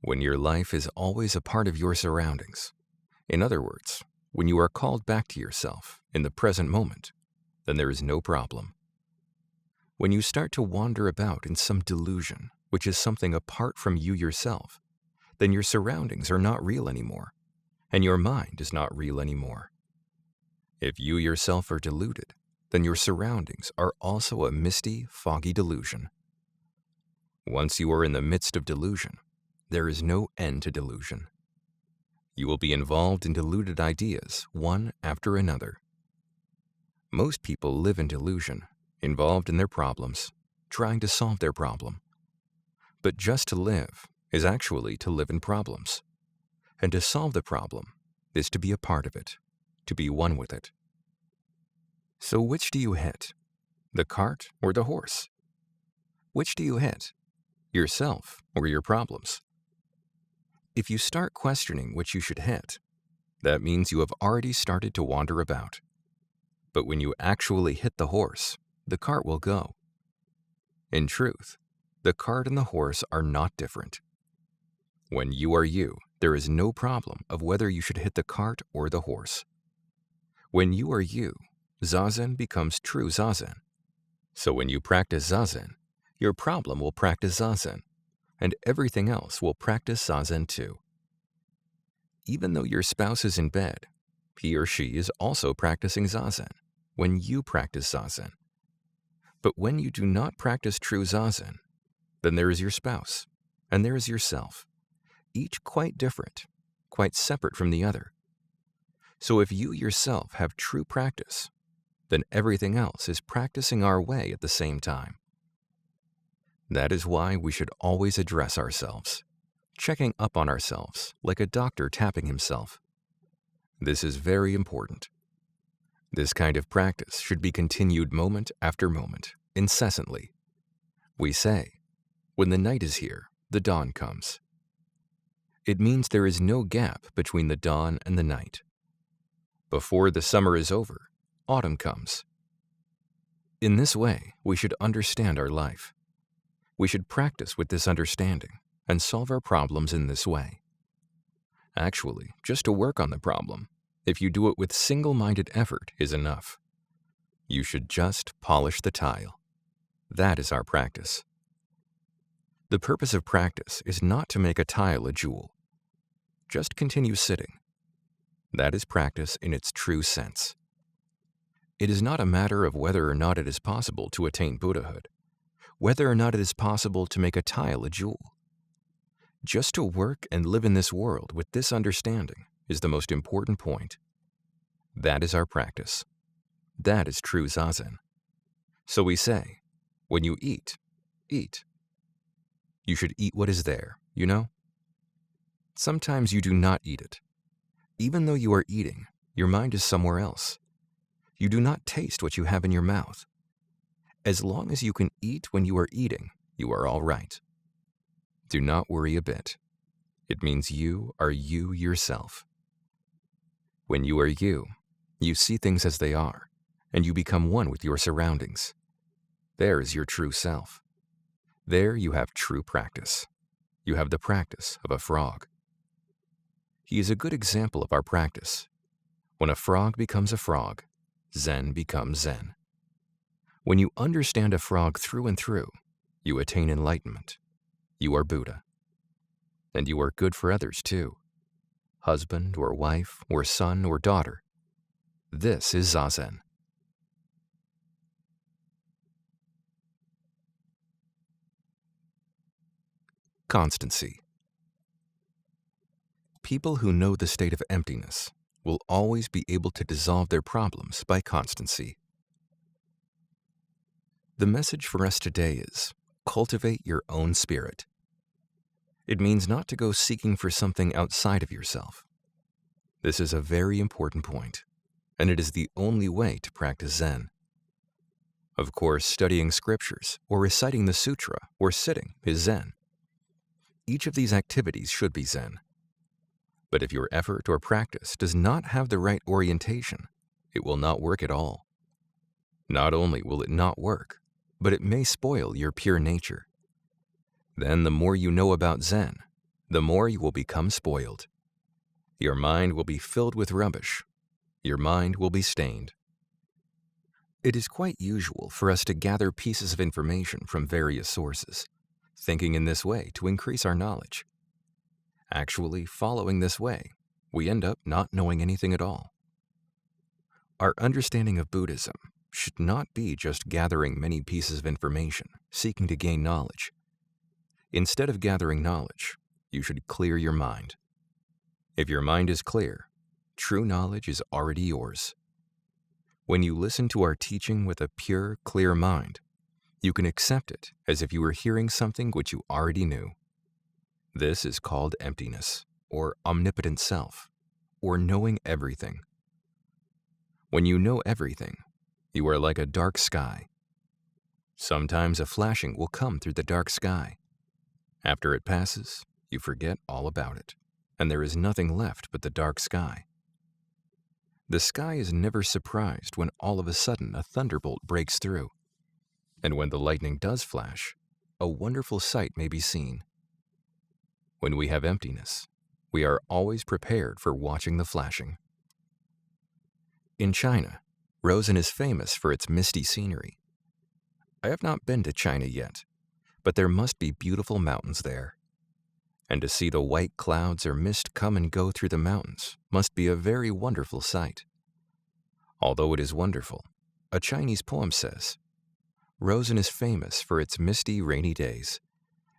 When your life is always a part of your surroundings, in other words, when you are called back to yourself in the present moment, then there is no problem. When you start to wander about in some delusion, which is something apart from you yourself, then your surroundings are not real anymore, and your mind is not real anymore. If you yourself are deluded, then your surroundings are also a misty, foggy delusion. Once you are in the midst of delusion, there is no end to delusion. You will be involved in deluded ideas, one after another. Most people live in delusion, involved in their problems, trying to solve their problem. But just to live is actually to live in problems. And to solve the problem is to be a part of it, to be one with it. So which do you hit? The cart or the horse? Which do you hit? Yourself or your problems? If you start questioning which you should hit, that means you have already started to wander about. But when you actually hit the horse, the cart will go. In truth, the cart and the horse are not different. When you are you, there is no problem of whether you should hit the cart or the horse. When you are you, Zazen becomes true Zazen. So when you practice Zazen, your problem will practice Zazen, and everything else will practice Zazen too. Even though your spouse is in bed, he or she is also practicing Zazen when you practice Zazen. But when you do not practice true Zazen, then there is your spouse, and there is yourself, each quite different, quite separate from the other. So if you yourself have true practice, then everything else is practicing our way at the same time. That is why we should always address ourselves, checking up on ourselves like a doctor tapping himself. This is very important. This kind of practice should be continued moment after moment, incessantly. We say, when the night is here, the dawn comes. It means there is no gap between the dawn and the night. Before the summer is over, autumn comes. In this way, we should understand our life. We should practice with this understanding and solve our problems in this way. Actually, just to work on the problem, if you do it with single-minded effort, is enough. You should just polish the tile. That is our practice. The purpose of practice is not to make a tile a jewel. Just continue sitting. That is practice in its true sense. It is not a matter of whether or not it is possible to attain Buddhahood, whether or not it is possible to make a tile a jewel. Just to work and live in this world with this understanding is the most important point. That is our practice. That is true Zazen. So we say, when you eat, eat. You should eat what is there, you know? Sometimes you do not eat it. Even though you are eating, your mind is somewhere else. You do not taste what you have in your mouth. As long as you can eat when you are eating, you are all right. Do not worry a bit. It means you are you yourself. When you are you see things as they are, and you become one with your surroundings. There is your true self. There you have true practice. You have the practice of a frog. He is a good example of our practice. When a frog becomes a frog, Zen becomes Zen. When you understand a frog through and through, you attain enlightenment. You are Buddha. And you are good for others too. Husband or wife or son or daughter. This is Zazen. Constancy. People who know the state of emptiness will always be able to dissolve their problems by constancy. The message for us today is, cultivate your own spirit. It means not to go seeking for something outside of yourself. This is a very important point, and it is the only way to practice Zen. Of course, studying scriptures, or reciting the sutra, or sitting is Zen. Each of these activities should be Zen. But if your effort or practice does not have the right orientation, it will not work at all. Not only will it not work, but it may spoil your pure nature. Then the more you know about Zen, the more you will become spoiled. Your mind will be filled with rubbish. Your mind will be stained. It is quite usual for us to gather pieces of information from various sources, thinking in this way to increase our knowledge. Actually, following this way, we end up not knowing anything at all. Our understanding of Buddhism should not be just gathering many pieces of information, seeking to gain knowledge. Instead of gathering knowledge, you should clear your mind. If your mind is clear, true knowledge is already yours. When you listen to our teaching with a pure, clear mind, you can accept it as if you were hearing something which you already knew. This is called emptiness, or omnipotent self, or knowing everything. When you know everything, you are like a dark sky. Sometimes a flashing will come through the dark sky. After it passes, you forget all about it, and there is nothing left but the dark sky. The sky is never surprised when all of a sudden a thunderbolt breaks through, and when the lightning does flash, a wonderful sight may be seen. When we have emptiness, we are always prepared for watching the flashing. In China, Rosen is famous for its misty scenery. I have not been to China yet, but there must be beautiful mountains there. And to see the white clouds or mist come and go through the mountains must be a very wonderful sight. Although it is wonderful, a Chinese poem says, Rosen is famous for its misty, rainy days,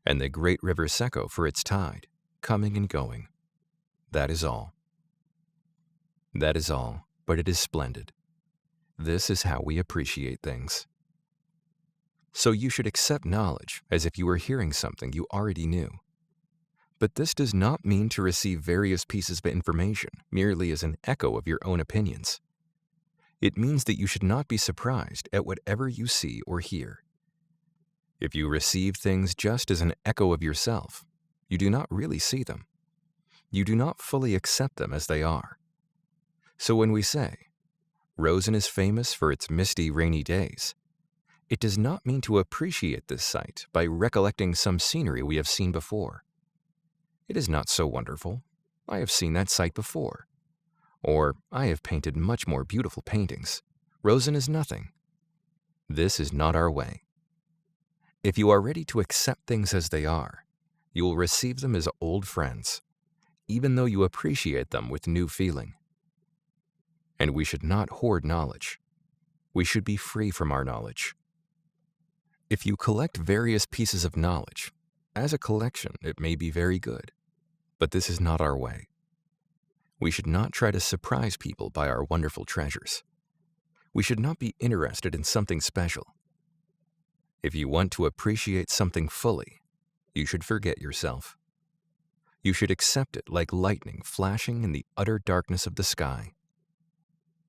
and the great river Sekko for its tide, coming and going. That is all. That is all, but it is splendid. This is how we appreciate things. So you should accept knowledge as if you were hearing something you already knew. But this does not mean to receive various pieces of information merely as an echo of your own opinions. It means that you should not be surprised at whatever you see or hear. If you receive things just as an echo of yourself, you do not really see them. You do not fully accept them as they are. So when we say, Rosen is famous for its misty, rainy days, it does not mean to appreciate this sight by recollecting some scenery we have seen before. It is not so wonderful. I have seen that sight before. Or, I have painted much more beautiful paintings. Rosen is nothing. This is not our way. If you are ready to accept things as they are, you will receive them as old friends, even though you appreciate them with new feeling. And we should not hoard knowledge. We should be free from our knowledge. If you collect various pieces of knowledge, as a collection, it may be very good, but this is not our way. We should not try to surprise people by our wonderful treasures. We should not be interested in something special. If you want to appreciate something fully, you should forget yourself. You should accept it like lightning flashing in the utter darkness of the sky.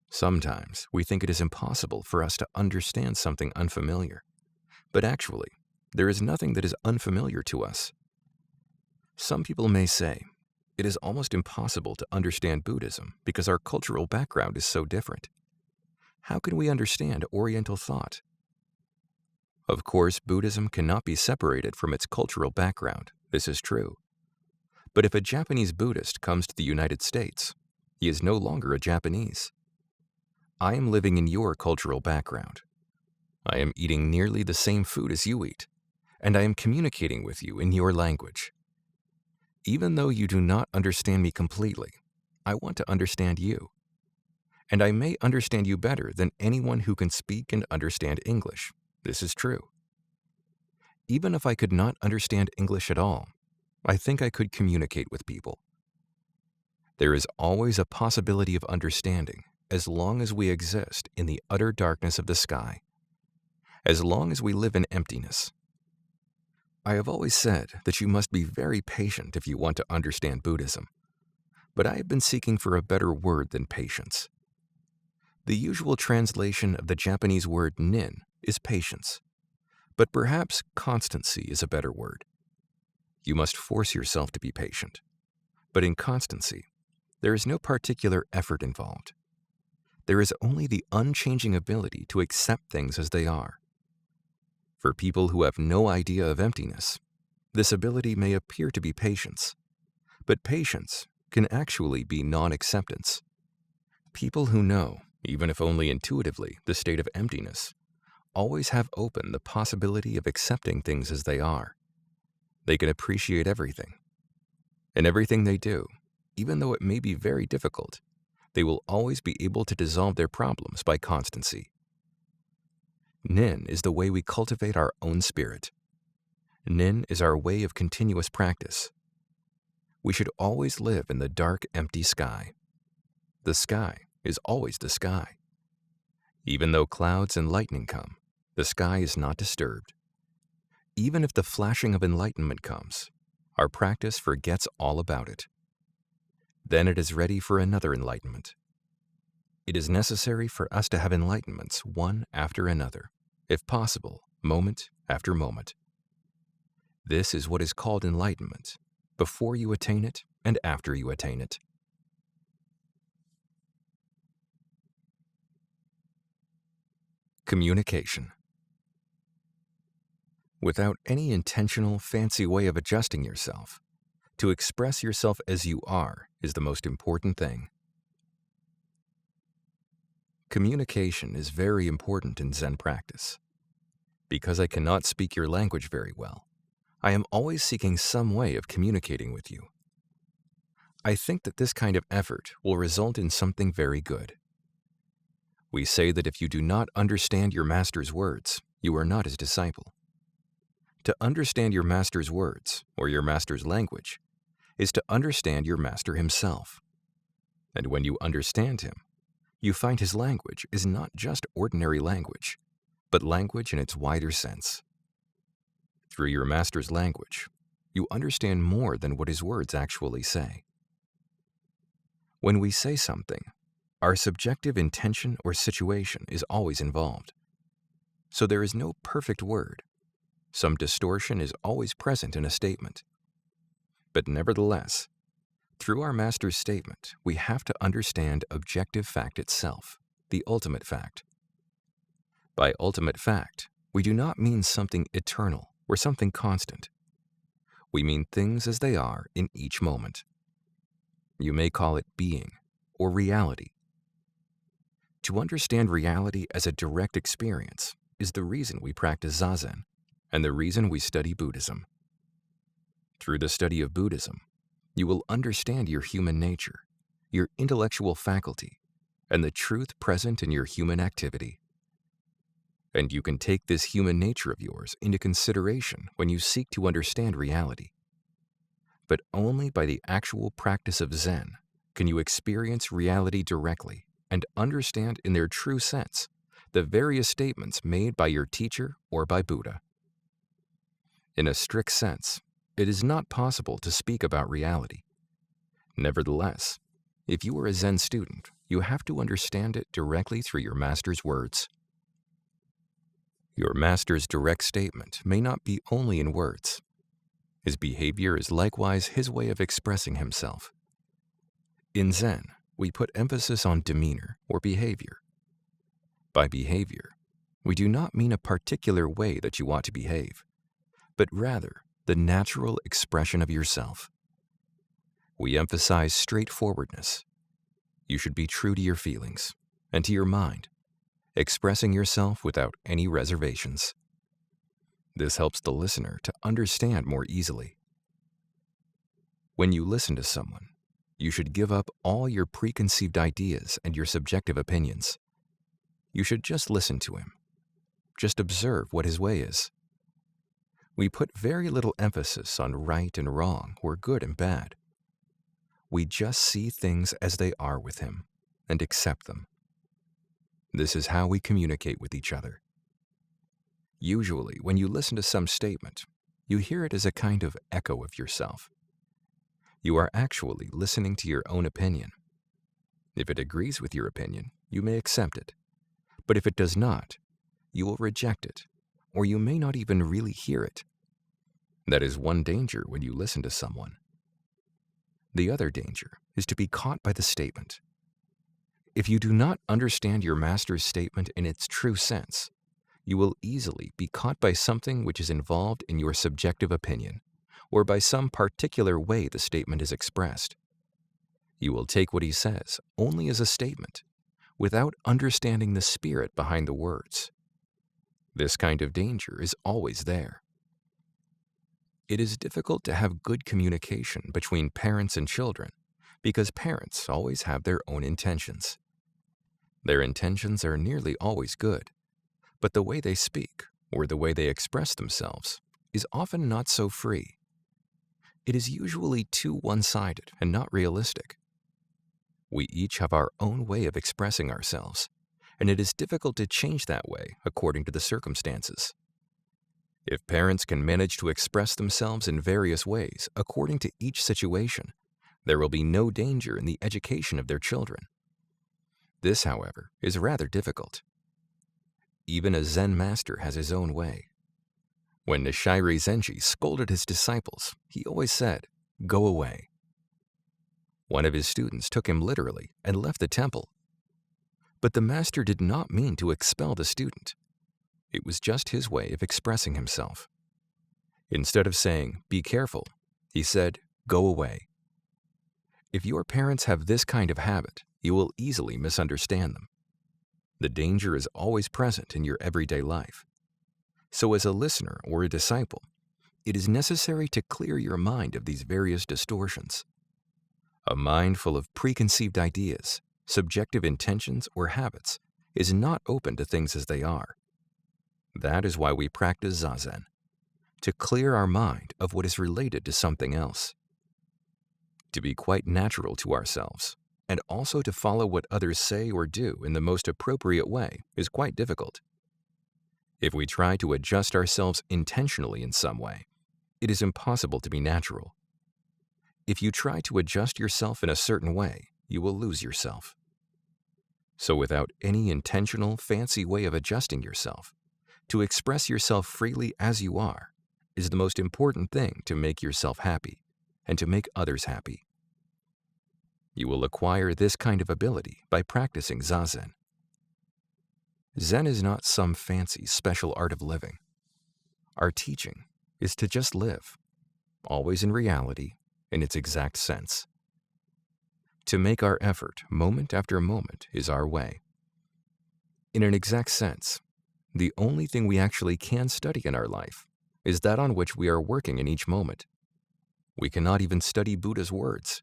Sometimes we think it is impossible for us to understand something unfamiliar, but actually, there is nothing that is unfamiliar to us. Some people may say, it is almost impossible to understand Buddhism because our cultural background is so different. How can we understand Oriental thought? Of course, Buddhism cannot be separated from its cultural background. This is true. But if a Japanese Buddhist comes to the United States, he is no longer a Japanese. I am living in your cultural background. I am eating nearly the same food as you eat, and I am communicating with you in your language. Even though you do not understand me completely, I want to understand you. And I may understand you better than anyone who can speak and understand English. This is true. Even if I could not understand English at all, I think I could communicate with people. There is always a possibility of understanding as long as we exist in the utter darkness of the sky, as long as we live in emptiness. I have always said that you must be very patient if you want to understand Buddhism, but I have been seeking for a better word than patience. The usual translation of the Japanese word nin is patience, but perhaps constancy is a better word. You must force yourself to be patient, but in constancy, there is no particular effort involved. There is only the unchanging ability to accept things as they are. For people who have no idea of emptiness, this ability may appear to be patience, but patience can actually be non-acceptance. People who know, even if only intuitively, the state of emptiness, always have open the possibility of accepting things as they are. They can appreciate everything. In everything they do, even though it may be very difficult, they will always be able to dissolve their problems by constancy. Nin is the way we cultivate our own spirit. Nin is our way of continuous practice. We should always live in the dark, empty sky. The sky is always the sky. Even though clouds and lightning come, the sky is not disturbed. Even if the flashing of enlightenment comes, our practice forgets all about it. Then it is ready for another enlightenment. It is necessary for us to have enlightenments one after another, if possible, moment after moment. This is what is called enlightenment, before you attain it and after you attain it. Communication. Without any intentional, fancy way of adjusting yourself, to express yourself as you are is the most important thing. Communication is very important in Zen practice. Because I cannot speak your language very well, I am always seeking some way of communicating with you. I think that this kind of effort will result in something very good. We say that if you do not understand your master's words, you are not his disciple. To understand your master's words or your master's language is to understand your master himself. And when you understand him, you find his language is not just ordinary language, but language in its wider sense. Through your master's language, you understand more than what his words actually say. When we say something, our subjective intention or situation is always involved. So there is no perfect word. Some distortion is always present in a statement. But nevertheless, through our master's statement, we have to understand objective fact itself, the ultimate fact. By ultimate fact, we do not mean something eternal or something constant. We mean things as they are in each moment. You may call it being or reality. To understand reality as a direct experience is the reason we practice Zazen and the reason we study Buddhism. Through the study of Buddhism, you will understand your human nature, your intellectual faculty, and the truth present in your human activity. And you can take this human nature of yours into consideration when you seek to understand reality. But only by the actual practice of Zen can you experience reality directly and understand in their true sense the various statements made by your teacher or by Buddha. In a strict sense, it is not possible to speak about reality. Nevertheless, if you are a Zen student, you have to understand it directly through your master's words. Your master's direct statement may not be only in words. His behavior is likewise his way of expressing himself. In Zen, we put emphasis on demeanor or behavior. By behavior, we do not mean a particular way that you ought to behave, but rather the natural expression of yourself. We emphasize straightforwardness. You should be true to your feelings and to your mind, expressing yourself without any reservations. This helps the listener to understand more easily. When you listen to someone, you should give up all your preconceived ideas and your subjective opinions. You should just listen to him. Just observe what his way is. We put very little emphasis on right and wrong or good and bad. We just see things as they are with him and accept them. This is how we communicate with each other. Usually, when you listen to some statement, you hear it as a kind of echo of yourself. You are actually listening to your own opinion. If it agrees with your opinion, you may accept it. But if it does not, you will reject it, or you may not even really hear it. That is one danger when you listen to someone. The other danger is to be caught by the statement. If you do not understand your master's statement in its true sense, you will easily be caught by something which is involved in your subjective opinion, or by some particular way the statement is expressed. You will take what he says only as a statement, without understanding the spirit behind the words. This kind of danger is always there. It is difficult to have good communication between parents and children because parents always have their own intentions. Their intentions are nearly always good, but the way they speak or the way they express themselves is often not so free. It is usually too one-sided and not realistic. We each have our own way of expressing ourselves, and it is difficult to change that way according to the circumstances. If parents can manage to express themselves in various ways according to each situation, there will be no danger in the education of their children. This, however, is rather difficult. Even a Zen master has his own way. When Nishiri Zenji scolded his disciples, he always said, "Go away." One of his students took him literally and left the temple. But the master did not mean to expel the student. It was just his way of expressing himself. Instead of saying, "Be careful," he said, "Go away." If your parents have this kind of habit, you will easily misunderstand them. The danger is always present in your everyday life. So as a listener or a disciple, it is necessary to clear your mind of these various distortions. A mind full of preconceived ideas, subjective intentions, or habits is not open to things as they are. That is why we practice Zazen, to clear our mind of what is related to something else, to be quite natural to ourselves, and also to follow what others say or do in the most appropriate way is quite difficult. If we try to adjust ourselves intentionally in some way, it is impossible to be natural. If you try to adjust yourself in a certain way, you will lose yourself. So without any intentional, fancy way of adjusting yourself, to express yourself freely as you are is the most important thing to make yourself happy and to make others happy. You will acquire this kind of ability by practicing Zazen. Zen is not some fancy, special art of living. Our teaching is to just live, always in reality, in its exact sense. To make our effort moment after moment is our way. In an exact sense, the only thing we actually can study in our life is that on which we are working in each moment. We cannot even study Buddha's words.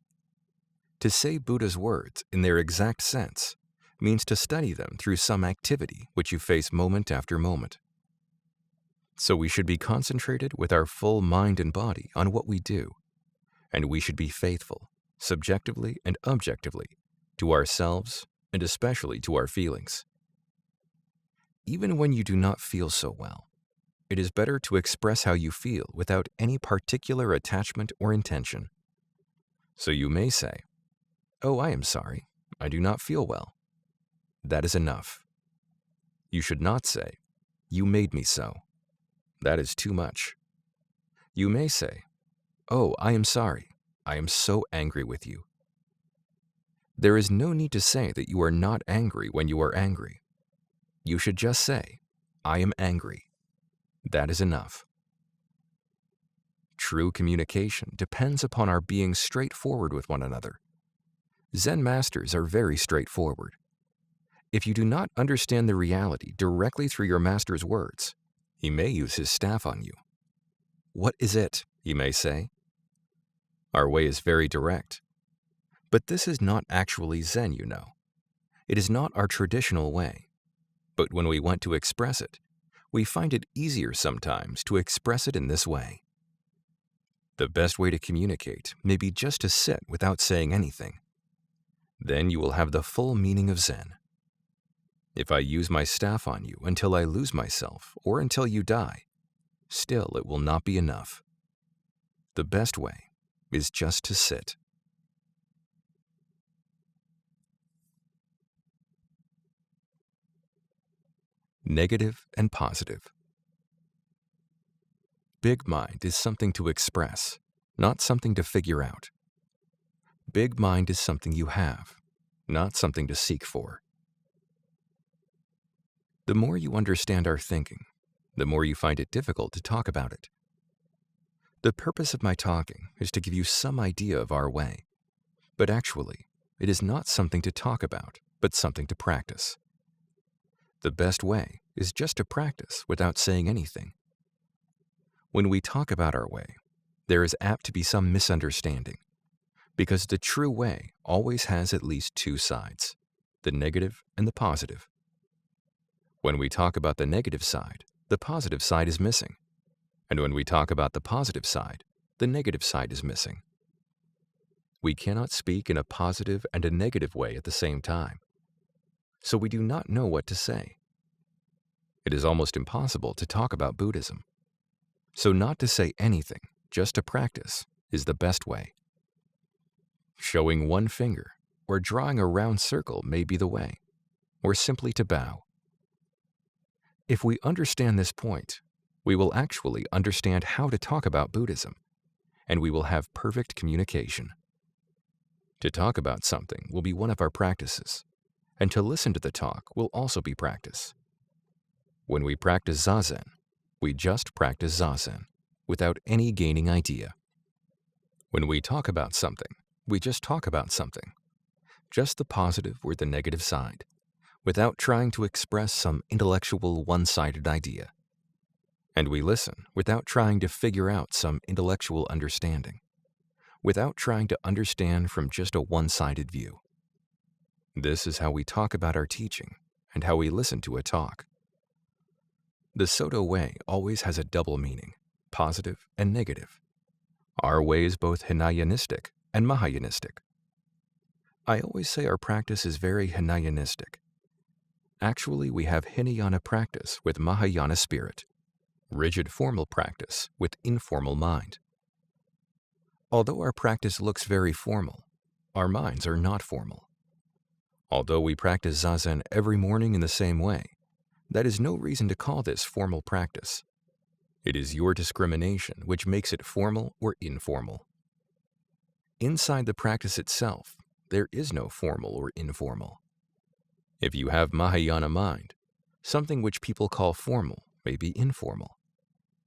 To say Buddha's words in their exact sense means to study them through some activity which you face moment after moment. So we should be concentrated with our full mind and body on what we do, and we should be faithful, subjectively and objectively, to ourselves and especially to our feelings. Even when you do not feel so well, it is better to express how you feel without any particular attachment or intention. So you may say, "Oh, I am sorry, I do not feel well." That is enough. You should not say, "You made me so." That is too much. You may say, "Oh, I am sorry, I am so angry with you." There is no need to say that you are not angry when you are angry. You should just say, "I am angry." That is enough. True communication depends upon our being straightforward with one another. Zen masters are very straightforward. If you do not understand the reality directly through your master's words, he may use his staff on you. "What is it?" he may say. Our way is very direct. But this is not actually Zen, you know. It is not our traditional way. But when we want to express it, we find it easier sometimes to express it in this way. The best way to communicate may be just to sit without saying anything. Then you will have the full meaning of Zen. If I use my staff on you until I lose myself or until you die, still it will not be enough. The best way is just to sit. Negative and positive. Big mind is something to express, not something to figure out. Big mind is something you have, not something to seek for. The more you understand our thinking, the more you find it difficult to talk about it. The purpose of my talking is to give you some idea of our way, but actually, it is not something to talk about, but something to practice. The best way is just to practice without saying anything. When we talk about our way, there is apt to be some misunderstanding, because the true way always has at least two sides, the negative and the positive. When we talk about the negative side, the positive side is missing. And when we talk about the positive side, the negative side is missing. We cannot speak in a positive and a negative way at the same time. So we do not know what to say. It is almost impossible to talk about Buddhism. So not to say anything, just to practice, is the best way. Showing one finger or drawing a round circle may be the way, or simply to bow. If we understand this point, we will actually understand how to talk about Buddhism, and we will have perfect communication. To talk about something will be one of our practices, and to listen to the talk will also be practice. When we practice Zazen, we just practice Zazen, without any gaining idea. When we talk about something, we just talk about something, just the positive or the negative side, without trying to express some intellectual one-sided idea. And we listen without trying to figure out some intellectual understanding, without trying to understand from just a one-sided view. This is how we talk about our teaching and how we listen to a talk. The Soto way always has a double meaning, positive and negative. Our way is both Hinayanistic and Mahayanistic. I always say our practice is very Hinayanistic. Actually, we have Hinayana practice with Mahayana spirit, rigid formal practice with informal mind. Although our practice looks very formal, our minds are not formal. Although we practice Zazen every morning in the same way, that is no reason to call this formal practice. It is your discrimination which makes it formal or informal. Inside the practice itself, there is no formal or informal. If you have Mahayana mind, something which people call formal may be informal.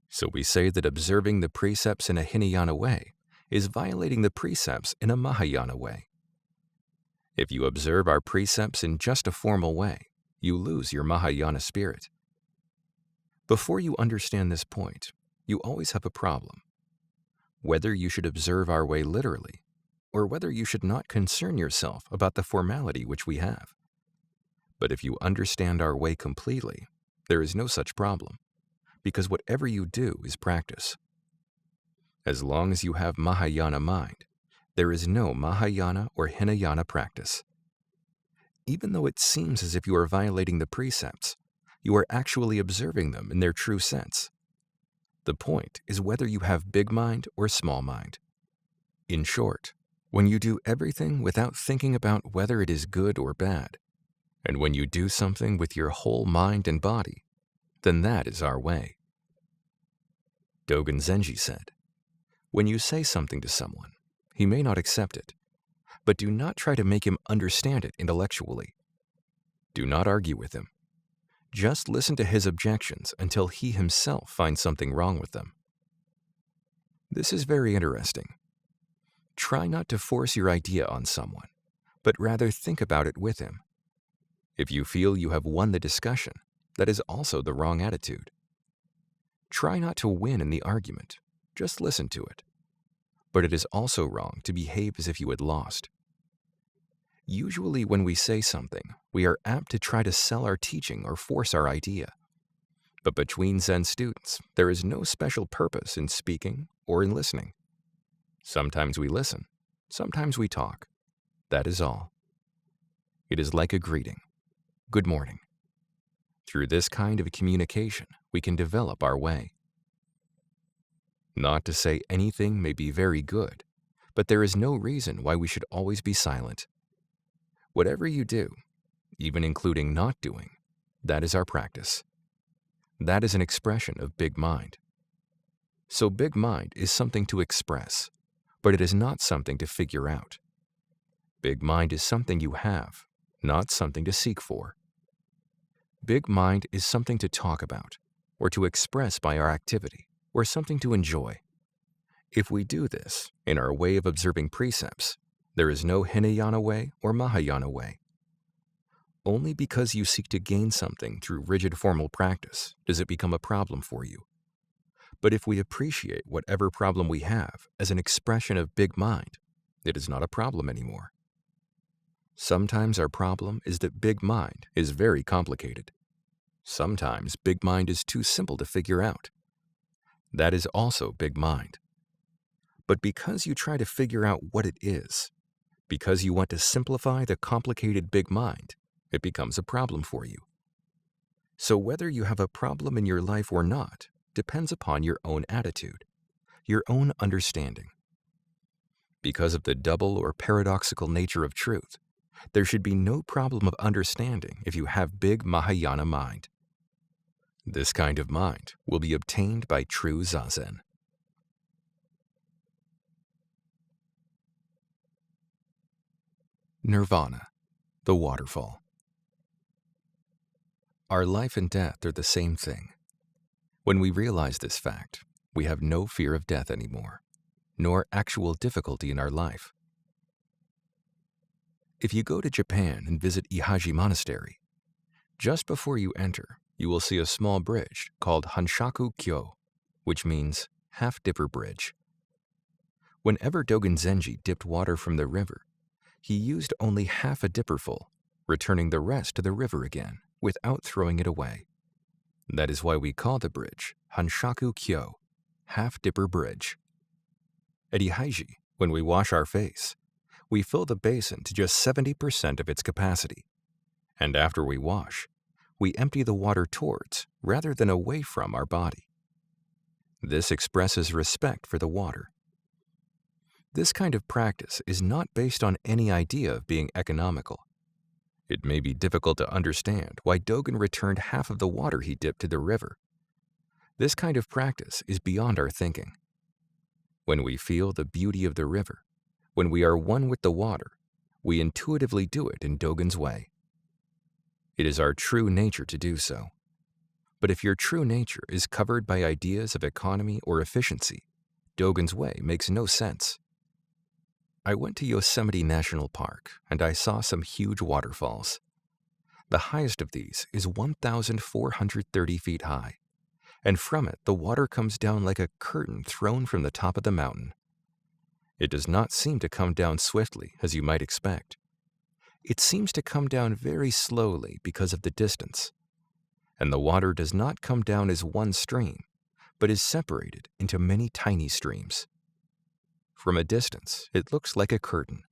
So we say that observing the precepts in a Hinayana way is violating the precepts in a Mahayana way. If you observe our precepts in just a formal way, you lose your Mahayana spirit. Before you understand this point, you always have a problem. Whether you should observe our way literally, or whether you should not concern yourself about the formality which we have. But if you understand our way completely, there is no such problem, because whatever you do is practice. As long as you have Mahayana mind, there is no Mahayana or Hinayana practice. Even though it seems as if you are violating the precepts, you are actually observing them in their true sense. The point is whether you have big mind or small mind. In short, when you do everything without thinking about whether it is good or bad, and when you do something with your whole mind and body, then that is our way. Dogen Zenji said, "When you say something to someone, he may not accept it, but do not try to make him understand it intellectually. Do not argue with him. Just listen to his objections until he himself finds something wrong with them." This is very interesting. Try not to force your idea on someone, but rather think about it with him. If you feel you have won the discussion, that is also the wrong attitude. Try not to win in the argument, just listen to it. But it is also wrong to behave as if you had lost. Usually when we say something, we are apt to try to sell our teaching or force our idea. But between Zen students, there is no special purpose in speaking or in listening. Sometimes we listen, sometimes we talk. That is all. It is like a greeting. Good morning. Through this kind of communication, we can develop our way. Not to say anything may be very good, but there is no reason why we should always be silent. Whatever you do, even including not doing, that is our practice. That is an expression of big mind. So big mind is something to express, but it is not something to figure out. Big mind is something you have, not something to seek for. Big mind is something to talk about, or to express by our activity, or something to enjoy. If we do this in our way of observing precepts, there is no Hinayana way or Mahayana way. Only because you seek to gain something through rigid formal practice does it become a problem for you. But if we appreciate whatever problem we have as an expression of big mind, it is not a problem anymore. Sometimes our problem is that big mind is very complicated. Sometimes big mind is too simple to figure out. That is also big mind. But because you try to figure out what it is, because you want to simplify the complicated big mind, it becomes a problem for you. So whether you have a problem in your life or not depends upon your own attitude, your own understanding. Because of the double or paradoxical nature of truth, there should be no problem of understanding if you have big Mahayana mind. This kind of mind will be obtained by true Zazen. Nirvana, the waterfall. Our life and death are the same thing. When we realize this fact, we have no fear of death anymore, nor actual difficulty in our life. If you go to Japan and visit Ihaji Monastery, just before you enter, you will see a small bridge called Hanshaku Kyo, which means half-dipper bridge. Whenever Dogen Zenji dipped water from the river, he used only half a dipperful, returning the rest to the river again without throwing it away. That is why we call the bridge Hanshaku Kyo, half-dipper bridge. At Ihaiji, when we wash our face, we fill the basin to just 70% of its capacity. And after we wash, we empty the water towards, rather than away from, our body. This expresses respect for the water. This kind of practice is not based on any idea of being economical. It may be difficult to understand why Dogen returned half of the water he dipped to the river. This kind of practice is beyond our thinking. When we feel the beauty of the river, when we are one with the water, we intuitively do it in Dogen's way. It is our true nature to do so. But if your true nature is covered by ideas of economy or efficiency, Dogen's way makes no sense. I went to Yosemite National Park and I saw some huge waterfalls. The highest of these is 1,430 feet high, and from it the water comes down like a curtain thrown from the top of the mountain. It does not seem to come down swiftly as you might expect. It seems to come down very slowly because of the distance. And the water does not come down as one stream, but is separated into many tiny streams. From a distance, it looks like a curtain.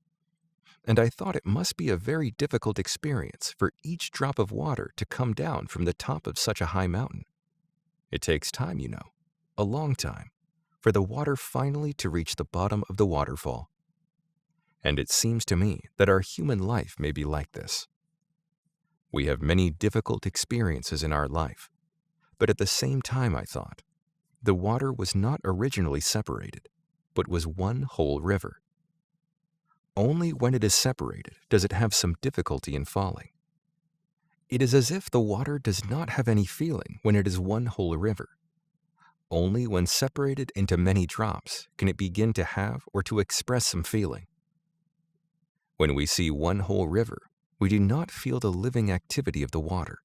And I thought it must be a very difficult experience for each drop of water to come down from the top of such a high mountain. It takes time, you know, a long time, for the water finally to reach the bottom of the waterfall. And it seems to me that our human life may be like this. We have many difficult experiences in our life, but at the same time, I thought, the water was not originally separated, but was one whole river. Only when it is separated does it have some difficulty in falling. It is as if the water does not have any feeling when it is one whole river. Only when separated into many drops can it begin to have or to express some feeling. When we see one whole river, we do not feel the living activity of the water.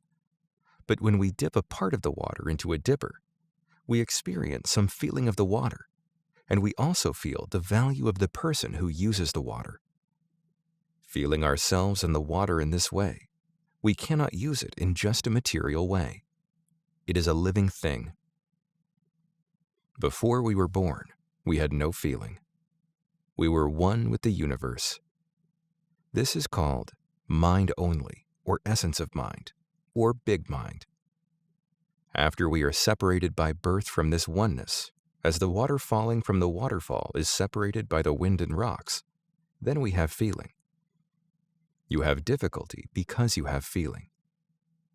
But when we dip a part of the water into a dipper, we experience some feeling of the water, and we also feel the value of the person who uses the water. Feeling ourselves in the water in this way, we cannot use it in just a material way. It is a living thing. Before we were born, we had no feeling. We were one with the universe. This is called mind only, or essence of mind, or big mind. After we are separated by birth from this oneness, as the water falling from the waterfall is separated by the wind and rocks, then we have feeling. You have difficulty because you have feeling.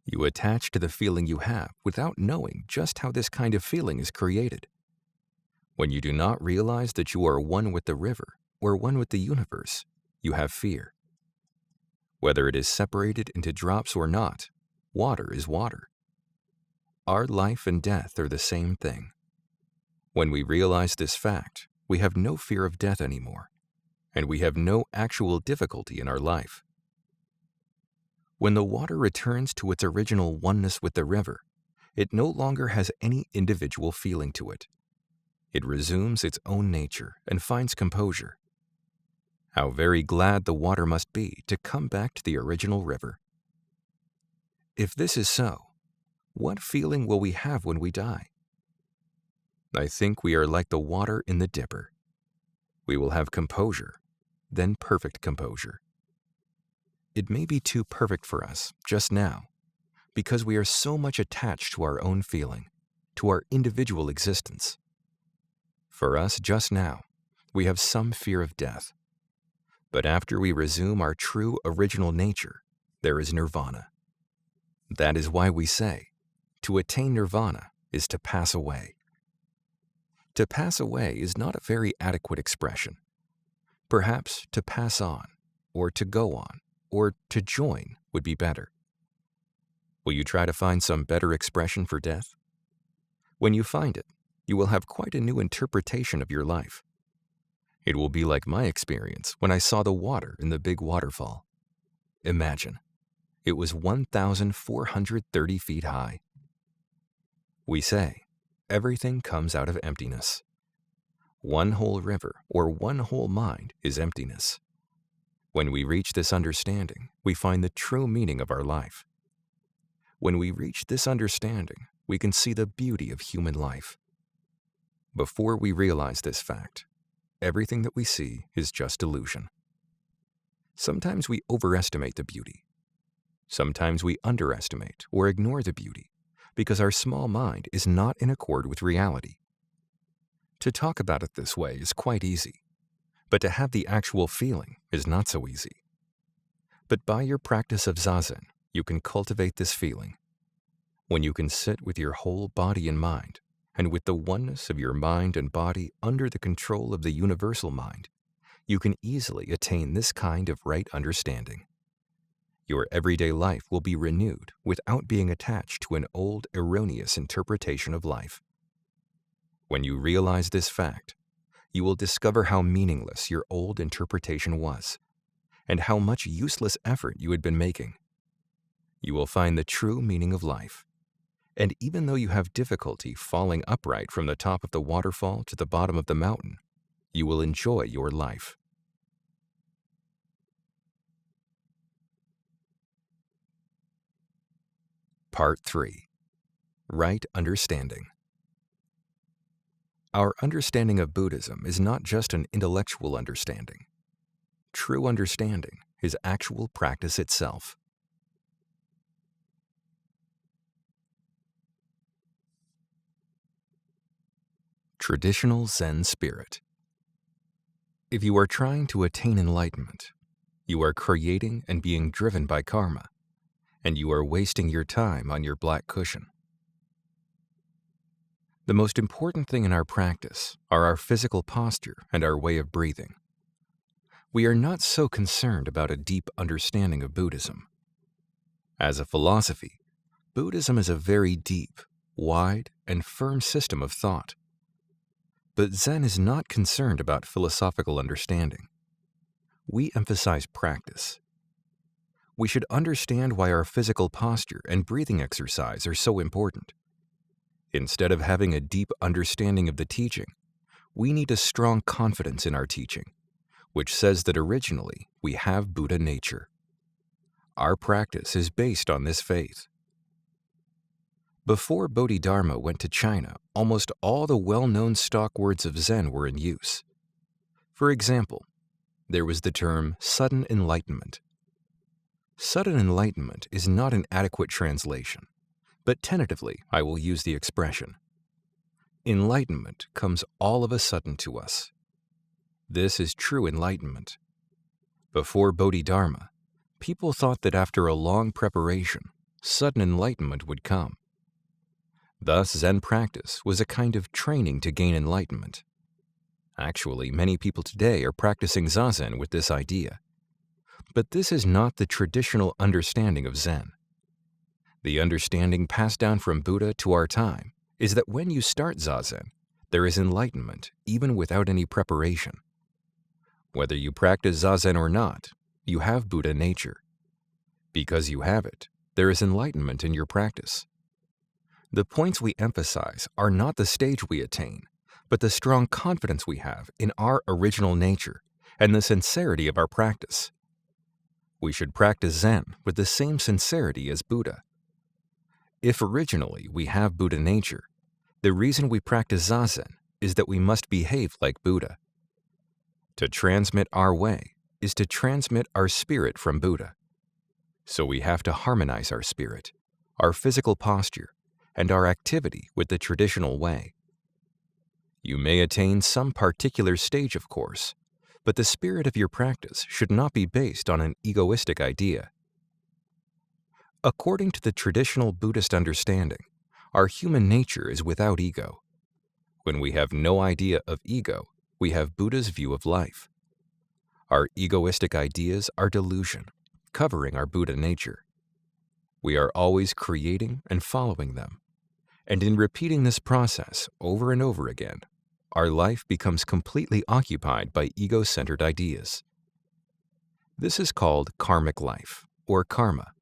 You attach to the feeling you have without knowing just how this kind of feeling is created. When you do not realize that you are one with the river or one with the universe, you have fear. Whether it is separated into drops or not, water is water. Our life and death are the same thing. When we realize this fact, we have no fear of death anymore, and we have no actual difficulty in our life. When the water returns to its original oneness with the river, it no longer has any individual feeling to it. It resumes its own nature and finds composure. How very glad the water must be to come back to the original river. If this is so, what feeling will we have when we die? I think we are like the water in the dipper. We will have composure, then perfect composure. It may be too perfect for us just now, because we are so much attached to our own feeling, to our individual existence. For us just now, we have some fear of death. But after we resume our true original nature, there is nirvana. That is why we say, to attain nirvana is to pass away. To pass away is not a very adequate expression. Perhaps to pass on, or to go on, or to join would be better. Will you try to find some better expression for death? When you find it, you will have quite a new interpretation of your life. It will be like my experience when I saw the water in the big waterfall. Imagine, it was 1,430 feet high. We say, everything comes out of emptiness. One whole river or one whole mind is emptiness. When we reach this understanding, we find the true meaning of our life. When we reach this understanding, we can see the beauty of human life. Before we realize this fact, everything that we see is just illusion. Sometimes we overestimate the beauty. Sometimes we underestimate or ignore the beauty because our small mind is not in accord with reality. To talk about it this way is quite easy, but to have the actual feeling is not so easy. But by your practice of Zazen, you can cultivate this feeling. When you can sit with your whole body and mind, and with the oneness of your mind and body under the control of the universal mind, you can easily attain this kind of right understanding. Your everyday life will be renewed without being attached to an old, erroneous interpretation of life. When you realize this fact, you will discover how meaningless your old interpretation was, and how much useless effort you had been making. You will find the true meaning of life. And even though you have difficulty falling upright from the top of the waterfall to the bottom of the mountain, you will enjoy your life. Part 3. Right Understanding. Our understanding of Buddhism is not just an intellectual understanding. True understanding is actual practice itself. Traditional Zen Spirit. If you are trying to attain enlightenment, you are creating and being driven by karma, and you are wasting your time on your black cushion. The most important thing in our practice are our physical posture and our way of breathing. We are not so concerned about a deep understanding of Buddhism. As a philosophy, Buddhism is a very deep, wide, and firm system of thought. But Zen is not concerned about philosophical understanding. We emphasize practice. We should understand why our physical posture and breathing exercise are so important. Instead of having a deep understanding of the teaching, we need a strong confidence in our teaching, which says that originally we have Buddha nature. Our practice is based on this faith. Before Bodhidharma went to China, almost all the well-known stock words of Zen were in use. For example, there was the term sudden enlightenment. Sudden enlightenment is not an adequate translation, but tentatively I will use the expression. Enlightenment comes all of a sudden to us. This is true enlightenment. Before Bodhidharma, people thought that after a long preparation, sudden enlightenment would come. Thus, Zen practice was a kind of training to gain enlightenment. Actually, many people today are practicing Zazen with this idea. But this is not the traditional understanding of Zen. The understanding passed down from Buddha to our time is that when you start Zazen, there is enlightenment even without any preparation. Whether you practice Zazen or not, you have Buddha nature. Because you have it, there is enlightenment in your practice. The points we emphasize are not the stage we attain, but the strong confidence we have in our original nature and the sincerity of our practice. We should practice Zen with the same sincerity as Buddha. If originally we have Buddha nature, the reason we practice Zazen is that we must behave like Buddha. To transmit our way is to transmit our spirit from Buddha. So we have to harmonize our spirit, our physical posture, and our activity with the traditional way. You may attain some particular stage, of course, but the spirit of your practice should not be based on an egoistic idea. According to the traditional Buddhist understanding, our human nature is without ego. When we have no idea of ego, we have Buddha's view of life. Our egoistic ideas are delusion, covering our Buddha nature. We are always creating and following them. And in repeating this process over and over again, our life becomes completely occupied by ego-centered ideas. This is called karmic life, or karma.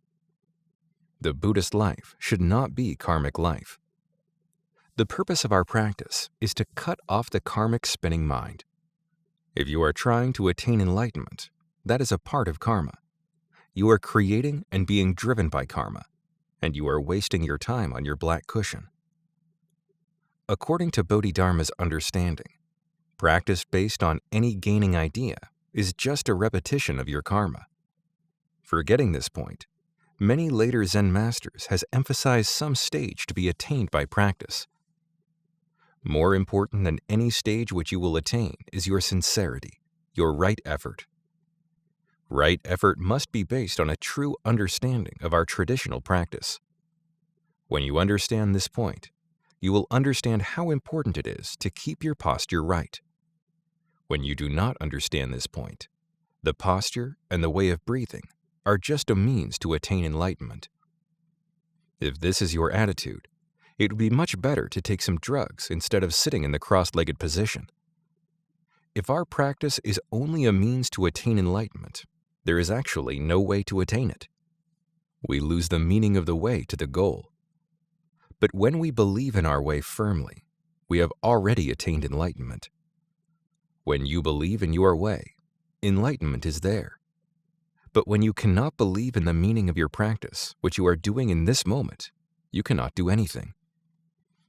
The Buddhist life should not be karmic life. The purpose of our practice is to cut off the karmic spinning mind. If you are trying to attain enlightenment, that is a part of karma. You are creating and being driven by karma, and you are wasting your time on your black cushion. According to Bodhidharma's understanding, practice based on any gaining idea is just a repetition of your karma. Forgetting this point, many later Zen masters has emphasized some stage to be attained by practice. More important than any stage which you will attain is your sincerity, your right effort. Right effort must be based on a true understanding of our traditional practice. When you understand this point, you will understand how important it is to keep your posture right. When you do not understand this point, the posture and the way of breathing are just a means to attain enlightenment. If this is your attitude, it would be much better to take some drugs instead of sitting in the cross-legged position. If our practice is only a means to attain enlightenment, there is actually no way to attain it. We lose the meaning of the way to the goal. But when we believe in our way firmly, we have already attained enlightenment. When you believe in your way, enlightenment is there. But when you cannot believe in the meaning of your practice, which you are doing in this moment, you cannot do anything.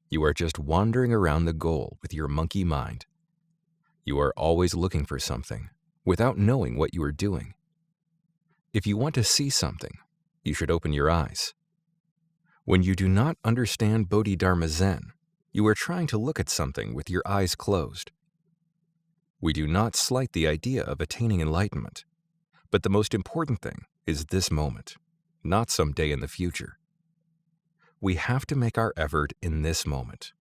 You are just wandering around the goal with your monkey mind. You are always looking for something, without knowing what you are doing. If you want to see something, you should open your eyes. When you do not understand Bodhidharma Zen, you are trying to look at something with your eyes closed. We do not slight the idea of attaining enlightenment, but the most important thing is this moment, not some day in the future. We have to make our effort in this moment.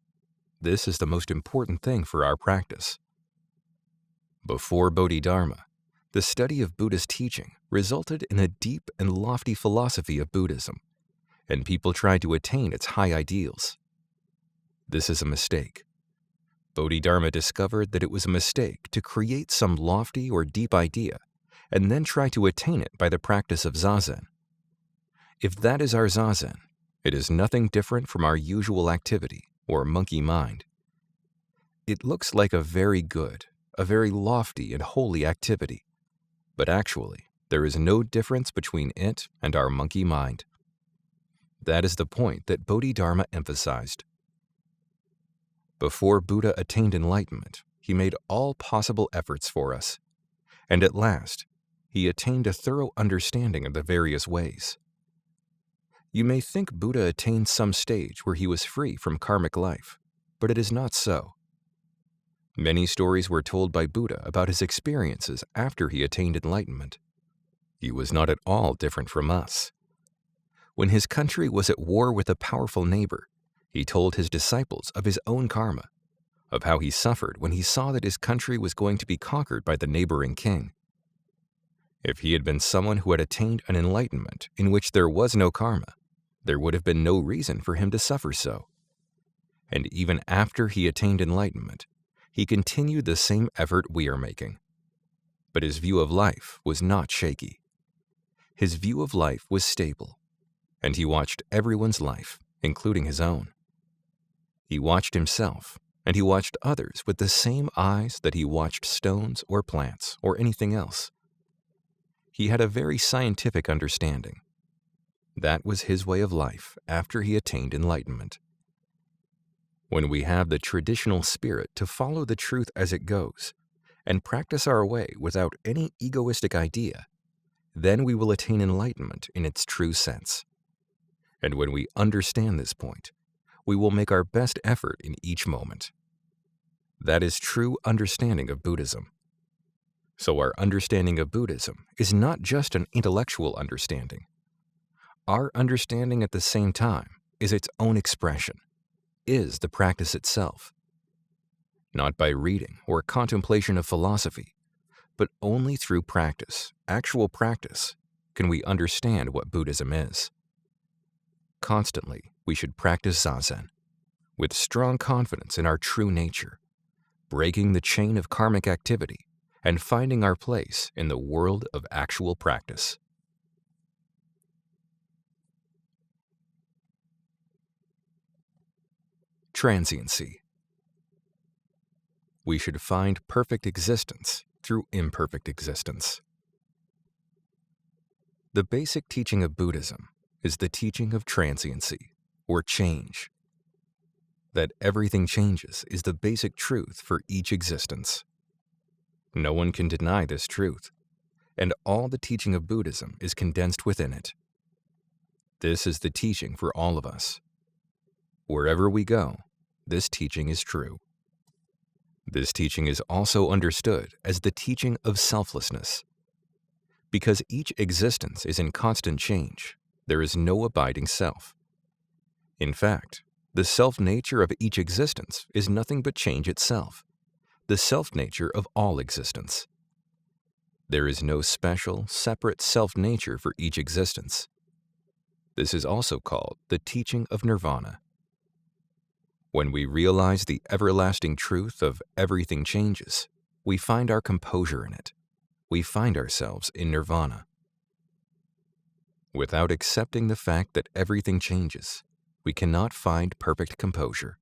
This is the most important thing for our practice. Before Bodhidharma, the study of Buddhist teaching resulted in a deep and lofty philosophy of Buddhism, and people tried to attain its high ideals. This is a mistake. Bodhidharma discovered that it was a mistake to create some lofty or deep idea and then try to attain it by the practice of zazen. If that is our zazen, it is nothing different from our usual activity or monkey mind. It looks like a very good, a very lofty and holy activity, but actually there is no difference between it and our monkey mind. That is the point that Bodhidharma emphasized. Before Buddha attained enlightenment, he made all possible efforts for us, and at last, he attained a thorough understanding of the various ways. You may think Buddha attained some stage where he was free from karmic life, but it is not so. Many stories were told by Buddha about his experiences after he attained enlightenment. He was not at all different from us. When his country was at war with a powerful neighbor, he told his disciples of his own karma, of how he suffered when he saw that his country was going to be conquered by the neighboring king. If he had been someone who had attained an enlightenment in which there was no karma, there would have been no reason for him to suffer so. And even after he attained enlightenment, he continued the same effort we are making. But his view of life was not shaky. His view of life was stable, and he watched everyone's life, including his own. He watched himself, and he watched others with the same eyes that he watched stones or plants or anything else. He had a very scientific understanding. That was his way of life after he attained enlightenment. When we have the traditional spirit to follow the truth as it goes, and practice our way without any egoistic idea, then we will attain enlightenment in its true sense. And when we understand this point, we will make our best effort in each moment. That is true understanding of Buddhism. So our understanding of Buddhism is not just an intellectual understanding. Our understanding at the same time is its own expression, is the practice itself. Not by reading or contemplation of philosophy, but only through practice, actual practice, can we understand what Buddhism is. Constantly, we should practice zazen, with strong confidence in our true nature, breaking the chain of karmic activity and finding our place in the world of actual practice. Transiency. We should find perfect existence through imperfect existence. The basic teaching of Buddhism is the teaching of transiency, or change. that everything changes is the basic truth for each existence. No one can deny this truth, and all the teaching of Buddhism is condensed within it. This is the teaching for all of us. Wherever we go, this teaching is true. This teaching is also understood as the teaching of selflessness. Because each existence is in constant change, there is no abiding self. In fact, the self-nature of each existence is nothing but change itself, the self-nature of all existence. There is no special, separate self-nature for each existence. This is also called the teaching of nirvana. When we realize the everlasting truth of everything changes, we find our composure in it. We find ourselves in nirvana. Without accepting the fact that everything changes, we cannot find perfect composure.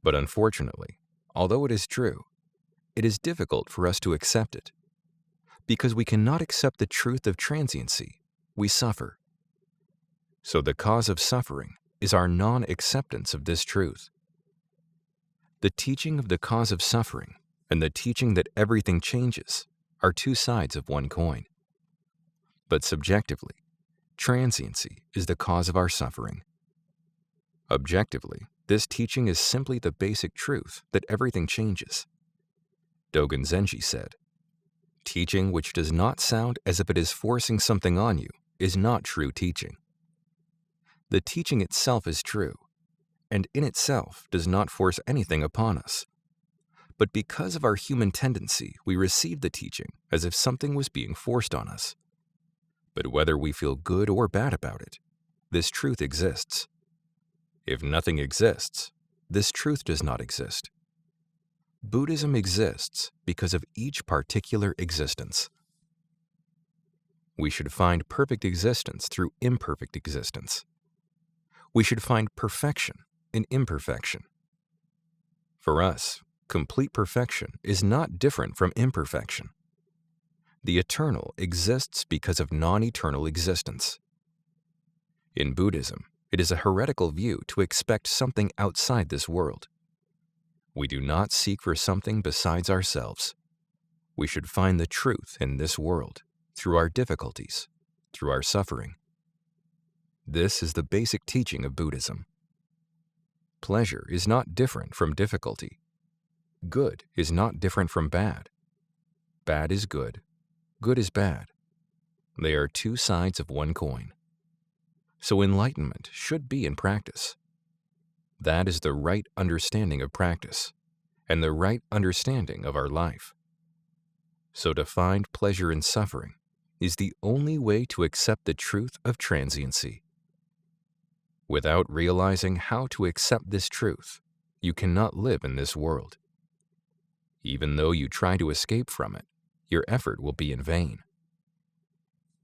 But unfortunately, although it is true, it is difficult for us to accept it. Because we cannot accept the truth of transiency, we suffer. So the cause of suffering is our non-acceptance of this truth. The teaching of the cause of suffering and the teaching that everything changes are two sides of one coin. But subjectively, transiency is the cause of our suffering. Objectively, this teaching is simply the basic truth that everything changes. Dogen Zenji said, "Teaching which does not sound as if it is forcing something on you is not true teaching." The teaching itself is true, and in itself does not force anything upon us. But because of our human tendency, we receive the teaching as if something was being forced on us. But whether we feel good or bad about it, this truth exists. If nothing exists, this truth does not exist. Buddhism exists because of each particular existence. We should find perfect existence through imperfect existence. We should find perfection in imperfection. For us, complete perfection is not different from imperfection. The eternal exists because of non-eternal existence. In Buddhism, it is a heretical view to expect something outside this world. We do not seek for something besides ourselves. We should find the truth in this world, through our difficulties, through our suffering. This is the basic teaching of Buddhism. Pleasure is not different from difficulty. Good is not different from bad. Bad is good. Good is bad. They are two sides of one coin. So enlightenment should be in practice. That is the right understanding of practice and the right understanding of our life. So to find pleasure in suffering is the only way to accept the truth of transiency. Without realizing how to accept this truth, you cannot live in this world. Even though you try to escape from it, your effort will be in vain.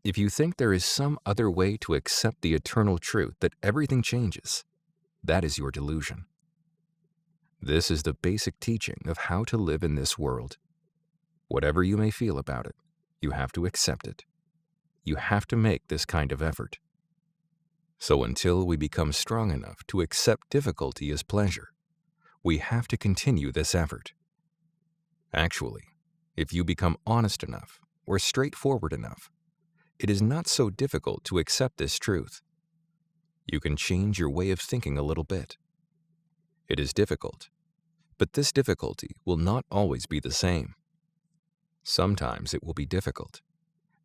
If you think there is some other way to accept the eternal truth that everything changes, that is your delusion. This is the basic teaching of how to live in this world. Whatever you may feel about it, you have to accept it. You have to make this kind of effort. So until we become strong enough to accept difficulty as pleasure, we have to continue this effort. Actually, if you become honest enough or straightforward enough, it is not so difficult to accept this truth. You can change your way of thinking a little bit. It is difficult, but this difficulty will not always be the same. Sometimes it will be difficult,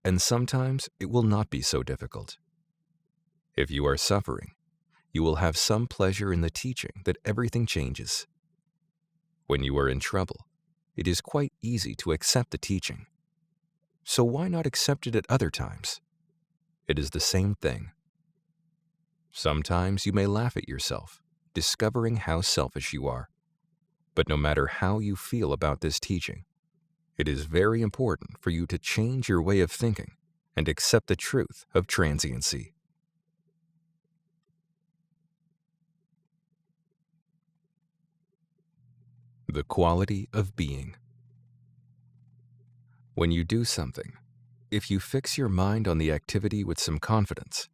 and sometimes it will not be so difficult. If you are suffering, you will have some pleasure in the teaching that everything changes. When you are in trouble, it is quite easy to accept the teaching. So why not accept it at other times? It is the same thing. Sometimes you may laugh at yourself, discovering how selfish you are. But no matter how you feel about this teaching, it is very important for you to change your way of thinking and accept the truth of transiency. The quality of being. When you do something, if you fix your mind on the activity with some confidence,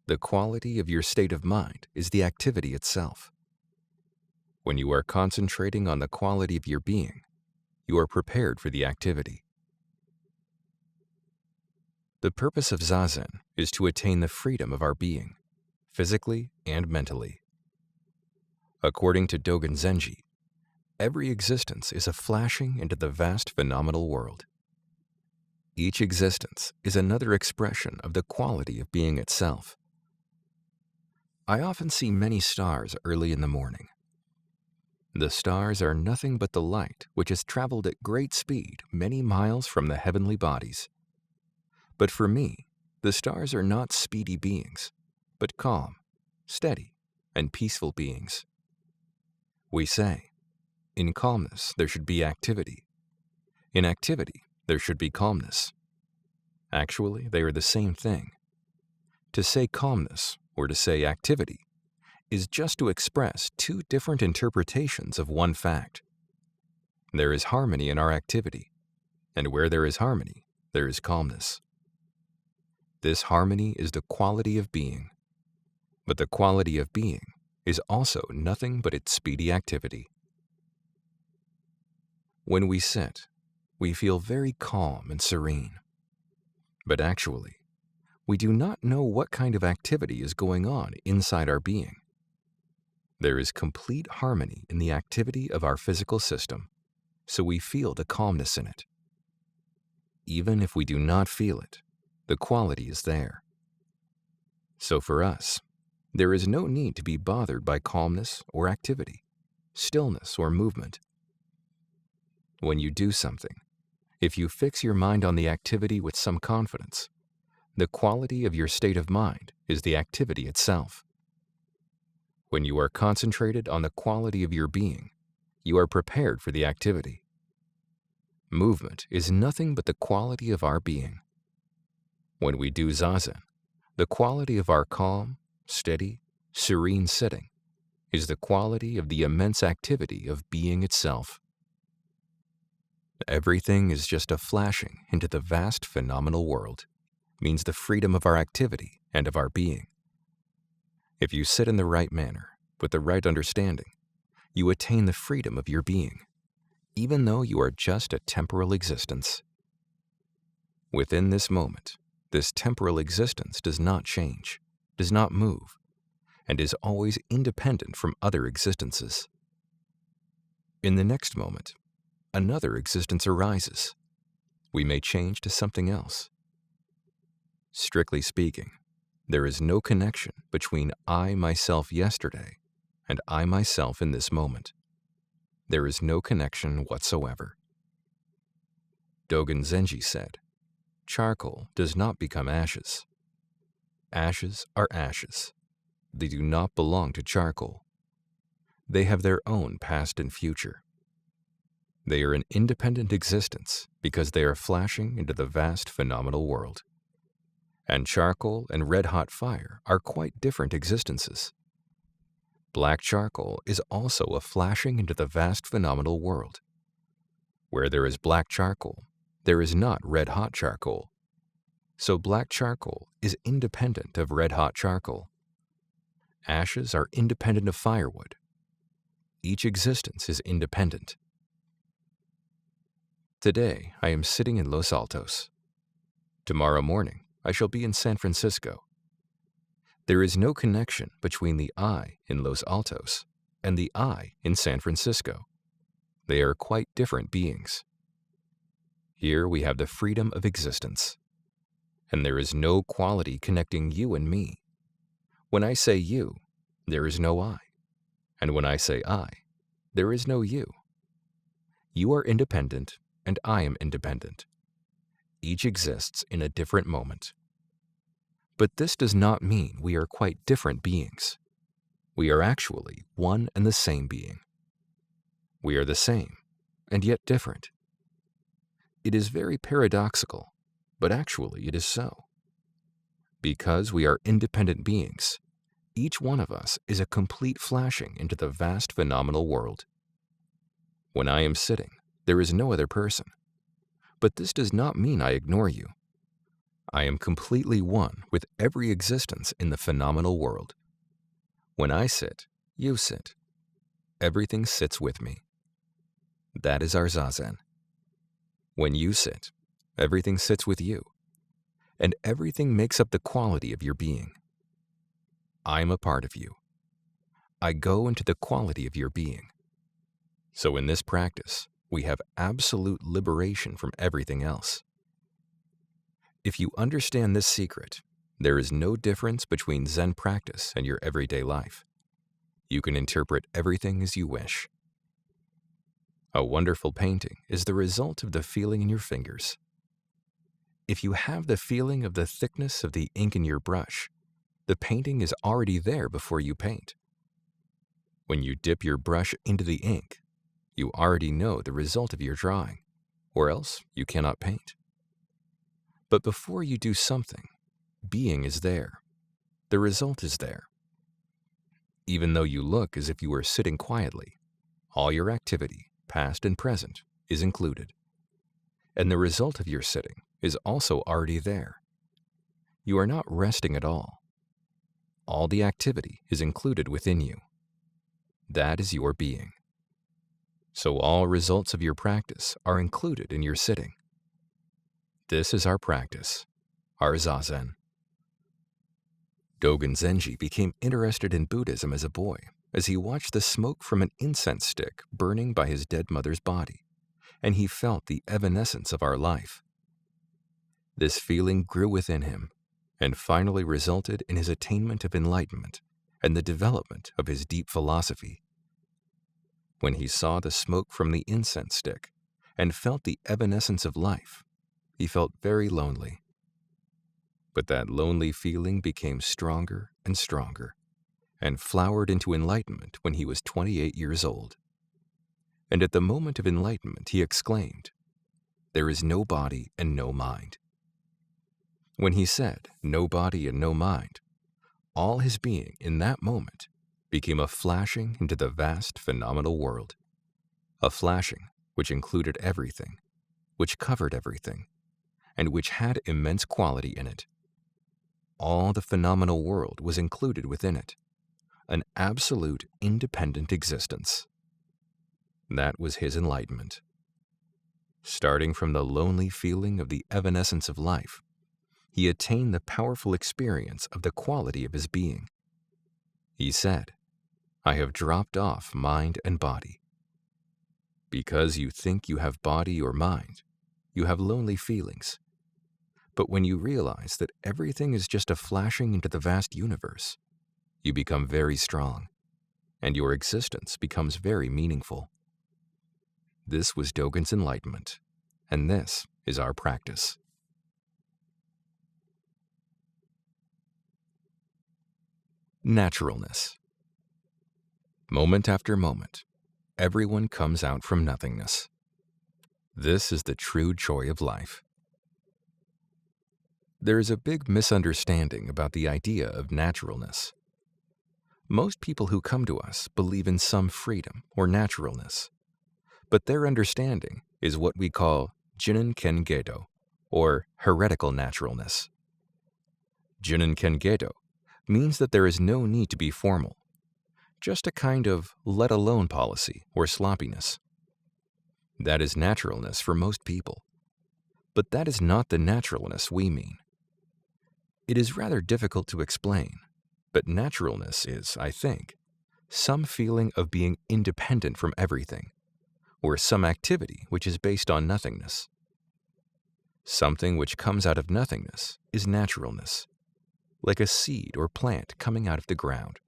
the quality of your state of mind is the activity itself. When you are concentrating on the quality of your being, you are prepared for the activity. The purpose of Zazen is to attain the freedom of our being, physically and mentally. According to Dogen Zenji, every existence is a flashing into the vast phenomenal world. Each existence is another expression of the quality of being itself. I often see many stars early in the morning. The stars are nothing but the light which has traveled at great speed many miles from the heavenly bodies. But for me, the stars are not speedy beings, but calm, steady, and peaceful beings. We say, in calmness there should be activity. In activity there should be calmness. Actually, they are the same thing. To say calmness or to say activity is just to express two different interpretations of one fact. There is harmony in our activity, and where there is harmony, there is calmness. This harmony is the quality of being, but the quality of being is also nothing but its speedy activity. When we sit, we feel very calm and serene. But actually, we do not know what kind of activity is going on inside our being. There is complete harmony in the activity of our physical system, so we feel the calmness in it. Even if we do not feel it, the quality is there. So for us, there is no need to be bothered by calmness or activity, stillness or movement. When you do something, if you fix your mind on the activity with some confidence, the quality of your state of mind is the activity itself. When you are concentrated on the quality of your being, you are prepared for the activity. Movement is nothing but the quality of our being. When we do Zazen, the quality of our calm, steady, serene sitting is the quality of the immense activity of being itself. Everything is just a flashing into the vast phenomenal world, means the freedom of our activity and of our being. If you sit in the right manner, with the right understanding, you attain the freedom of your being, even though you are just a temporal existence. Within this moment, this temporal existence does not change, does not move, and is always independent from other existences. In the next moment, another existence arises. We may change to something else. Strictly speaking, there is no connection between I myself yesterday and I myself in this moment. There is no connection whatsoever. Dogen Zenji said, charcoal does not become ashes. Ashes are ashes. They do not belong to charcoal. They have their own past and future. They are an independent existence because they are flashing into the vast phenomenal world. And charcoal and red-hot fire are quite different existences. Black charcoal is also a flashing into the vast phenomenal world. Where there is black charcoal, there is not red-hot charcoal. So black charcoal is independent of red-hot charcoal. Ashes are independent of firewood. Each existence is independent. Today, I am sitting in Los Altos. Tomorrow morning, I shall be in San Francisco. There is no connection between the I in Los Altos and the I in San Francisco. They are quite different beings. Here we have the freedom of existence. And there is no quality connecting you and me. When I say you, there is no I. And when I say I, there is no you. You are independent, and I am independent. Each exists in a different moment. But this does not mean we are quite different beings. We are actually one and the same being. We are the same, and yet different. It is very paradoxical, but actually it is so. Because we are independent beings, each one of us is a complete flashing into the vast phenomenal world. When I am sitting, there is no other person. But this does not mean I ignore you. I am completely one with every existence in the phenomenal world. When I sit, you sit. everything sits with me. That is our Zazen. When you sit, everything sits with you, and everything makes up the quality of your being. I am a part of you. I go into the quality of your being. So in this practice, we have absolute liberation from everything else. If you understand this secret, there is no difference between Zen practice and your everyday life. You can interpret everything as you wish. A wonderful painting is the result of the feeling in your fingers. If you have the feeling of the thickness of the ink in your brush, the painting is already there before you paint. When you dip your brush into the ink, you already know the result of your drawing, or else you cannot paint. But before you do something, being is there. The result is there. Even though you look as if you were sitting quietly, all your activity, past and present, is included. And the result of your sitting is also already there. You are not resting at all. All the activity is included within you. That is your being. So all results of your practice are included in your sitting. This is our practice, our Zazen. Dogen Zenji became interested in Buddhism as a boy as he watched the smoke from an incense stick burning by his dead mother's body, and he felt the evanescence of our life. This feeling grew within him and finally resulted in his attainment of enlightenment and the development of his deep philosophy. When he saw the smoke from the incense stick and felt the evanescence of life, he felt very lonely. But that lonely feeling became stronger and stronger and flowered into enlightenment when he was 28 years old. And at the moment of enlightenment, he exclaimed, "There is no body and no mind." When he said, "no body and no mind," all his being in that moment became a flashing into the vast phenomenal world. A flashing which included everything, which covered everything, and which had immense quality in it. All the phenomenal world was included within it, an absolute independent existence. That was his enlightenment. Starting from the lonely feeling of the evanescence of life, he attained the powerful experience of the quality of his being. He said, "I have dropped off mind and body." Because you think you have body or mind, you have lonely feelings. But when you realize that everything is just a flashing into the vast universe, you become very strong, and your existence becomes very meaningful. This was Dogen's enlightenment, and this is our practice. Naturalness. Moment after moment, everyone comes out from nothingness. This is the true joy of life. There is a big misunderstanding about the idea of naturalness. Most people who come to us believe in some freedom or naturalness, but their understanding is what we call Jinin Kengedo, or heretical naturalness. Jinin Kengedo means that there is no need to be formal, just a kind of let-alone policy or sloppiness. That is naturalness for most people, but that is not the naturalness we mean. It is rather difficult to explain, but naturalness is, I think, some feeling of being independent from everything, or some activity which is based on nothingness. Something which comes out of nothingness is naturalness, like a seed or plant coming out of the ground.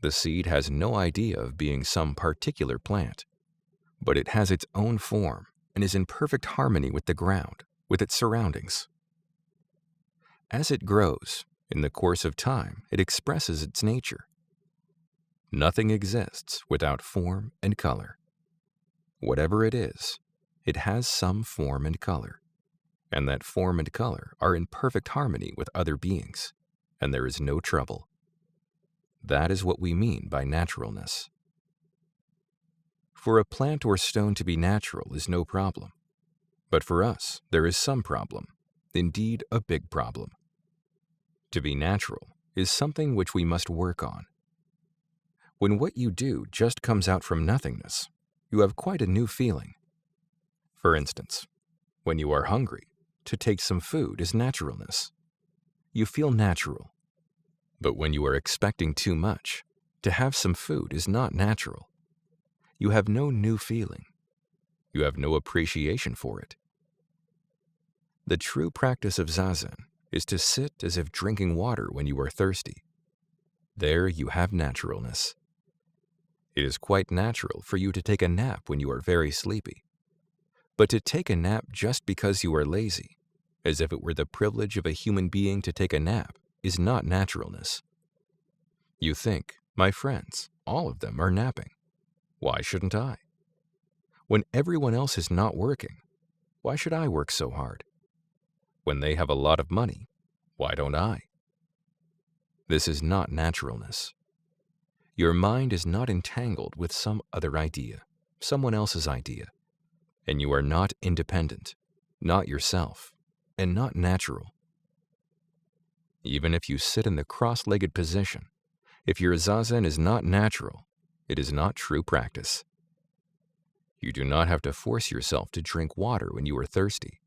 The seed has no idea of being some particular plant, but it has its own form and is in perfect harmony with the ground, with its surroundings. As it grows, in the course of time, it expresses its nature. Nothing exists without form and color. Whatever it is, it has some form and color, and that form and color are in perfect harmony with other beings, and there is no trouble. That is what we mean by naturalness. For a plant or stone to be natural is no problem, but for us there is some problem, indeed a big problem. To be natural is something which we must work on. When what you do just comes out from nothingness, you have quite a new feeling. For instance, when you are hungry, to take some food is naturalness. You feel natural. But when you are expecting too much, to have some food is not natural. You have no new feeling. You have no appreciation for it. The true practice of Zazen is to sit as if drinking water when you are thirsty. There you have naturalness. It is quite natural for you to take a nap when you are very sleepy. But to take a nap just because you are lazy, as if it were the privilege of a human being to take a nap, is not naturalness. You think, my friends, all of them are napping. Why shouldn't I? When everyone else is not working, why should I work so hard? When they have a lot of money, why don't I? This is not naturalness. Your mind is not entangled with some other idea, someone else's idea, and you are not independent, not yourself, and not natural. Even if you sit in the cross-legged position, if your Zazen is not natural, it is not true practice. You do not have to force yourself to drink water when you are thirsty.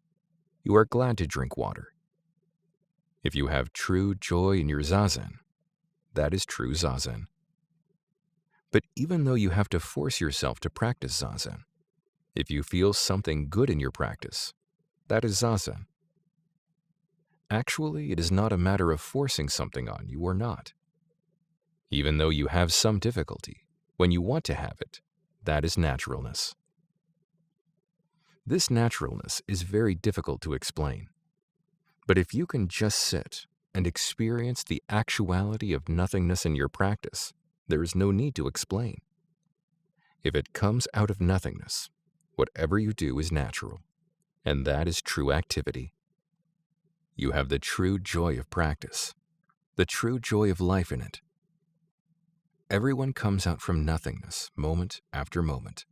You are glad to drink water. If you have true joy in your Zazen, that is true Zazen. But even though you have to force yourself to practice Zazen, if you feel something good in your practice, that is Zazen. Actually, it is not a matter of forcing something on you or not. Even though you have some difficulty, when you want to have it, that is naturalness. This naturalness is very difficult to explain. But if you can just sit and experience the actuality of nothingness in your practice, there is no need to explain. If it comes out of nothingness, whatever you do is natural, and that is true activity. You have the true joy of practice, the true joy of life in it. Everyone comes out from nothingness, moment after moment.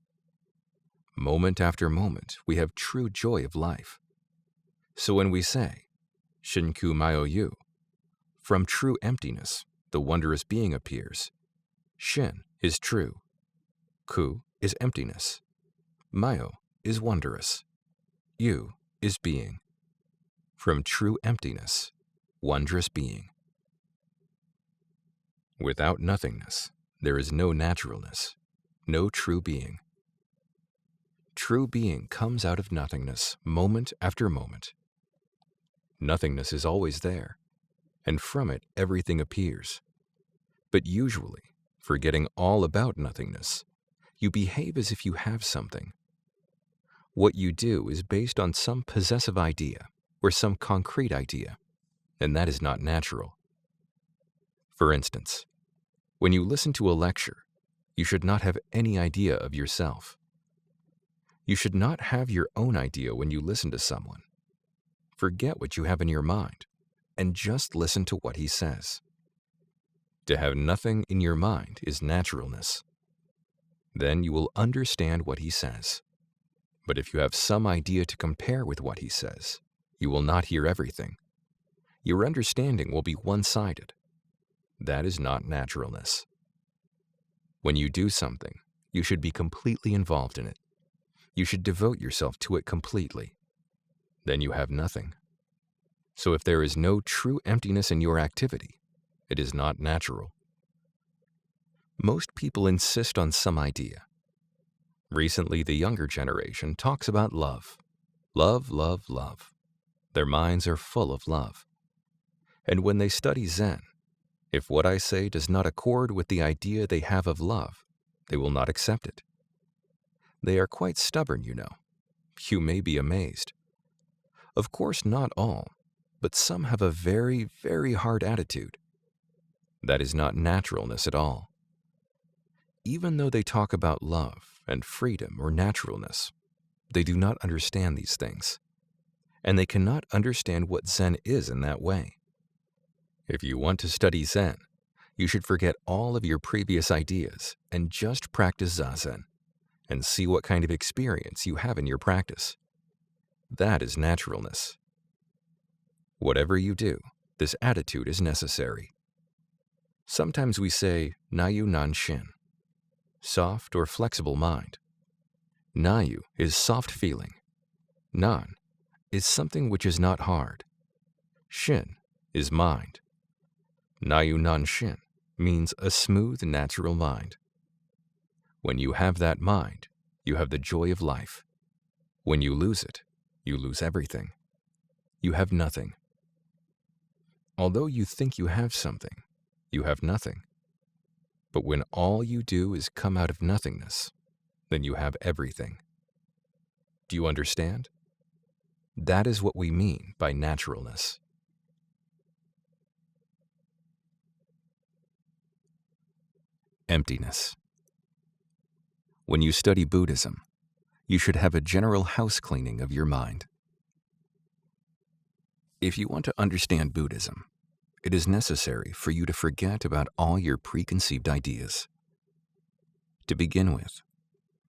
Moment after moment, we have true joy of life. So when we say, Shinku Myo-yu, from true emptiness, the wondrous being appears. Shin is true. Ku is emptiness. Myo is wondrous. Yu is being. From true emptiness, wondrous being. Without nothingness, there is no naturalness, no true being. True being comes out of nothingness, moment after moment. Nothingness is always there, and from it everything appears. But usually, forgetting all about nothingness, you behave as if you have something. What you do is based on some possessive idea or some concrete idea, and that is not natural. For instance, when you listen to a lecture, you should not have any idea of yourself. You should not have your own idea when you listen to someone. Forget what you have in your mind and just listen to what he says. To have nothing in your mind is naturalness. Then you will understand what he says. But if you have some idea to compare with what he says, you will not hear everything. Your understanding will be one-sided. That is not naturalness. When you do something, you should be completely involved in it. You should devote yourself to it completely. Then you have nothing. So if there is no true emptiness in your activity, it is not natural. Most people insist on some idea. Recently, the younger generation talks about love. Love, love, love. Their minds are full of love. And when they study Zen, if what I say does not accord with the idea they have of love, they will not accept it. They are quite stubborn, you know. You may be amazed. Of course, not all, but some have a very, very hard attitude. That is not naturalness at all. Even though they talk about love and freedom or naturalness, they do not understand these things, and they cannot understand what Zen is in that way. If you want to study Zen, you should forget all of your previous ideas and just practice Zazen, and see what kind of experience you have in your practice. That is naturalness. Whatever you do, this attitude is necessary. Sometimes we say Nayu Nan Shin, soft or flexible mind. Nayu is soft feeling. Nan is something which is not hard. Shin is mind. Nayu Nan Shin means a smooth, natural mind. When you have that mind, you have the joy of life. When you lose it, you lose everything. You have nothing. Although you think you have something, you have nothing. But when all you do is come out of nothingness, then you have everything. Do you understand? That is what we mean by naturalness. Emptiness. When you study Buddhism, you should have a general house cleaning of your mind. If you want to understand Buddhism, it is necessary for you to forget about all your preconceived ideas. To begin with,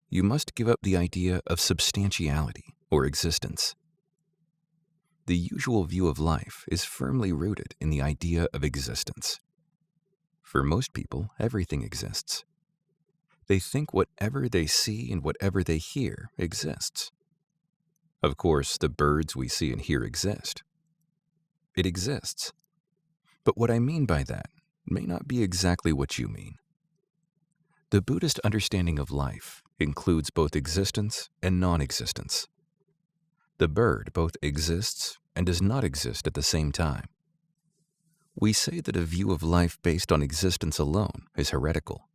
you must give up the idea of substantiality or existence. The usual view of life is firmly rooted in the idea of existence. For most people, everything exists. They think whatever they see and whatever they hear exists. Of course, the birds we see and hear exist. It exists. But what I mean by that may not be exactly what you mean. The Buddhist understanding of life includes both existence and non-existence. The bird both exists and does not exist at the same time. We say that a view of life based on existence alone is heretical.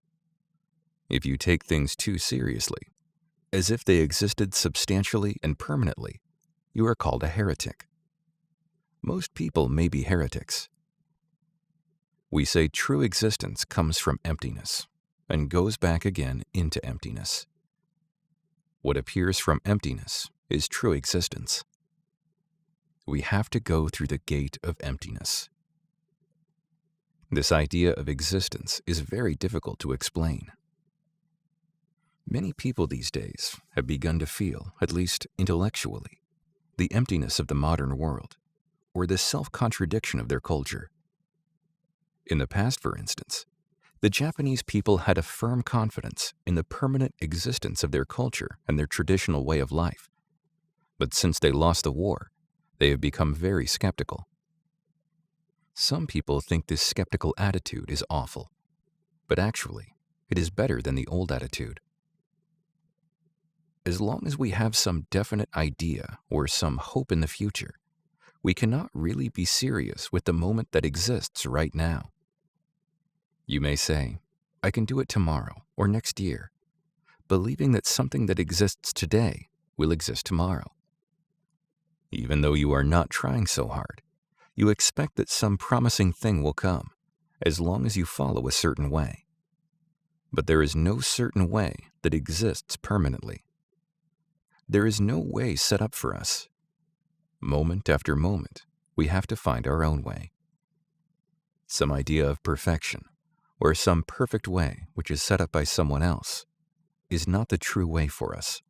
If you take things too seriously, as if they existed substantially and permanently, you are called a heretic. Most people may be heretics. We say true existence comes from emptiness and goes back again into emptiness. What appears from emptiness is true existence. We have to go through the gate of emptiness. This idea of existence is very difficult to explain. Many people these days have begun to feel, at least intellectually, the emptiness of the modern world, or the self-contradiction of their culture. In the past, for instance, the Japanese people had a firm confidence in the permanent existence of their culture and their traditional way of life. But since they lost the war, they have become very skeptical. Some people think this skeptical attitude is awful, but actually, it is better than the old attitude. As long as we have some definite idea or some hope in the future, we cannot really be serious with the moment that exists right now. You may say, I can do it tomorrow or next year, believing that something that exists today will exist tomorrow. Even though you are not trying so hard, you expect that some promising thing will come, as long as you follow a certain way. But there is no certain way that exists permanently. There is no way set up for us. Moment after moment, we have to find our own way. Some idea of perfection, or some perfect way which is set up by someone else, is not the true way for us.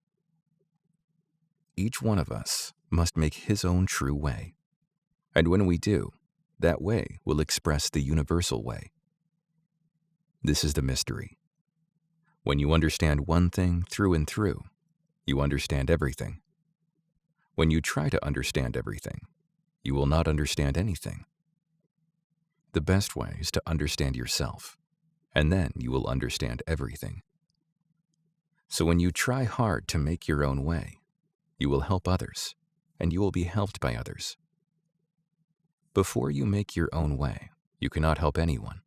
Each one of us must make his own true way. And when we do, that way will express the universal way. This is the mystery. When you understand one thing through and through, you understand everything. When you try to understand everything, you will not understand anything. The best way is to understand yourself, and then you will understand everything. So when you try hard to make your own way, you will help others, and you will be helped by others. Before you make your own way, you cannot help anyone,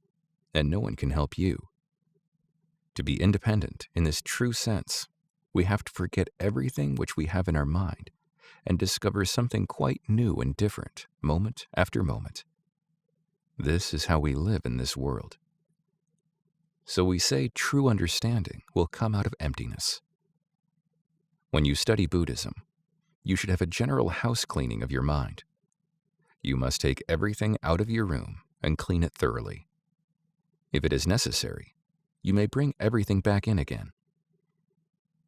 and no one can help you. To be independent in this true sense, we have to forget everything which we have in our mind and discover something quite new and different, moment after moment. This is how we live in this world. So we say true understanding will come out of emptiness. When you study Buddhism, you should have a general house cleaning of your mind. You must take everything out of your room and clean it thoroughly. If it is necessary, you may bring everything back in again.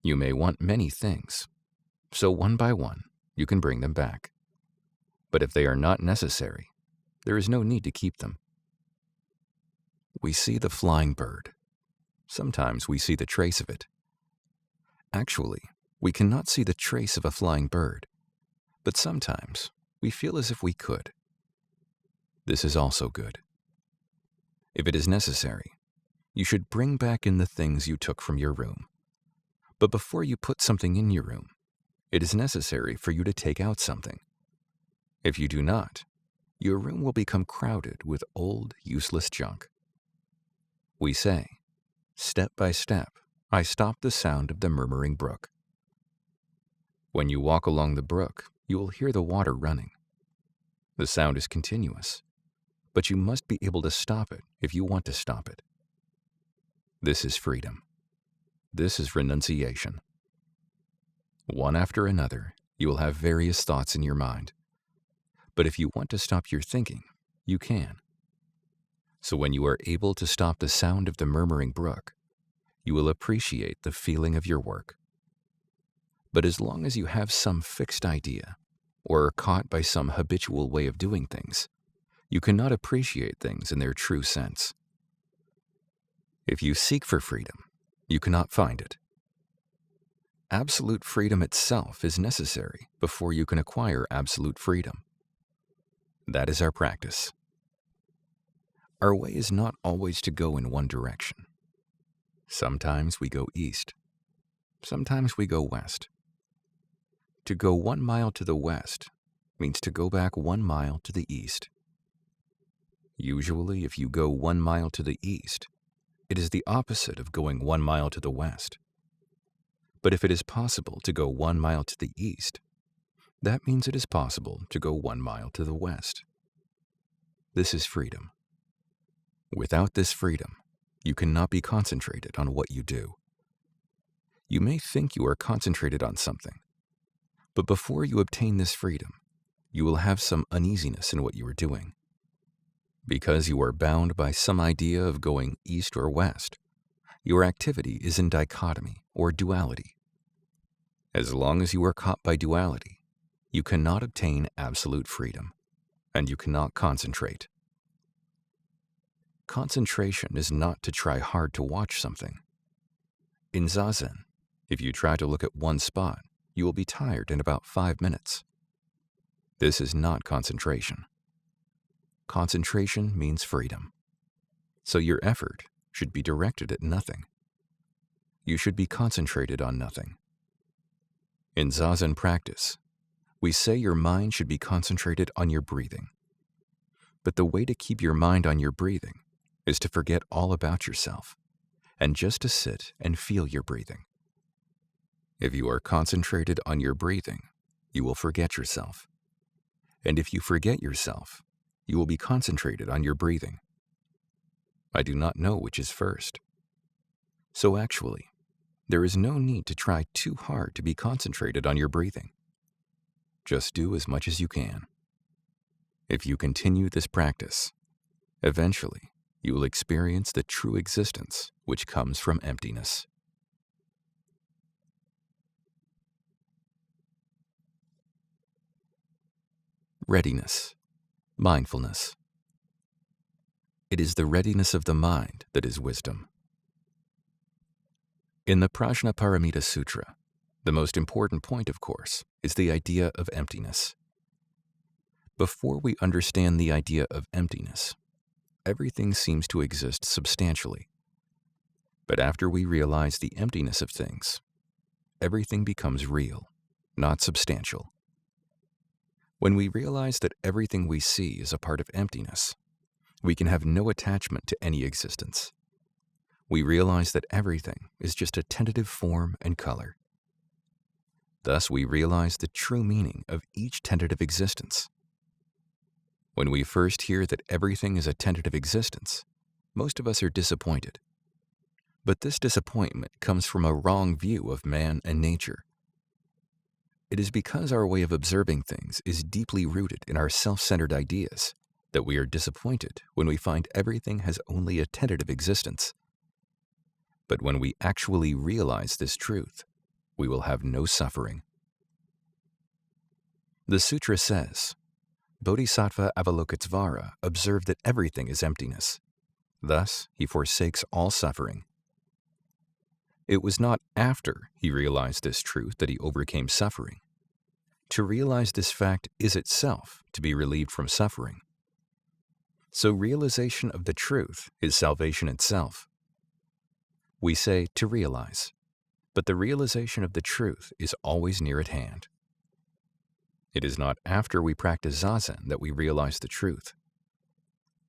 You may want many things, so one by one, you can bring them back. But if they are not necessary, there is no need to keep them. We see the flying bird. Sometimes we see the trace of it. Actually, we cannot see the trace of a flying bird, but sometimes we feel as if we could. This is also good. If it is necessary, you should bring back in the things you took from your room. But before you put something in your room, it is necessary for you to take out something. If you do not, your room will become crowded with old, useless junk. We say, step by step, I stop the sound of the murmuring brook. When you walk along the brook, you will hear the water running. The sound is continuous, but you must be able to stop it if you want to stop it. This is freedom. This is renunciation. One after another, you will have various thoughts in your mind. But if you want to stop your thinking, you can. So when you are able to stop the sound of the murmuring brook, you will appreciate the feeling of your work. But as long as you have some fixed idea, or are caught by some habitual way of doing things, you cannot appreciate things in their true sense. If you seek for freedom, you cannot find it. Absolute freedom itself is necessary before you can acquire absolute freedom. That is our practice. Our way is not always to go in one direction. Sometimes we go east. Sometimes we go west. To go 1 mile to the west means to go back 1 mile to the east. Usually, if you go 1 mile to the east, it is the opposite of going 1 mile to the west. But if it is possible to go 1 mile to the east, that means it is possible to go 1 mile to the west. This is freedom. Without this freedom, you cannot be concentrated on what you do. You may think you are concentrated on something, but before you obtain this freedom, you will have some uneasiness in what you are doing. Because you are bound by some idea of going east or west, your activity is in dichotomy or duality. As long as you are caught by duality, you cannot obtain absolute freedom, and you cannot concentrate. Concentration is not to try hard to watch something. In Zazen, if you try to look at one spot, you will be tired in about 5 minutes. This is not concentration. Concentration means freedom. So your effort should be directed at nothing. You should be concentrated on nothing. In Zazen practice, we say your mind should be concentrated on your breathing. But the way to keep your mind on your breathing is to forget all about yourself and just to sit and feel your breathing. If you are concentrated on your breathing, you will forget yourself. And if you forget yourself, you will be concentrated on your breathing. I do not know which is first. So actually, there is no need to try too hard to be concentrated on your breathing. Just do as much as you can. If you continue this practice, eventually you will experience the true existence which comes from emptiness. Readiness. Mindfulness. It is the readiness of the mind that is wisdom. In the Prajnaparamita Sutra, the most important point, of course, is the idea of emptiness. Before we understand the idea of emptiness, everything seems to exist substantially. But after we realize the emptiness of things, everything becomes real, not substantial. When we realize that everything we see is a part of emptiness, we can have no attachment to any existence. We realize that everything is just a tentative form and color. Thus, we realize the true meaning of each tentative existence. When we first hear that everything is a tentative existence, most of us are disappointed. But this disappointment comes from a wrong view of man and nature. It is because our way of observing things is deeply rooted in our self-centered ideas that we are disappointed when we find everything has only a tentative existence. But when we actually realize this truth, we will have no suffering. The sutra says, Bodhisattva Avalokitesvara observed that everything is emptiness. Thus, he forsakes all suffering. It was not after he realized this truth that he overcame suffering. To realize this fact is itself to be relieved from suffering. So realization of the truth is salvation itself. We say to realize, but the realization of the truth is always near at hand. It is not after we practice Zazen that we realize the truth.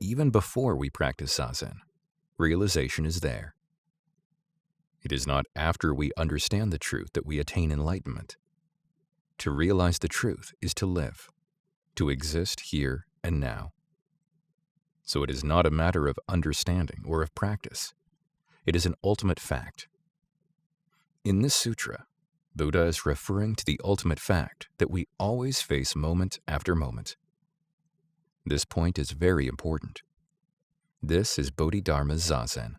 Even before we practice Zazen, realization is there. It is not after we understand the truth that we attain enlightenment. To realize the truth is to live, to exist here and now. So it is not a matter of understanding or of practice. It is an ultimate fact. In this sutra, Buddha is referring to the ultimate fact that we always face moment after moment. This point is very important. This is Bodhidharma Zazen.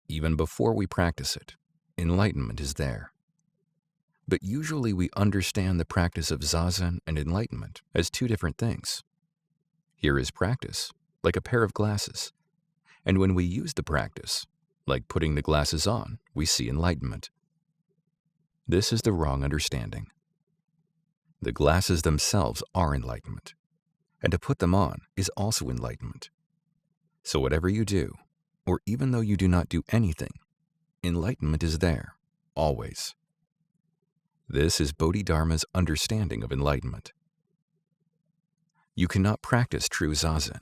Even before we practice it, enlightenment is there. But usually we understand the practice of Zazen and enlightenment as two different things. Here is practice, like a pair of glasses. And when we use the practice, like putting the glasses on, we see enlightenment. This is the wrong understanding. The glasses themselves are enlightenment, and to put them on is also enlightenment. So whatever you do, or even though you do not do anything, enlightenment is there, always. This is Bodhidharma's understanding of enlightenment. You cannot practice true Zazen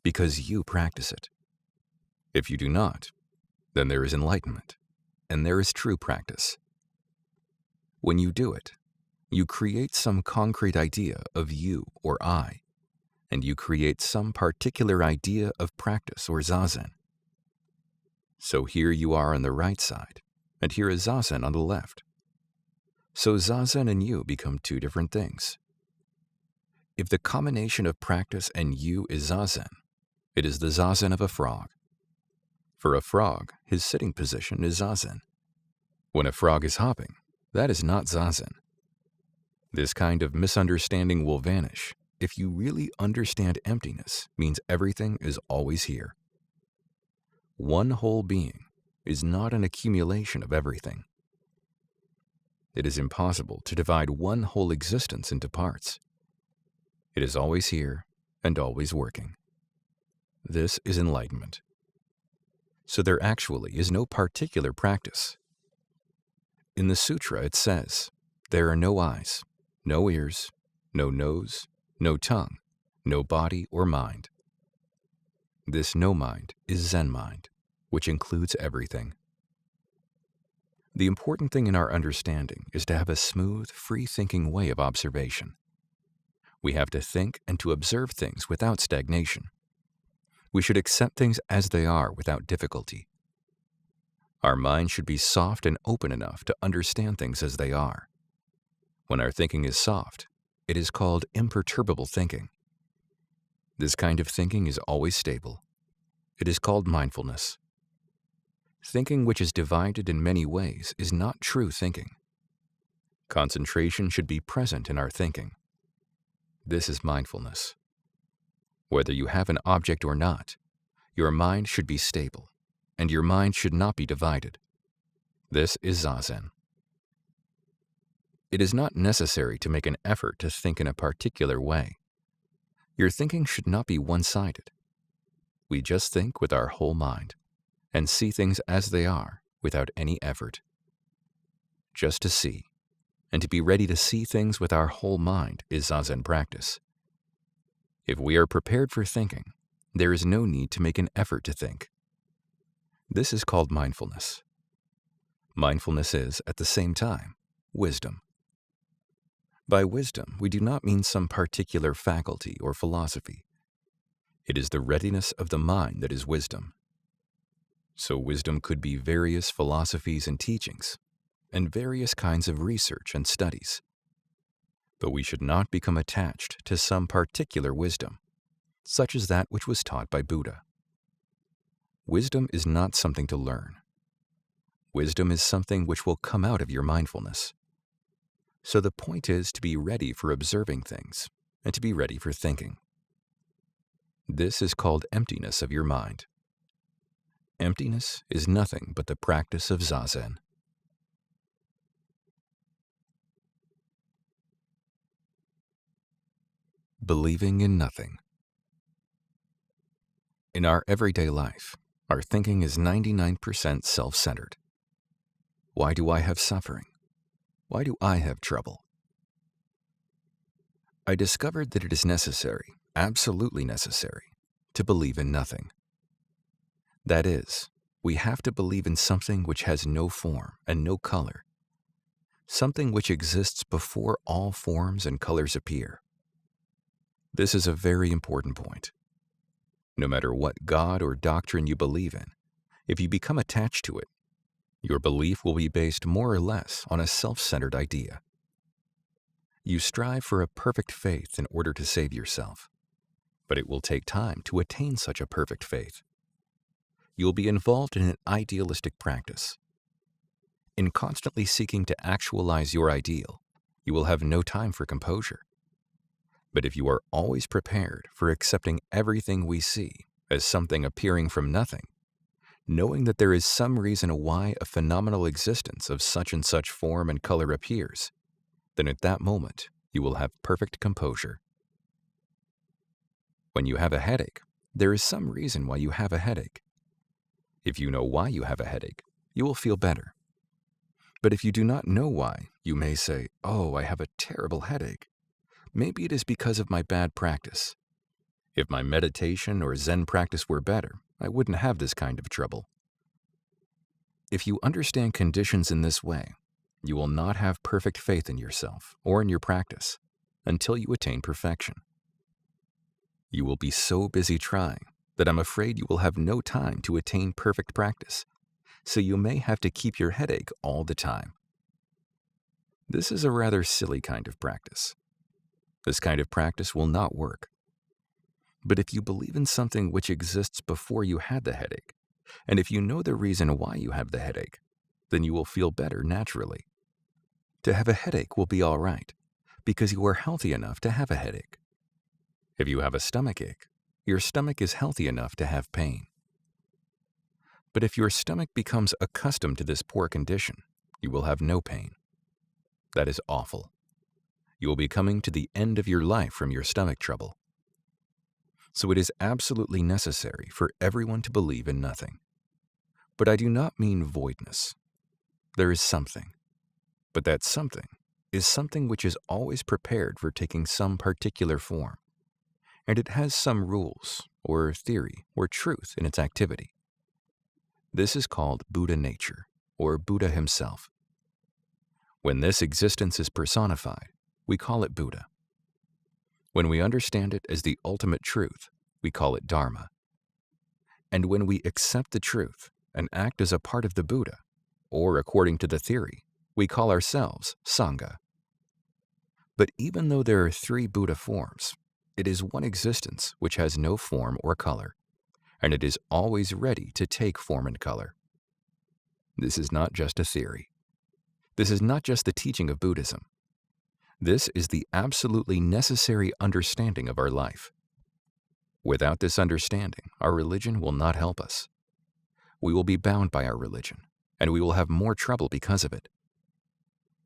because you practice it. If you do not, then there is enlightenment, and there is true practice. When you do it, you create some concrete idea of you or I, and you create some particular idea of practice or Zazen. So here you are on the right side, and here is Zazen on the left. So Zazen and you become two different things. If the combination of practice and you is Zazen, it is the Zazen of a frog. For a frog, his sitting position is Zazen. When a frog is hopping, that is not Zazen. This kind of misunderstanding will vanish if you really understand emptiness means everything is always here. One whole being is not an accumulation of everything. It is impossible to divide one whole existence into parts. It is always here and always working. This is enlightenment. So there actually is no particular practice. In the sutra it says, there are no eyes, no ears, no nose, no tongue, no body or mind. This no mind is Zen mind, which includes everything. The important thing in our understanding is to have a smooth, free-thinking way of observation. We have to think and to observe things without stagnation. We should accept things as they are without difficulty. Our mind should be soft and open enough to understand things as they are. When our thinking is soft, it is called imperturbable thinking. This kind of thinking is always stable. It is called mindfulness. Thinking which is divided in many ways is not true thinking. Concentration should be present in our thinking. This is mindfulness. Whether you have an object or not, your mind should be stable, and your mind should not be divided. This is Zazen. It is not necessary to make an effort to think in a particular way. Your thinking should not be one-sided. We just think with our whole mind, and see things as they are without any effort. Just to see, and to be ready to see things with our whole mind is Zazen practice. If we are prepared for thinking, there is no need to make an effort to think. This is called mindfulness. Mindfulness is, at the same time, wisdom. By wisdom, we do not mean some particular faculty or philosophy. It is the readiness of the mind that is wisdom. So wisdom could be various philosophies and teachings, and various kinds of research and studies. But we should not become attached to some particular wisdom, such as that which was taught by Buddha. Wisdom is not something to learn. Wisdom is something which will come out of your mindfulness. So the point is to be ready for observing things and to be ready for thinking. This is called emptiness of your mind. Emptiness is nothing but the practice of Zazen. Believing in nothing. In our everyday life, our thinking is 99% self-centered. Why do I have suffering? Why do I have trouble? I discovered that it is necessary, absolutely necessary, to believe in nothing. That is, we have to believe in something which has no form and no color, something which exists before all forms and colors appear. This is a very important point. No matter what God or doctrine you believe in, if you become attached to it, your belief will be based more or less on a self-centered idea. You strive for a perfect faith in order to save yourself, but it will take time to attain such a perfect faith. You'll be involved in an idealistic practice. In constantly seeking to actualize your ideal, you will have no time for composure. But if you are always prepared for accepting everything we see as something appearing from nothing, knowing that there is some reason why a phenomenal existence of such and such form and color appears, then at that moment you will have perfect composure. When you have a headache, there is some reason why you have a headache. If you know why you have a headache, you will feel better. But if you do not know why, you may say, "Oh, I have a terrible headache. Maybe it is because of my bad practice. If my meditation or Zen practice were better, I wouldn't have this kind of trouble." If you understand conditions in this way, you will not have perfect faith in yourself or in your practice until you attain perfection. You will be so busy trying that I'm afraid you will have no time to attain perfect practice, so you may have to keep your headache all the time. This is a rather silly kind of practice. This kind of practice will not work. But if you believe in something which exists before you had the headache, and if you know the reason why you have the headache, then you will feel better naturally. To have a headache will be all right, because you are healthy enough to have a headache. If you have a stomach ache, your stomach is healthy enough to have pain. But if your stomach becomes accustomed to this poor condition, you will have no pain. That is awful. You will be coming to the end of your life from your stomach trouble. So it is absolutely necessary for everyone to believe in nothing. But I do not mean voidness. There is something. But that something is something which is always prepared for taking some particular form, and it has some rules, or theory, or truth in its activity. This is called Buddha nature, or Buddha himself. When this existence is personified, we call it Buddha. When we understand it as the ultimate truth, we call it Dharma. And when we accept the truth and act as a part of the Buddha, or according to the theory, we call ourselves Sangha. But even though there are 3 Buddha forms, it is one existence which has no form or color, and it is always ready to take form and color. This is not just a theory. This is not just the teaching of Buddhism. This is the absolutely necessary understanding of our life. Without this understanding, our religion will not help us. We will be bound by our religion, and we will have more trouble because of it.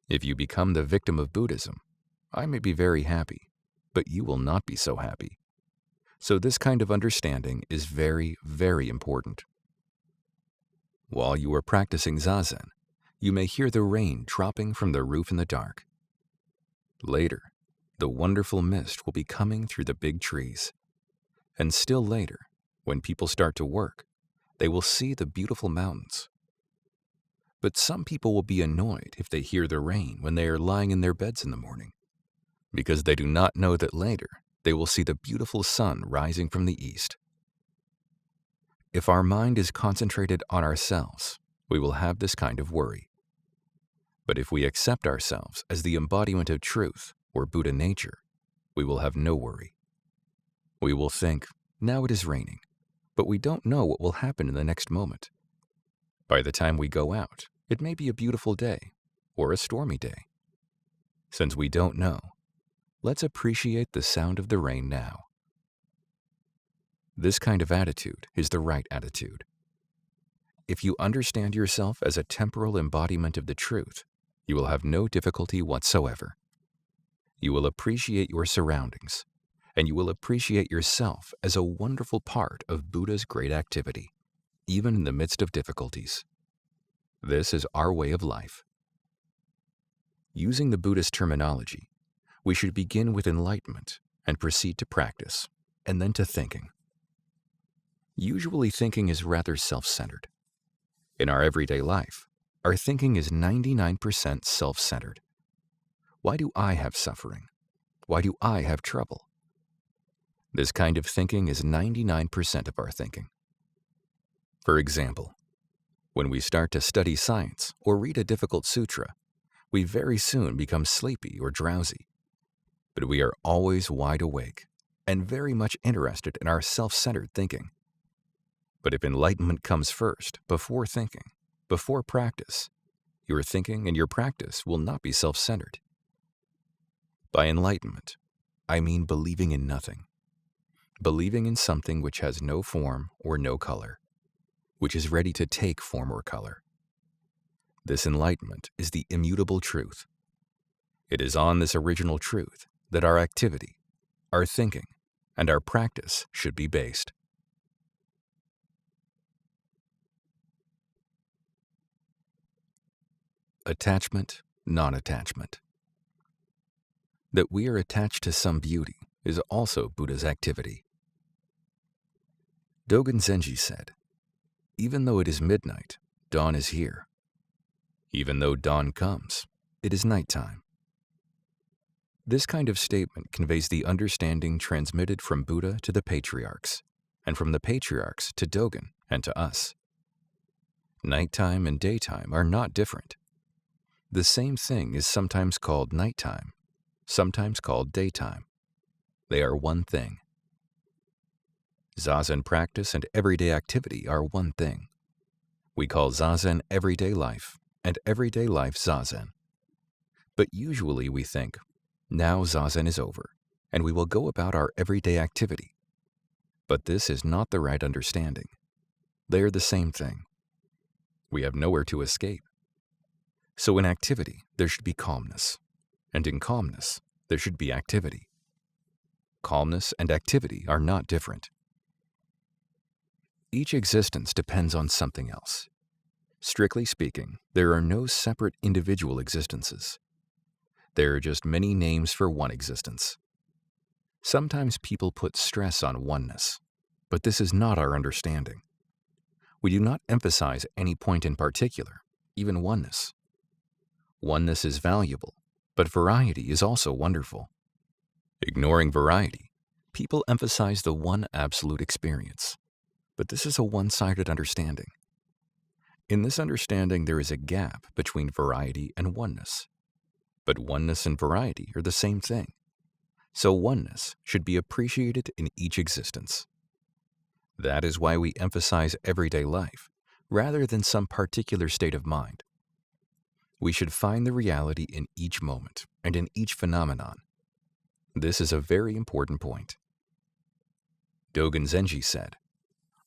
If you become the victim of Buddhism, I may be very happy, but you will not be so happy. So this kind of understanding is very, very important. While you are practicing Zazen, you may hear the rain dropping from the roof in the dark. Later, the wonderful mist will be coming through the big trees. And still later, when people start to work, they will see the beautiful mountains. But some people will be annoyed if they hear the rain when they are lying in their beds in the morning, because they do not know that later they will see the beautiful sun rising from the east. If our mind is concentrated on ourselves, we will have this kind of worry. But if we accept ourselves as the embodiment of truth, or Buddha nature, we will have no worry. We will think, now it is raining, but we don't know what will happen in the next moment. By the time we go out, it may be a beautiful day, or a stormy day. Since we don't know, let's appreciate the sound of the rain now. This kind of attitude is the right attitude. If you understand yourself as a temporal embodiment of the truth, you will have no difficulty whatsoever. You will appreciate your surroundings, and you will appreciate yourself as a wonderful part of Buddha's great activity, even in the midst of difficulties. This is our way of life. Using the Buddhist terminology, we should begin with enlightenment and proceed to practice, and then to thinking. Usually thinking is rather self-centered. In our everyday life, our thinking is 99% self-centered. Why do I have suffering? Why do I have trouble? This kind of thinking is 99% of our thinking. For example, when we start to study science or read a difficult sutra, we very soon become sleepy or drowsy. But we are always wide awake and very much interested in our self-centered thinking. But if enlightenment comes first, before thinking, before practice, your thinking and your practice will not be self-centered. By enlightenment, I mean believing in nothing. Believing in something which has no form or no color, which is ready to take form or color. This enlightenment is the immutable truth. It is on this original truth that our activity, our thinking, and our practice should be based. Attachment, non-attachment. That we are attached to some beauty is also Buddha's activity. Dogen Zenji said, "Even though it is midnight, dawn is here. Even though dawn comes, it is nighttime." This kind of statement conveys the understanding transmitted from Buddha to the patriarchs, and from the patriarchs to Dogen and to us. Nighttime and daytime are not different. The same thing is sometimes called nighttime, sometimes called daytime. They are one thing. Zazen practice and everyday activity are one thing. We call Zazen everyday life, and everyday life Zazen. But usually we think, now Zazen is over, and we will go about our everyday activity. But this is not the right understanding. They are the same thing. We have nowhere to escape. So in activity, there should be calmness, and in calmness, there should be activity. Calmness and activity are not different. Each existence depends on something else. Strictly speaking, there are no separate individual existences. There are just many names for one existence. Sometimes people put stress on oneness, but this is not our understanding. We do not emphasize any point in particular, even oneness. Oneness is valuable, but variety is also wonderful. Ignoring variety, people emphasize the one absolute experience, but this is a one-sided understanding. In this understanding, there is a gap between variety and oneness. But oneness and variety are the same thing. So oneness should be appreciated in each existence. That is why we emphasize everyday life, rather than some particular state of mind. We should find the reality in each moment and in each phenomenon. This is a very important point. Dogen Zenji said,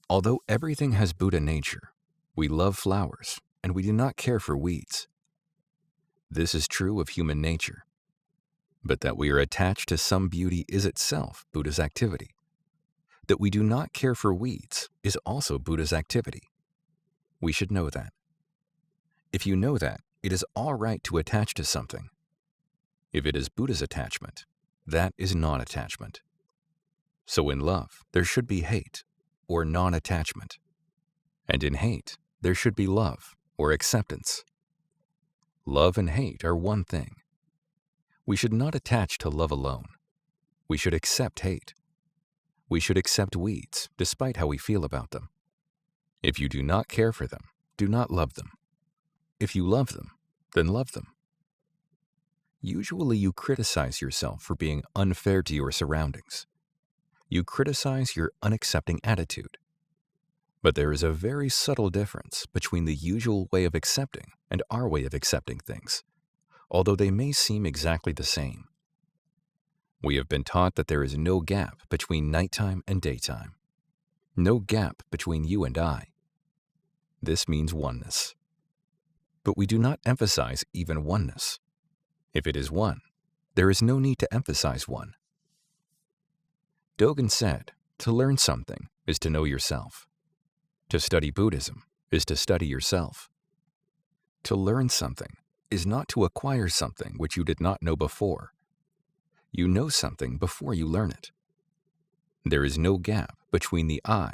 "Although everything has Buddha nature, we love flowers and we do not care for weeds. This is true of human nature. But that we are attached to some beauty is itself Buddha's activity. That we do not care for weeds is also Buddha's activity. We should know that. If you know that, it is all right to attach to something. If it is Buddha's attachment, that is non-attachment. So in love, there should be hate, or non-attachment. And in hate, there should be love, or acceptance. Love and hate are one thing. We should not attach to love alone. We should accept hate. We should accept weeds, despite how we feel about them. If you do not care for them, do not love them. If you love them, then love them. Usually you criticize yourself for being unfair to your surroundings. You criticize your unaccepting attitude. But there is a very subtle difference between the usual way of accepting and our way of accepting things, although they may seem exactly the same. We have been taught that there is no gap between nighttime and daytime. No gap between you and I. This means oneness. But we do not emphasize even oneness. If it is one, there is no need to emphasize one. Dogen said, to learn something is to know yourself. To study Buddhism is to study yourself. To learn something is not to acquire something which you did not know before. You know something before you learn it. There is no gap between the I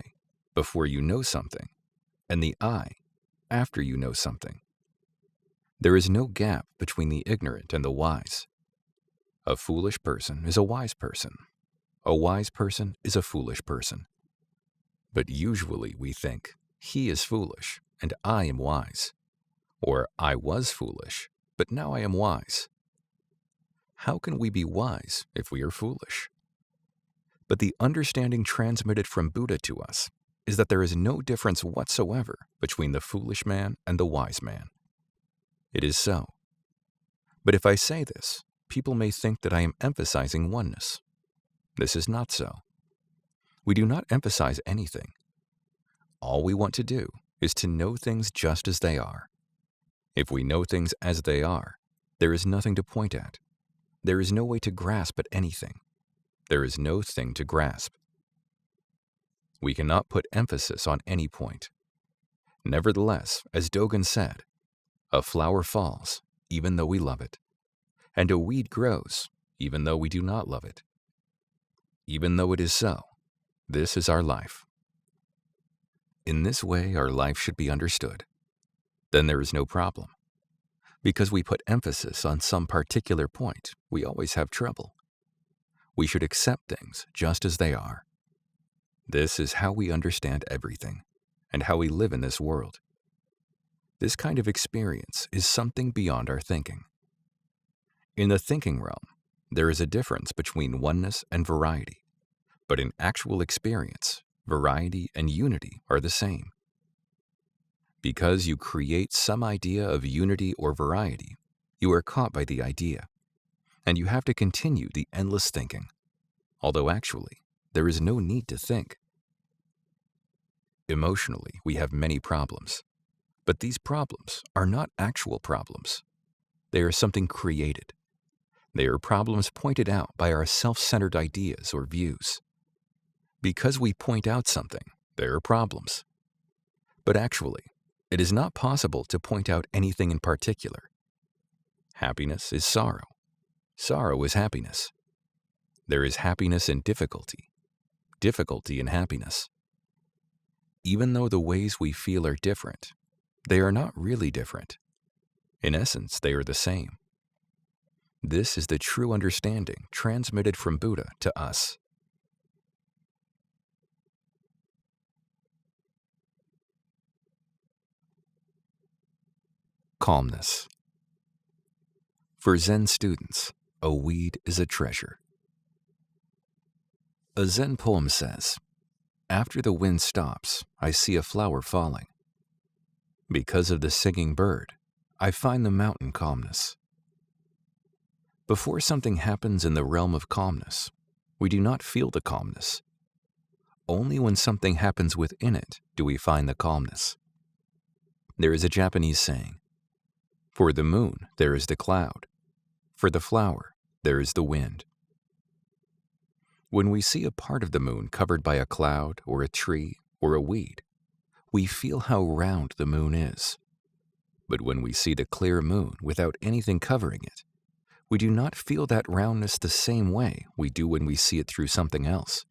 before you know something and the I after you know something. There is no gap between the ignorant and the wise. A foolish person is a wise person. A wise person is a foolish person. But usually we think, he is foolish and I am wise. Or I was foolish, but now I am wise. How can we be wise if we are foolish? But the understanding transmitted from Buddha to us is that there is no difference whatsoever between the foolish man and the wise man. It is so. But if I say this, people may think that I am emphasizing oneness. This is not so. We do not emphasize anything. All we want to do is to know things just as they are. If we know things as they are, there is nothing to point at. There is no way to grasp at anything. There is no thing to grasp. We cannot put emphasis on any point. Nevertheless, as Dogen said, a flower falls, even though we love it, and a weed grows, even though we do not love it. Even though it is so, this is our life. In this way, our life should be understood. Then there is no problem. Because we put emphasis on some particular point, we always have trouble. We should accept things just as they are. This is how we understand everything, and how we live in this world. This kind of experience is something beyond our thinking. In the thinking realm, there is a difference between oneness and variety, but in actual experience, variety and unity are the same. Because you create some idea of unity or variety, you are caught by the idea, and you have to continue the endless thinking, although actually, there is no need to think. Emotionally, we have many problems, but these problems are not actual problems. They are something created. They are problems pointed out by our self-centered ideas or views. Because we point out something, there are problems. But actually, it is not possible to point out anything in particular. Happiness is sorrow. Sorrow is happiness. There is happiness in difficulty, difficulty in happiness. Even though the ways we feel are different, they are not really different. In essence, they are the same. This is the true understanding transmitted from Buddha to us. Calmness. For Zen students, a weed is a treasure. A Zen poem says, "After the wind stops, I see a flower falling. Because of the singing bird, I find the mountain calmness." Before something happens in the realm of calmness, we do not feel the calmness. Only when something happens within it do we find the calmness. There is a Japanese saying, "For the moon, there is the cloud. For the flower, there is the wind." When we see a part of the moon covered by a cloud or a tree or a weed, we feel how round the moon is. But when we see the clear moon without anything covering it, we do not feel that roundness the same way we do when we see it through something else.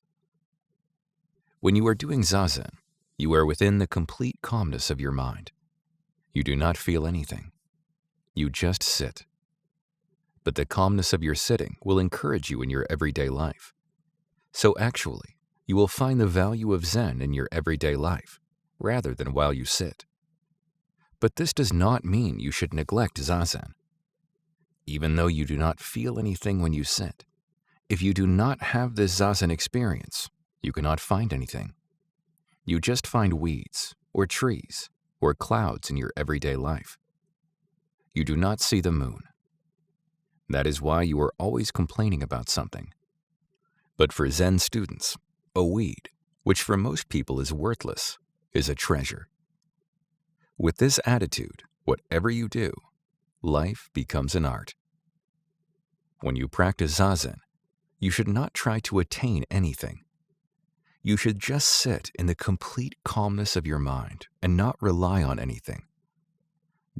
When you are doing Zazen, you are within the complete calmness of your mind. You do not feel anything. You just sit. But the calmness of your sitting will encourage you in your everyday life. So actually, you will find the value of Zen in your everyday life, rather than while you sit. But this does not mean you should neglect Zazen. Even though you do not feel anything when you sit, if you do not have this Zazen experience, you cannot find anything. You just find weeds, or trees, or clouds in your everyday life. You do not see the moon. That is why you are always complaining about something. But for Zen students, a weed, which for most people is worthless, is a treasure. With this attitude, whatever you do, life becomes an art. When you practice Zazen, you should not try to attain anything. You should just sit in the complete calmness of your mind and not rely on anything.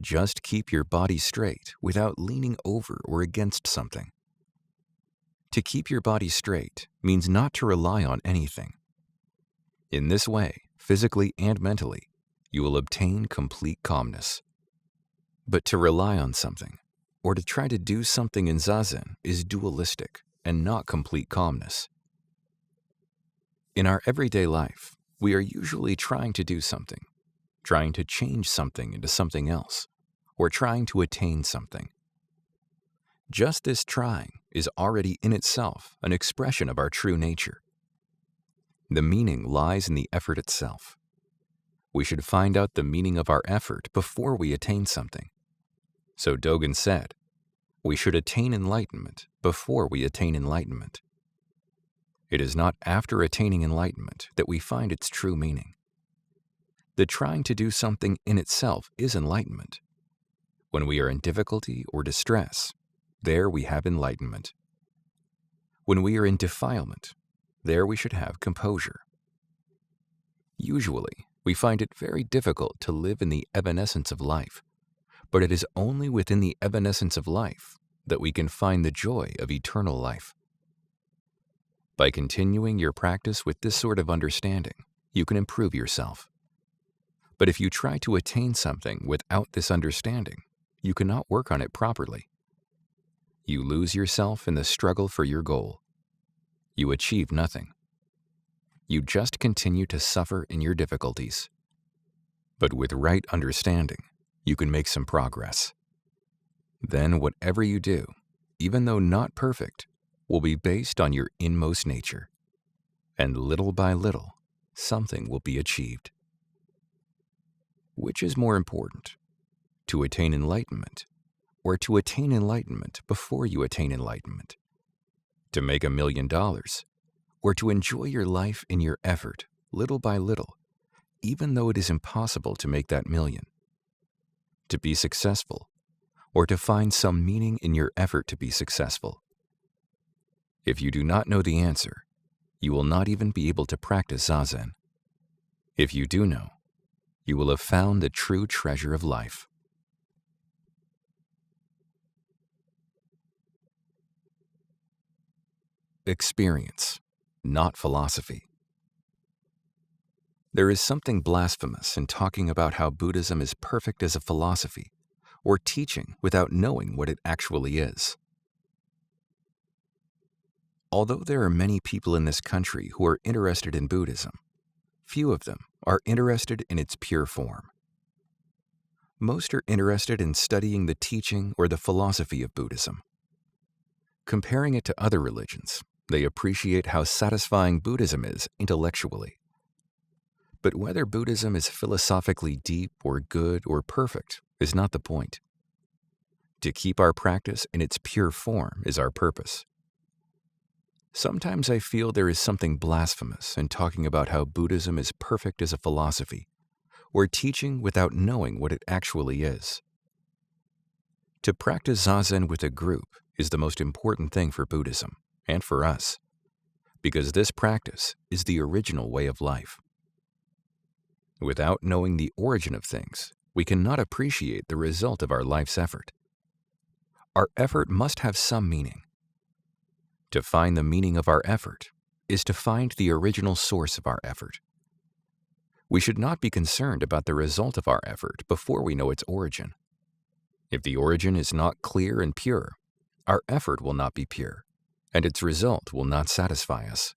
Just keep your body straight without leaning over or against something. To keep your body straight means not to rely on anything. In this way, physically and mentally, you will obtain complete calmness. But to rely on something, or to try to do something in Zazen, is dualistic and not complete calmness. In our everyday life, we are usually trying to do something, trying to change something into something else, or trying to attain something. Just this trying is already in itself an expression of our true nature. The meaning lies in the effort itself. We should find out the meaning of our effort before we attain something. So Dogen said, we should attain enlightenment before we attain enlightenment. It is not after attaining enlightenment that we find its true meaning. The trying to do something in itself is enlightenment. When we are in difficulty or distress, there we have enlightenment. When we are in defilement, there we should have composure. Usually, we find it very difficult to live in the evanescence of life, but it is only within the evanescence of life that we can find the joy of eternal life. By continuing your practice with this sort of understanding, you can improve yourself. But if you try to attain something without this understanding, you cannot work on it properly. You lose yourself in the struggle for your goal. You achieve nothing. You just continue to suffer in your difficulties. But with right understanding, you can make some progress. Then whatever you do, even though not perfect, will be based on your inmost nature. And little by little, something will be achieved. Which is more important, to attain enlightenment, or to attain enlightenment before you attain enlightenment? To make $1 million, or to enjoy your life in your effort, little by little, even though it is impossible to make that million? To be successful, or to find some meaning in your effort to be successful? If you do not know the answer, you will not even be able to practice Zazen. If you do know, you will have found the true treasure of life. Experience, not philosophy. There is something blasphemous in talking about how Buddhism is perfect as a philosophy, or teaching without knowing what it actually is. Although there are many people in this country who are interested in Buddhism, few of them are interested in its pure form. Most are interested in studying the teaching or the philosophy of Buddhism. Comparing it to other religions, they appreciate how satisfying Buddhism is intellectually. But whether Buddhism is philosophically deep or good or perfect is not the point. To keep our practice in its pure form is our purpose. Sometimes I feel there is something blasphemous in talking about how Buddhism is perfect as a philosophy, or teaching without knowing what it actually is. To practice Zazen with a group is the most important thing for Buddhism, and for us, because this practice is the original way of life. Without knowing the origin of things, we cannot appreciate the result of our life's effort. Our effort must have some meaning. To find the meaning of our effort is to find the original source of our effort. We should not be concerned about the result of our effort before we know its origin. If the origin is not clear and pure, our effort will not be pure, and its result will not satisfy us.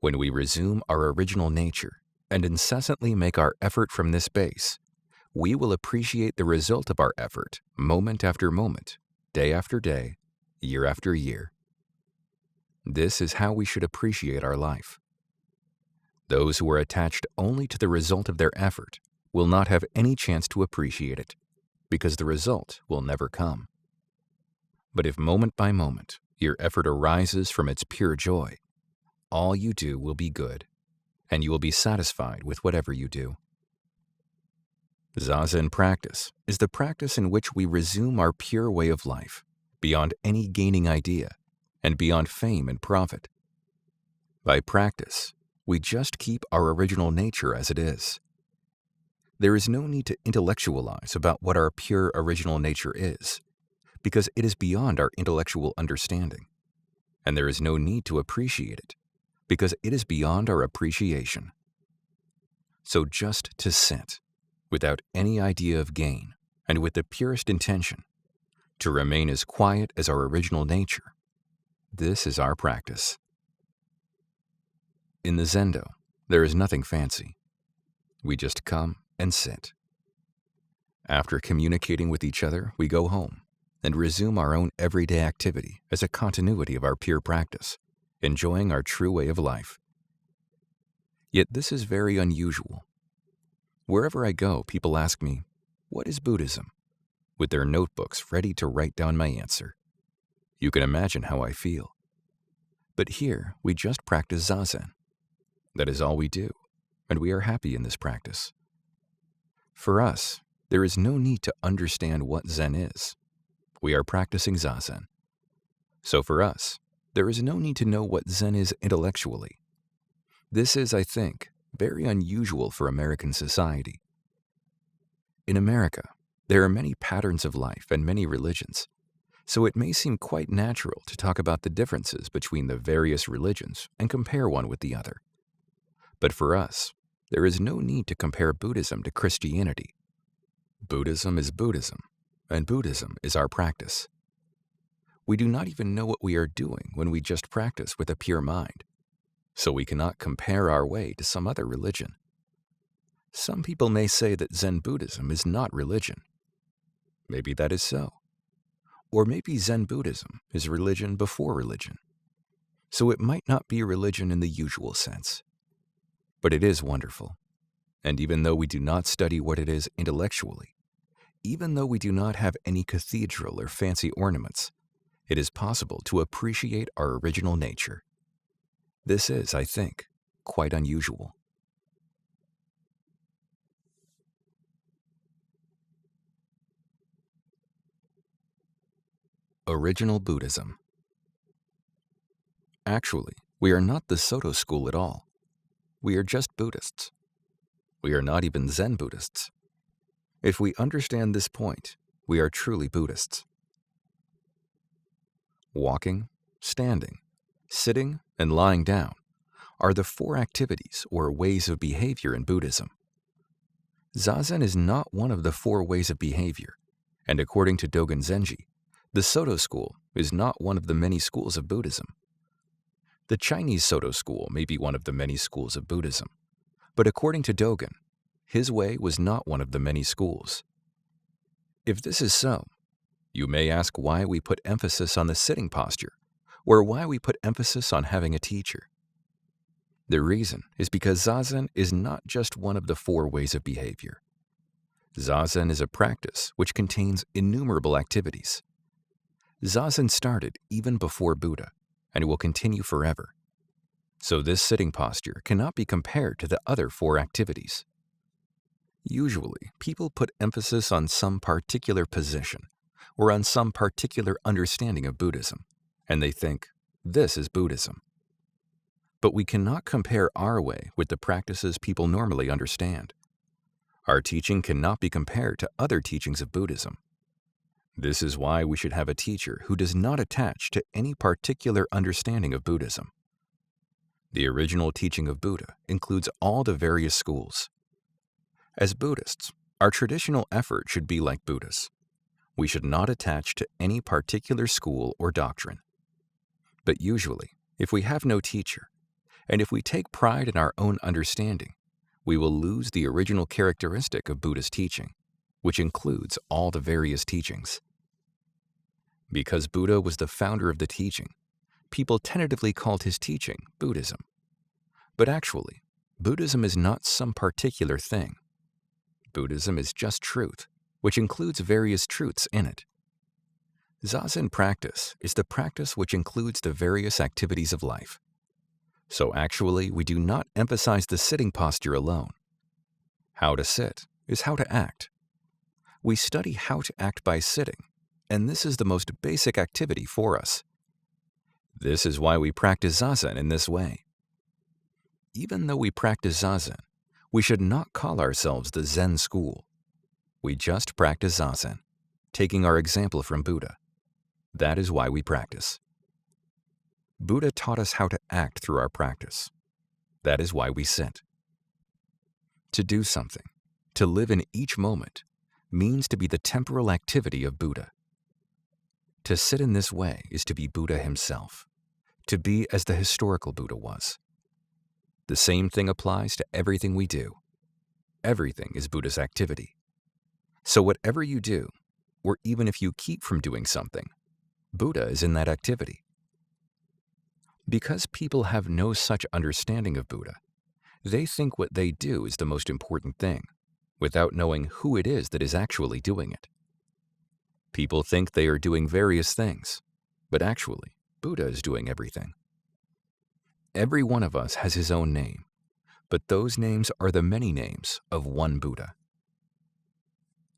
When we resume our original nature and incessantly make our effort from this base, we will appreciate the result of our effort moment after moment, day after day, year after year. This is how we should appreciate our life. Those who are attached only to the result of their effort will not have any chance to appreciate it, because the result will never come. But if moment by moment your effort arises from its pure joy, all you do will be good, and you will be satisfied with whatever you do. Zazen practice is the practice in which we resume our pure way of life, beyond any gaining idea, and beyond fame and profit. By practice, we just keep our original nature as it is. There is no need to intellectualize about what our pure original nature is, because it is beyond our intellectual understanding, and there is no need to appreciate it, because it is beyond our appreciation. So just to sit, without any idea of gain, and with the purest intention, to remain as quiet as our original nature, this is our practice. In the Zendo, there is nothing fancy. We just come and sit. After communicating with each other, we go home and resume our own everyday activity as a continuity of our pure practice, enjoying our true way of life. Yet this is very unusual. Wherever I go, people ask me, "What is Buddhism?" with their notebooks ready to write down my answer. You can imagine how I feel. But here, we just practice Zazen. That is all we do, and we are happy in this practice. For us, there is no need to understand what Zen is. We are practicing Zazen. So for us, there is no need to know what Zen is intellectually. This is, I think, very unusual for American society. In America, there are many patterns of life and many religions, so it may seem quite natural to talk about the differences between the various religions and compare one with the other. But for us, there is no need to compare Buddhism to Christianity. Buddhism is Buddhism, and Buddhism is our practice. We do not even know what we are doing when we just practice with a pure mind, so we cannot compare our way to some other religion. Some people may say that Zen Buddhism is not religion. Maybe that is so. Or maybe Zen Buddhism is religion before religion. So it might not be religion in the usual sense. But it is wonderful. And even though we do not study what it is intellectually, even though we do not have any cathedral or fancy ornaments, it is possible to appreciate our original nature. This is, I think, quite unusual. Original Buddhism. Actually, we are not the Soto school at all. We are just Buddhists. We are not even Zen Buddhists. If we understand this point, we are truly Buddhists. Walking, standing, sitting, and lying down are the 4 activities or ways of behavior in Buddhism. Zazen is not one of the 4 ways of behavior, and according to Dogen Zenji, the Soto school is not one of the many schools of Buddhism. The Chinese Soto school may be one of the many schools of Buddhism, but according to Dogen, his way was not one of the many schools. If this is so, you may ask why we put emphasis on the sitting posture, or why we put emphasis on having a teacher. The reason is because Zazen is not just one of the 4 ways of behavior. Zazen is a practice which contains innumerable activities. Zazen started even before Buddha, and will continue forever. So this sitting posture cannot be compared to the other 4 activities. Usually, people put emphasis on some particular position, or on some particular understanding of Buddhism, and they think, this is Buddhism. But we cannot compare our way with the practices people normally understand. Our teaching cannot be compared to other teachings of Buddhism. This is why we should have a teacher who does not attach to any particular understanding of Buddhism. The original teaching of Buddha includes all the various schools. As Buddhists, our traditional effort should be like Buddha's. We should not attach to any particular school or doctrine. But usually, if we have no teacher, and if we take pride in our own understanding, we will lose the original characteristic of Buddha's teaching, which includes all the various teachings. Because Buddha was the founder of the teaching, people tentatively called his teaching Buddhism. But actually, Buddhism is not some particular thing. Buddhism is just truth, which includes various truths in it. Zazen practice is the practice which includes the various activities of life. So actually, we do not emphasize the sitting posture alone. How to sit, is how to act. We study how to act by sitting, and this is the most basic activity for us. This is why we practice Zazen in this way. Even though we practice Zazen, we should not call ourselves the Zen school. We just practice Zazen, taking our example from Buddha. That is why we practice. Buddha taught us how to act through our practice. That is why we sit. To do something, to live in each moment, means to be the temporal activity of Buddha. To sit in this way is to be Buddha himself, to be as the historical Buddha was. The same thing applies to everything we do. Everything is Buddha's activity. So whatever you do, or even if you keep from doing something, Buddha is in that activity. Because people have no such understanding of Buddha, they think what they do is the most important thing, without knowing who it is that is actually doing it. People think they are doing various things, but actually, Buddha is doing everything. Every one of us has his own name, but those names are the many names of one Buddha.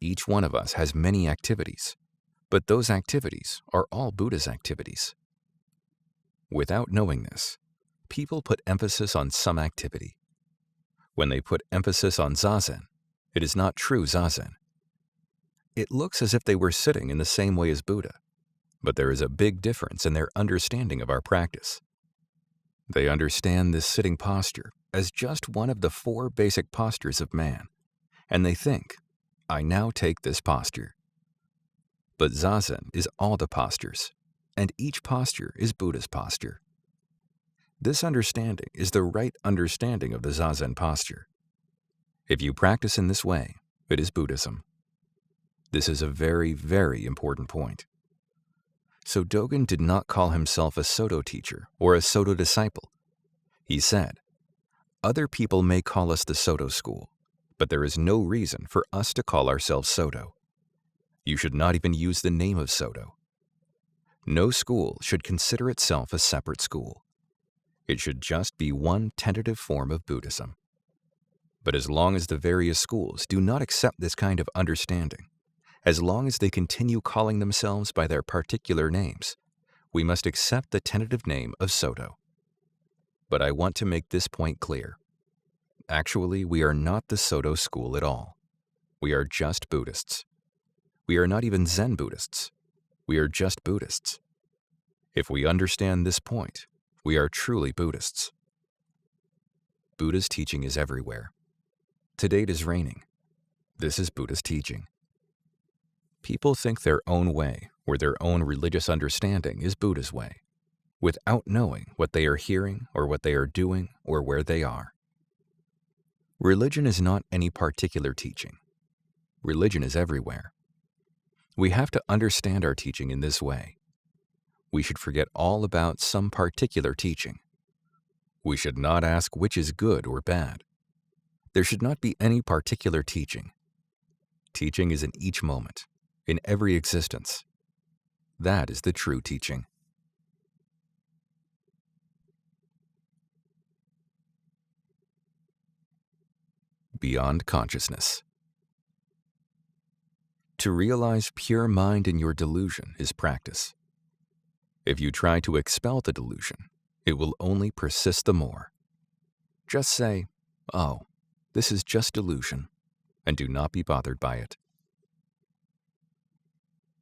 Each one of us has many activities, but those activities are all Buddha's activities. Without knowing this, people put emphasis on some activity. When they put emphasis on Zazen, it is not true Zazen. It looks as if they were sitting in the same way as Buddha, but there is a big difference in their understanding of our practice. They understand this sitting posture as just one of the 4 basic postures of man, and they think, I now take this posture. But Zazen is all the postures, and each posture is Buddha's posture. This understanding is the right understanding of the Zazen posture. If you practice in this way, it is Buddhism. This is a very, very important point. So Dogen did not call himself a Soto teacher or a Soto disciple. He said, other people may call us the Soto school, but there is no reason for us to call ourselves Soto. You should not even use the name of Soto. No school should consider itself a separate school. It should just be one tentative form of Buddhism. But as long as the various schools do not accept this kind of understanding, as long as they continue calling themselves by their particular names, we must accept the tentative name of Soto. But I want to make this point clear. Actually, we are not the Soto school at all. We are just Buddhists. We are not even Zen Buddhists. We are just Buddhists. If we understand this point, we are truly Buddhists. Buddha's teaching is everywhere. Today it is raining. This is Buddha's teaching. People think their own way or their own religious understanding is Buddha's way, without knowing what they are hearing or what they are doing or where they are. Religion is not any particular teaching. Religion is everywhere. We have to understand our teaching in this way. We should forget all about some particular teaching. We should not ask which is good or bad. There should not be any particular teaching. Teaching is in each moment, in every existence. That is the true teaching. Beyond consciousness. To realize pure mind in your delusion is practice. If you try to expel the delusion, it will only persist the more. Just say, oh, this is just delusion, and do not be bothered by it.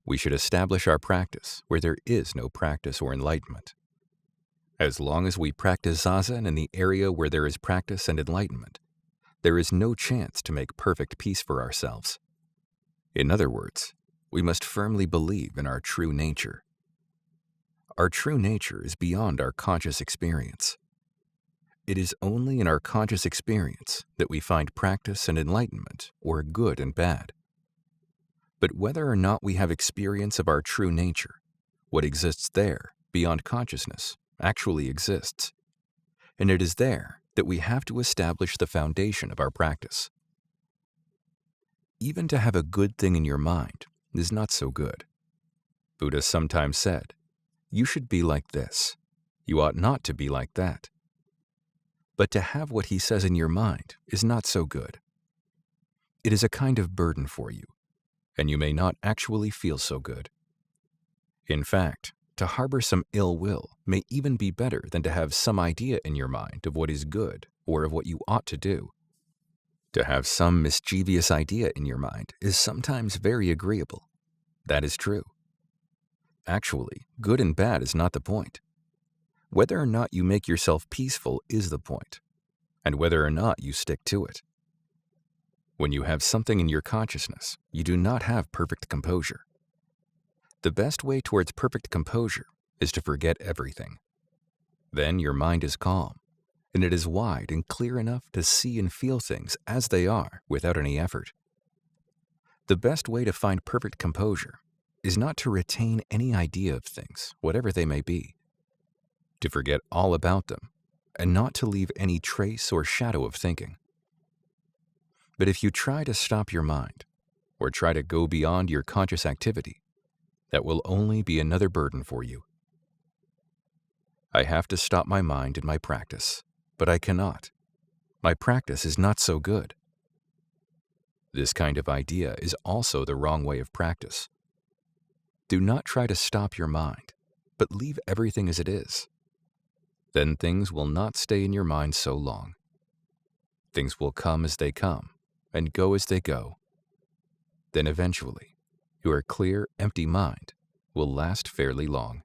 We should establish our practice where there is no practice or enlightenment. As long as we practice Zazen in the area where there is practice and enlightenment, there is no chance to make perfect peace for ourselves. In other words, we must firmly believe in our true nature. Our true nature is beyond our conscious experience. It is only in our conscious experience that we find practice and enlightenment, or good and bad. But whether or not we have experience of our true nature, what exists there, beyond consciousness, actually exists. And it is there that we have to establish the foundation of our practice. Even to have a good thing in your mind is not so good. Buddha sometimes said, you should be like this. You ought not to be like that. But to have what he says in your mind is not so good. it is a kind of burden for you, and you may not actually feel so good. In fact, to harbor some ill will may even be better than to have some idea in your mind of what is good or of what you ought to do. To have some mischievous idea in your mind is sometimes very agreeable. That is true. Actually, good and bad is not the point. Whether or not you make yourself peaceful is the point, and whether or not you stick to it. When you have something in your consciousness, you do not have perfect composure. The best way towards perfect composure is to forget everything. Then your mind is calm, and it is wide and clear enough to see and feel things as they are without any effort. The best way to find perfect composure is not to retain any idea of things, whatever they may be, to forget all about them, and not to leave any trace or shadow of thinking. But if you try to stop your mind, or try to go beyond your conscious activity, that will only be another burden for you. I have to stop my mind in my practice, but I cannot. My practice is not so good. This kind of idea is also the wrong way of practice. Do not try to stop your mind, but leave everything as it is. Then things will not stay in your mind so long. Things will come as they come, and go as they go. Then eventually, your clear, empty mind will last fairly long.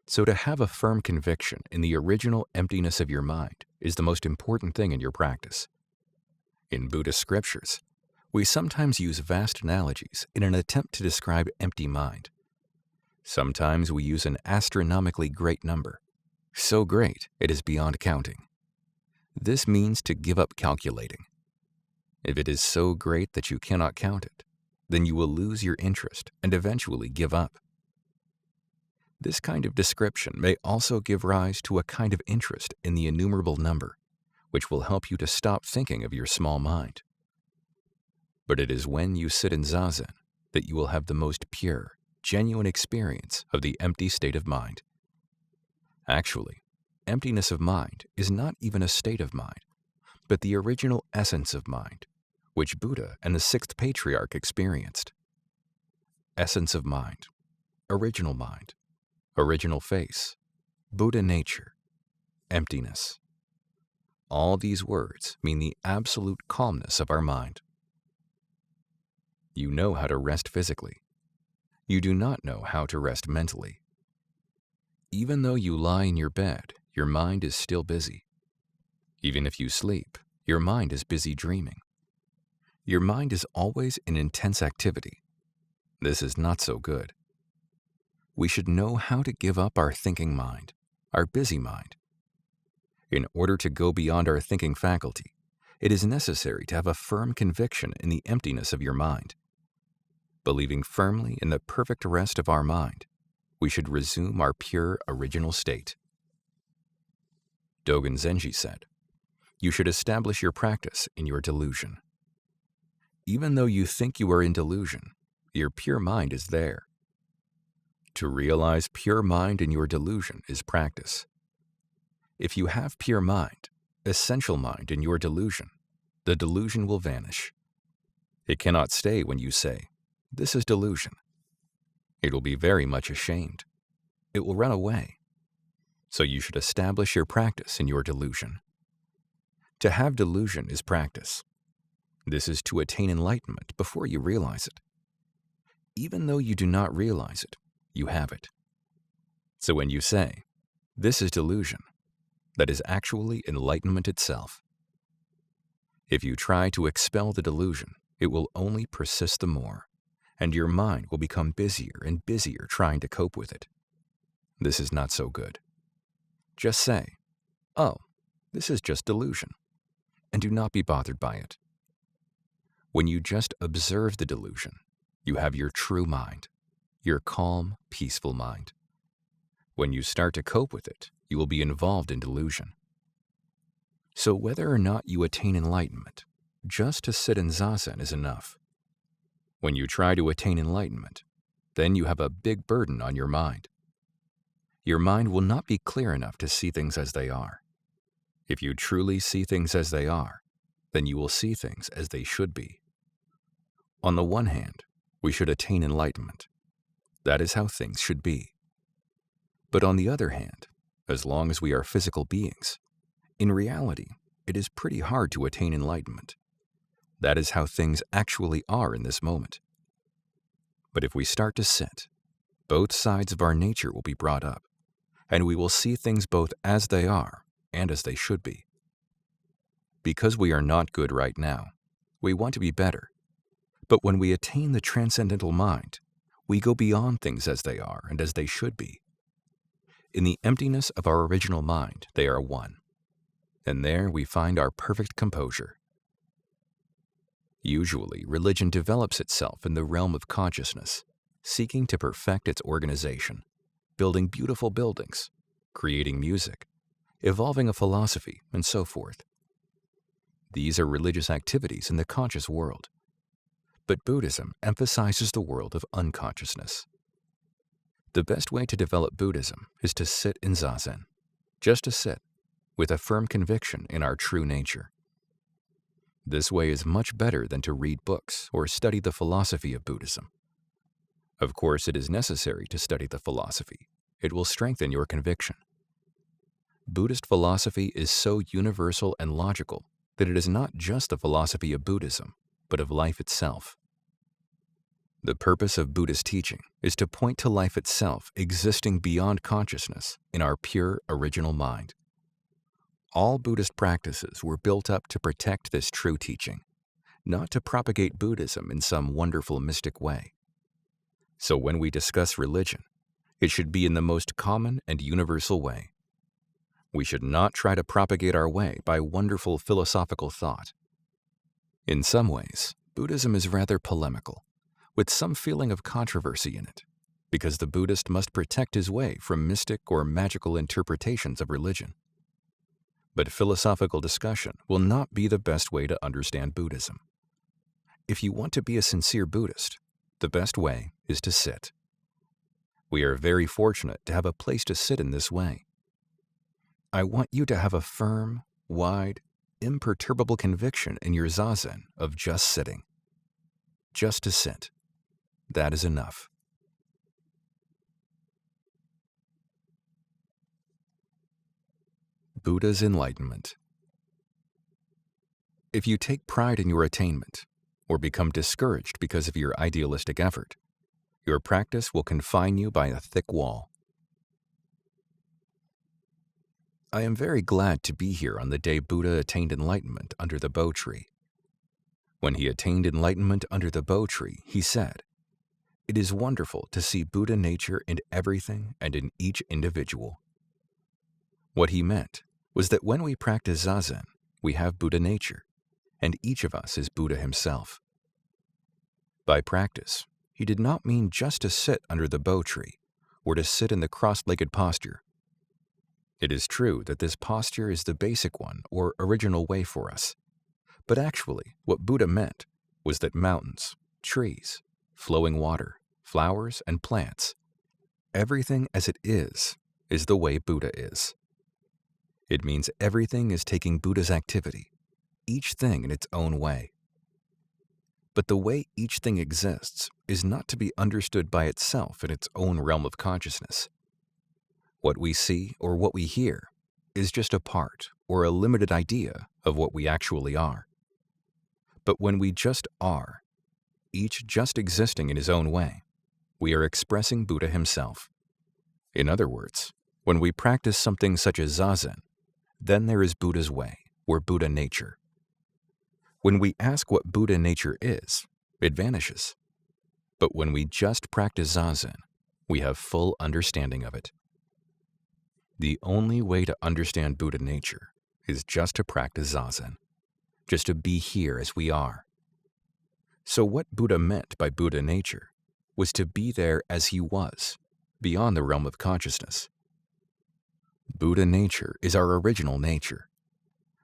So to have a firm conviction in the original emptiness of your mind is the most important thing in your practice. In Buddhist scriptures, we sometimes use vast analogies in an attempt to describe empty mind. Sometimes we use an astronomically great number, so great it is beyond counting. This means to give up calculating. If it is so great that you cannot count it, then you will lose your interest and eventually give up. This kind of description may also give rise to a kind of interest in the innumerable number, which will help you to stop thinking of your small mind. But it is when you sit in Zazen that you will have the most pure, genuine experience of the empty state of mind. Actually, emptiness of mind is not even a state of mind, but the original essence of mind, which Buddha and the sixth patriarch experienced. Essence of mind, original face, Buddha nature, emptiness. All these words mean the absolute calmness of our mind. You know how to rest physically. You do not know how to rest mentally. Even though you lie in your bed, your mind is still busy. Even if you sleep, your mind is busy dreaming. Your mind is always in intense activity. This is not so good. We should know how to give up our thinking mind, our busy mind. In order to go beyond our thinking faculty, it is necessary to have a firm conviction in the emptiness of your mind. Believing firmly in the perfect rest of our mind, we should resume our pure original state. Dogen Zenji said, "You should establish your practice in your delusion." Even though you think you are in delusion, your pure mind is there. To realize pure mind in your delusion is practice. If you have pure mind, essential mind in your delusion, the delusion will vanish. It cannot stay when you say, "This is delusion." It will be very much ashamed. It will run away. So you should establish your practice in your delusion. To have delusion is practice. This is to attain enlightenment before you realize it. Even though you do not realize it, you have it. So when you say, "This is delusion," that is actually enlightenment itself. If you try to expel the delusion, it will only persist the more, and your mind will become busier and busier trying to cope with it. This is not so good. Just say, "Oh, this is just delusion," and do not be bothered by it. When you just observe the delusion, you have your true mind, your calm, peaceful mind. When you start to cope with it, you will be involved in delusion. So whether or not you attain enlightenment, just to sit in Zazen is enough. When you try to attain enlightenment, then you have a big burden on your mind. Your mind will not be clear enough to see things as they are. If you truly see things as they are, then you will see things as they should be. On the one hand, we should attain enlightenment. That is how things should be. But on the other hand, as long as we are physical beings, in reality, it is pretty hard to attain enlightenment. That is how things actually are in this moment. But if we start to sit, both sides of our nature will be brought up, and we will see things both as they are and as they should be. Because we are not good right now, we want to be better. But when we attain the transcendental mind, we go beyond things as they are and as they should be. In the emptiness of our original mind, they are one. And there we find our perfect composure. Usually, religion develops itself in the realm of consciousness, seeking to perfect its organization, building beautiful buildings, creating music, evolving a philosophy, and so forth. These are religious activities in the conscious world. But Buddhism emphasizes the world of unconsciousness. The best way to develop Buddhism is to sit in Zazen, just to sit, with a firm conviction in our true nature. This way is much better than to read books or study the philosophy of Buddhism. Of course, it is necessary to study the philosophy. It will strengthen your conviction. Buddhist philosophy is so universal and logical that it is not just the philosophy of Buddhism, but of life itself. The purpose of Buddhist teaching is to point to life itself existing beyond consciousness in our pure original mind. All Buddhist practices were built up to protect this true teaching, not to propagate Buddhism in some wonderful mystic way. So when we discuss religion, it should be in the most common and universal way. We should not try to propagate our way by wonderful philosophical thought. In some ways, Buddhism is rather polemical, with some feeling of controversy in it, because the Buddhist must protect his way from mystic or magical interpretations of religion. But philosophical discussion will not be the best way to understand Buddhism. If you want to be a sincere Buddhist, the best way is to sit. We are very fortunate to have a place to sit in this way. I want you to have a firm, wide, imperturbable conviction in your Zazen of just sitting. Just to sit. That is enough. Buddha's Enlightenment. If you take pride in your attainment, or become discouraged because of your idealistic effort, your practice will confine you by a thick wall. I am very glad to be here on the day Buddha attained enlightenment under the Bo tree. When he attained enlightenment under the Bo tree, he said, "It is wonderful to see Buddha nature in everything and in each individual." What he meant was that when we practice Zazen, we have Buddha nature, and each of us is Buddha himself. By practice, he did not mean just to sit under the Bo tree, or to sit in the cross-legged posture. It is true that this posture is the basic one or original way for us, but actually what Buddha meant was that mountains, trees, flowing water, flowers, and plants, everything as it is the way Buddha is. It means everything is taking Buddha's activity, each thing in its own way. But the way each thing exists is not to be understood by itself in its own realm of consciousness. What we see or what we hear is just a part or a limited idea of what we actually are. But when we just are, each just existing in his own way, we are expressing Buddha himself. In other words, when we practice something such as Zazen, then there is Buddha's way, or Buddha nature. When we ask what Buddha nature is, it vanishes. But when we just practice Zazen, we have full understanding of it. The only way to understand Buddha nature is just to practice Zazen, just to be here as we are. So what Buddha meant by Buddha nature was to be there as he was, beyond the realm of consciousness. Buddha nature is our original nature.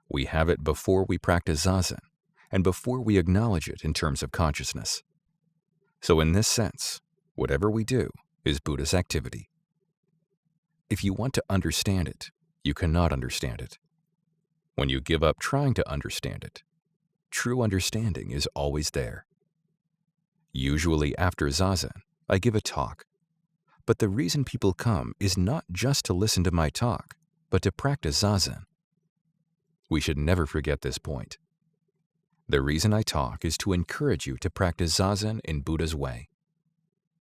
We have it before we practice Zazen, and before we acknowledge it in terms of consciousness. So in this sense, whatever we do is Buddha's activity. If you want to understand it, you cannot understand it. When you give up trying to understand it, true understanding is always there. Usually after Zazen, I give a talk. But the reason people come is not just to listen to my talk, but to practice Zazen. We should never forget this point. The reason I talk is to encourage you to practice Zazen in Buddha's way.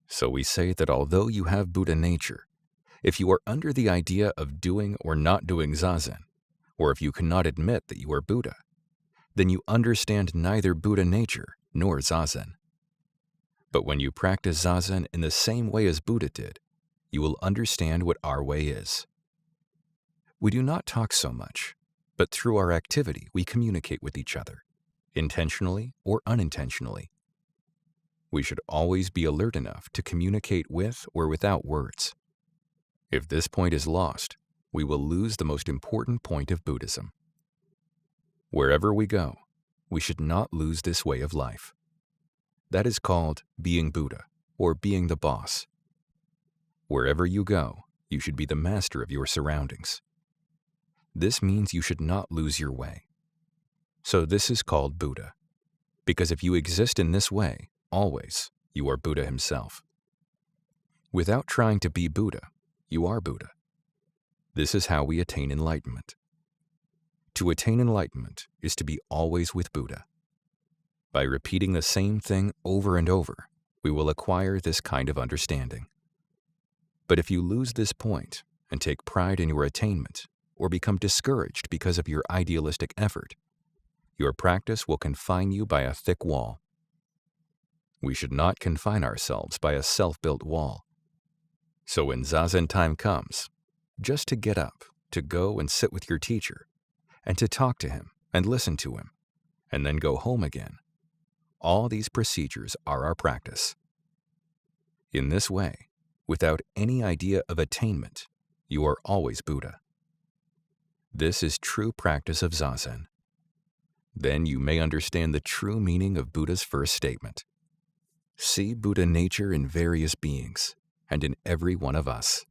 So we say that although you have Buddha nature, if you are under the idea of doing or not doing Zazen, or if you cannot admit that you are Buddha, then you understand neither Buddha nature nor Zazen. But when you practice Zazen in the same way as Buddha did, you will understand what our way is. We do not talk so much, but through our activity we communicate with each other, intentionally or unintentionally. We should always be alert enough to communicate with or without words. If this point is lost, we will lose the most important point of Buddhism. Wherever we go, we should not lose this way of life. That is called being Buddha, or being the boss. Wherever you go, you should be the master of your surroundings. This means you should not lose your way. So this is called Buddha, because if you exist in this way, always, you are Buddha himself. Without trying to be Buddha, you are Buddha. This is how we attain enlightenment. To attain enlightenment is to be always with Buddha. By repeating the same thing over and over, we will acquire this kind of understanding. But if you lose this point and take pride in your attainment, or become discouraged because of your idealistic effort, your practice will confine you by a thick wall. We should not confine ourselves by a self-built wall. So when Zazen time comes, just to get up, to go and sit with your teacher, and to talk to him and listen to him, and then go home again, all these procedures are our practice. In this way, without any idea of attainment, you are always Buddha. This is true practice of Zazen. Then you may understand the true meaning of Buddha's first statement. See Buddha nature in various beings, and in every one of us.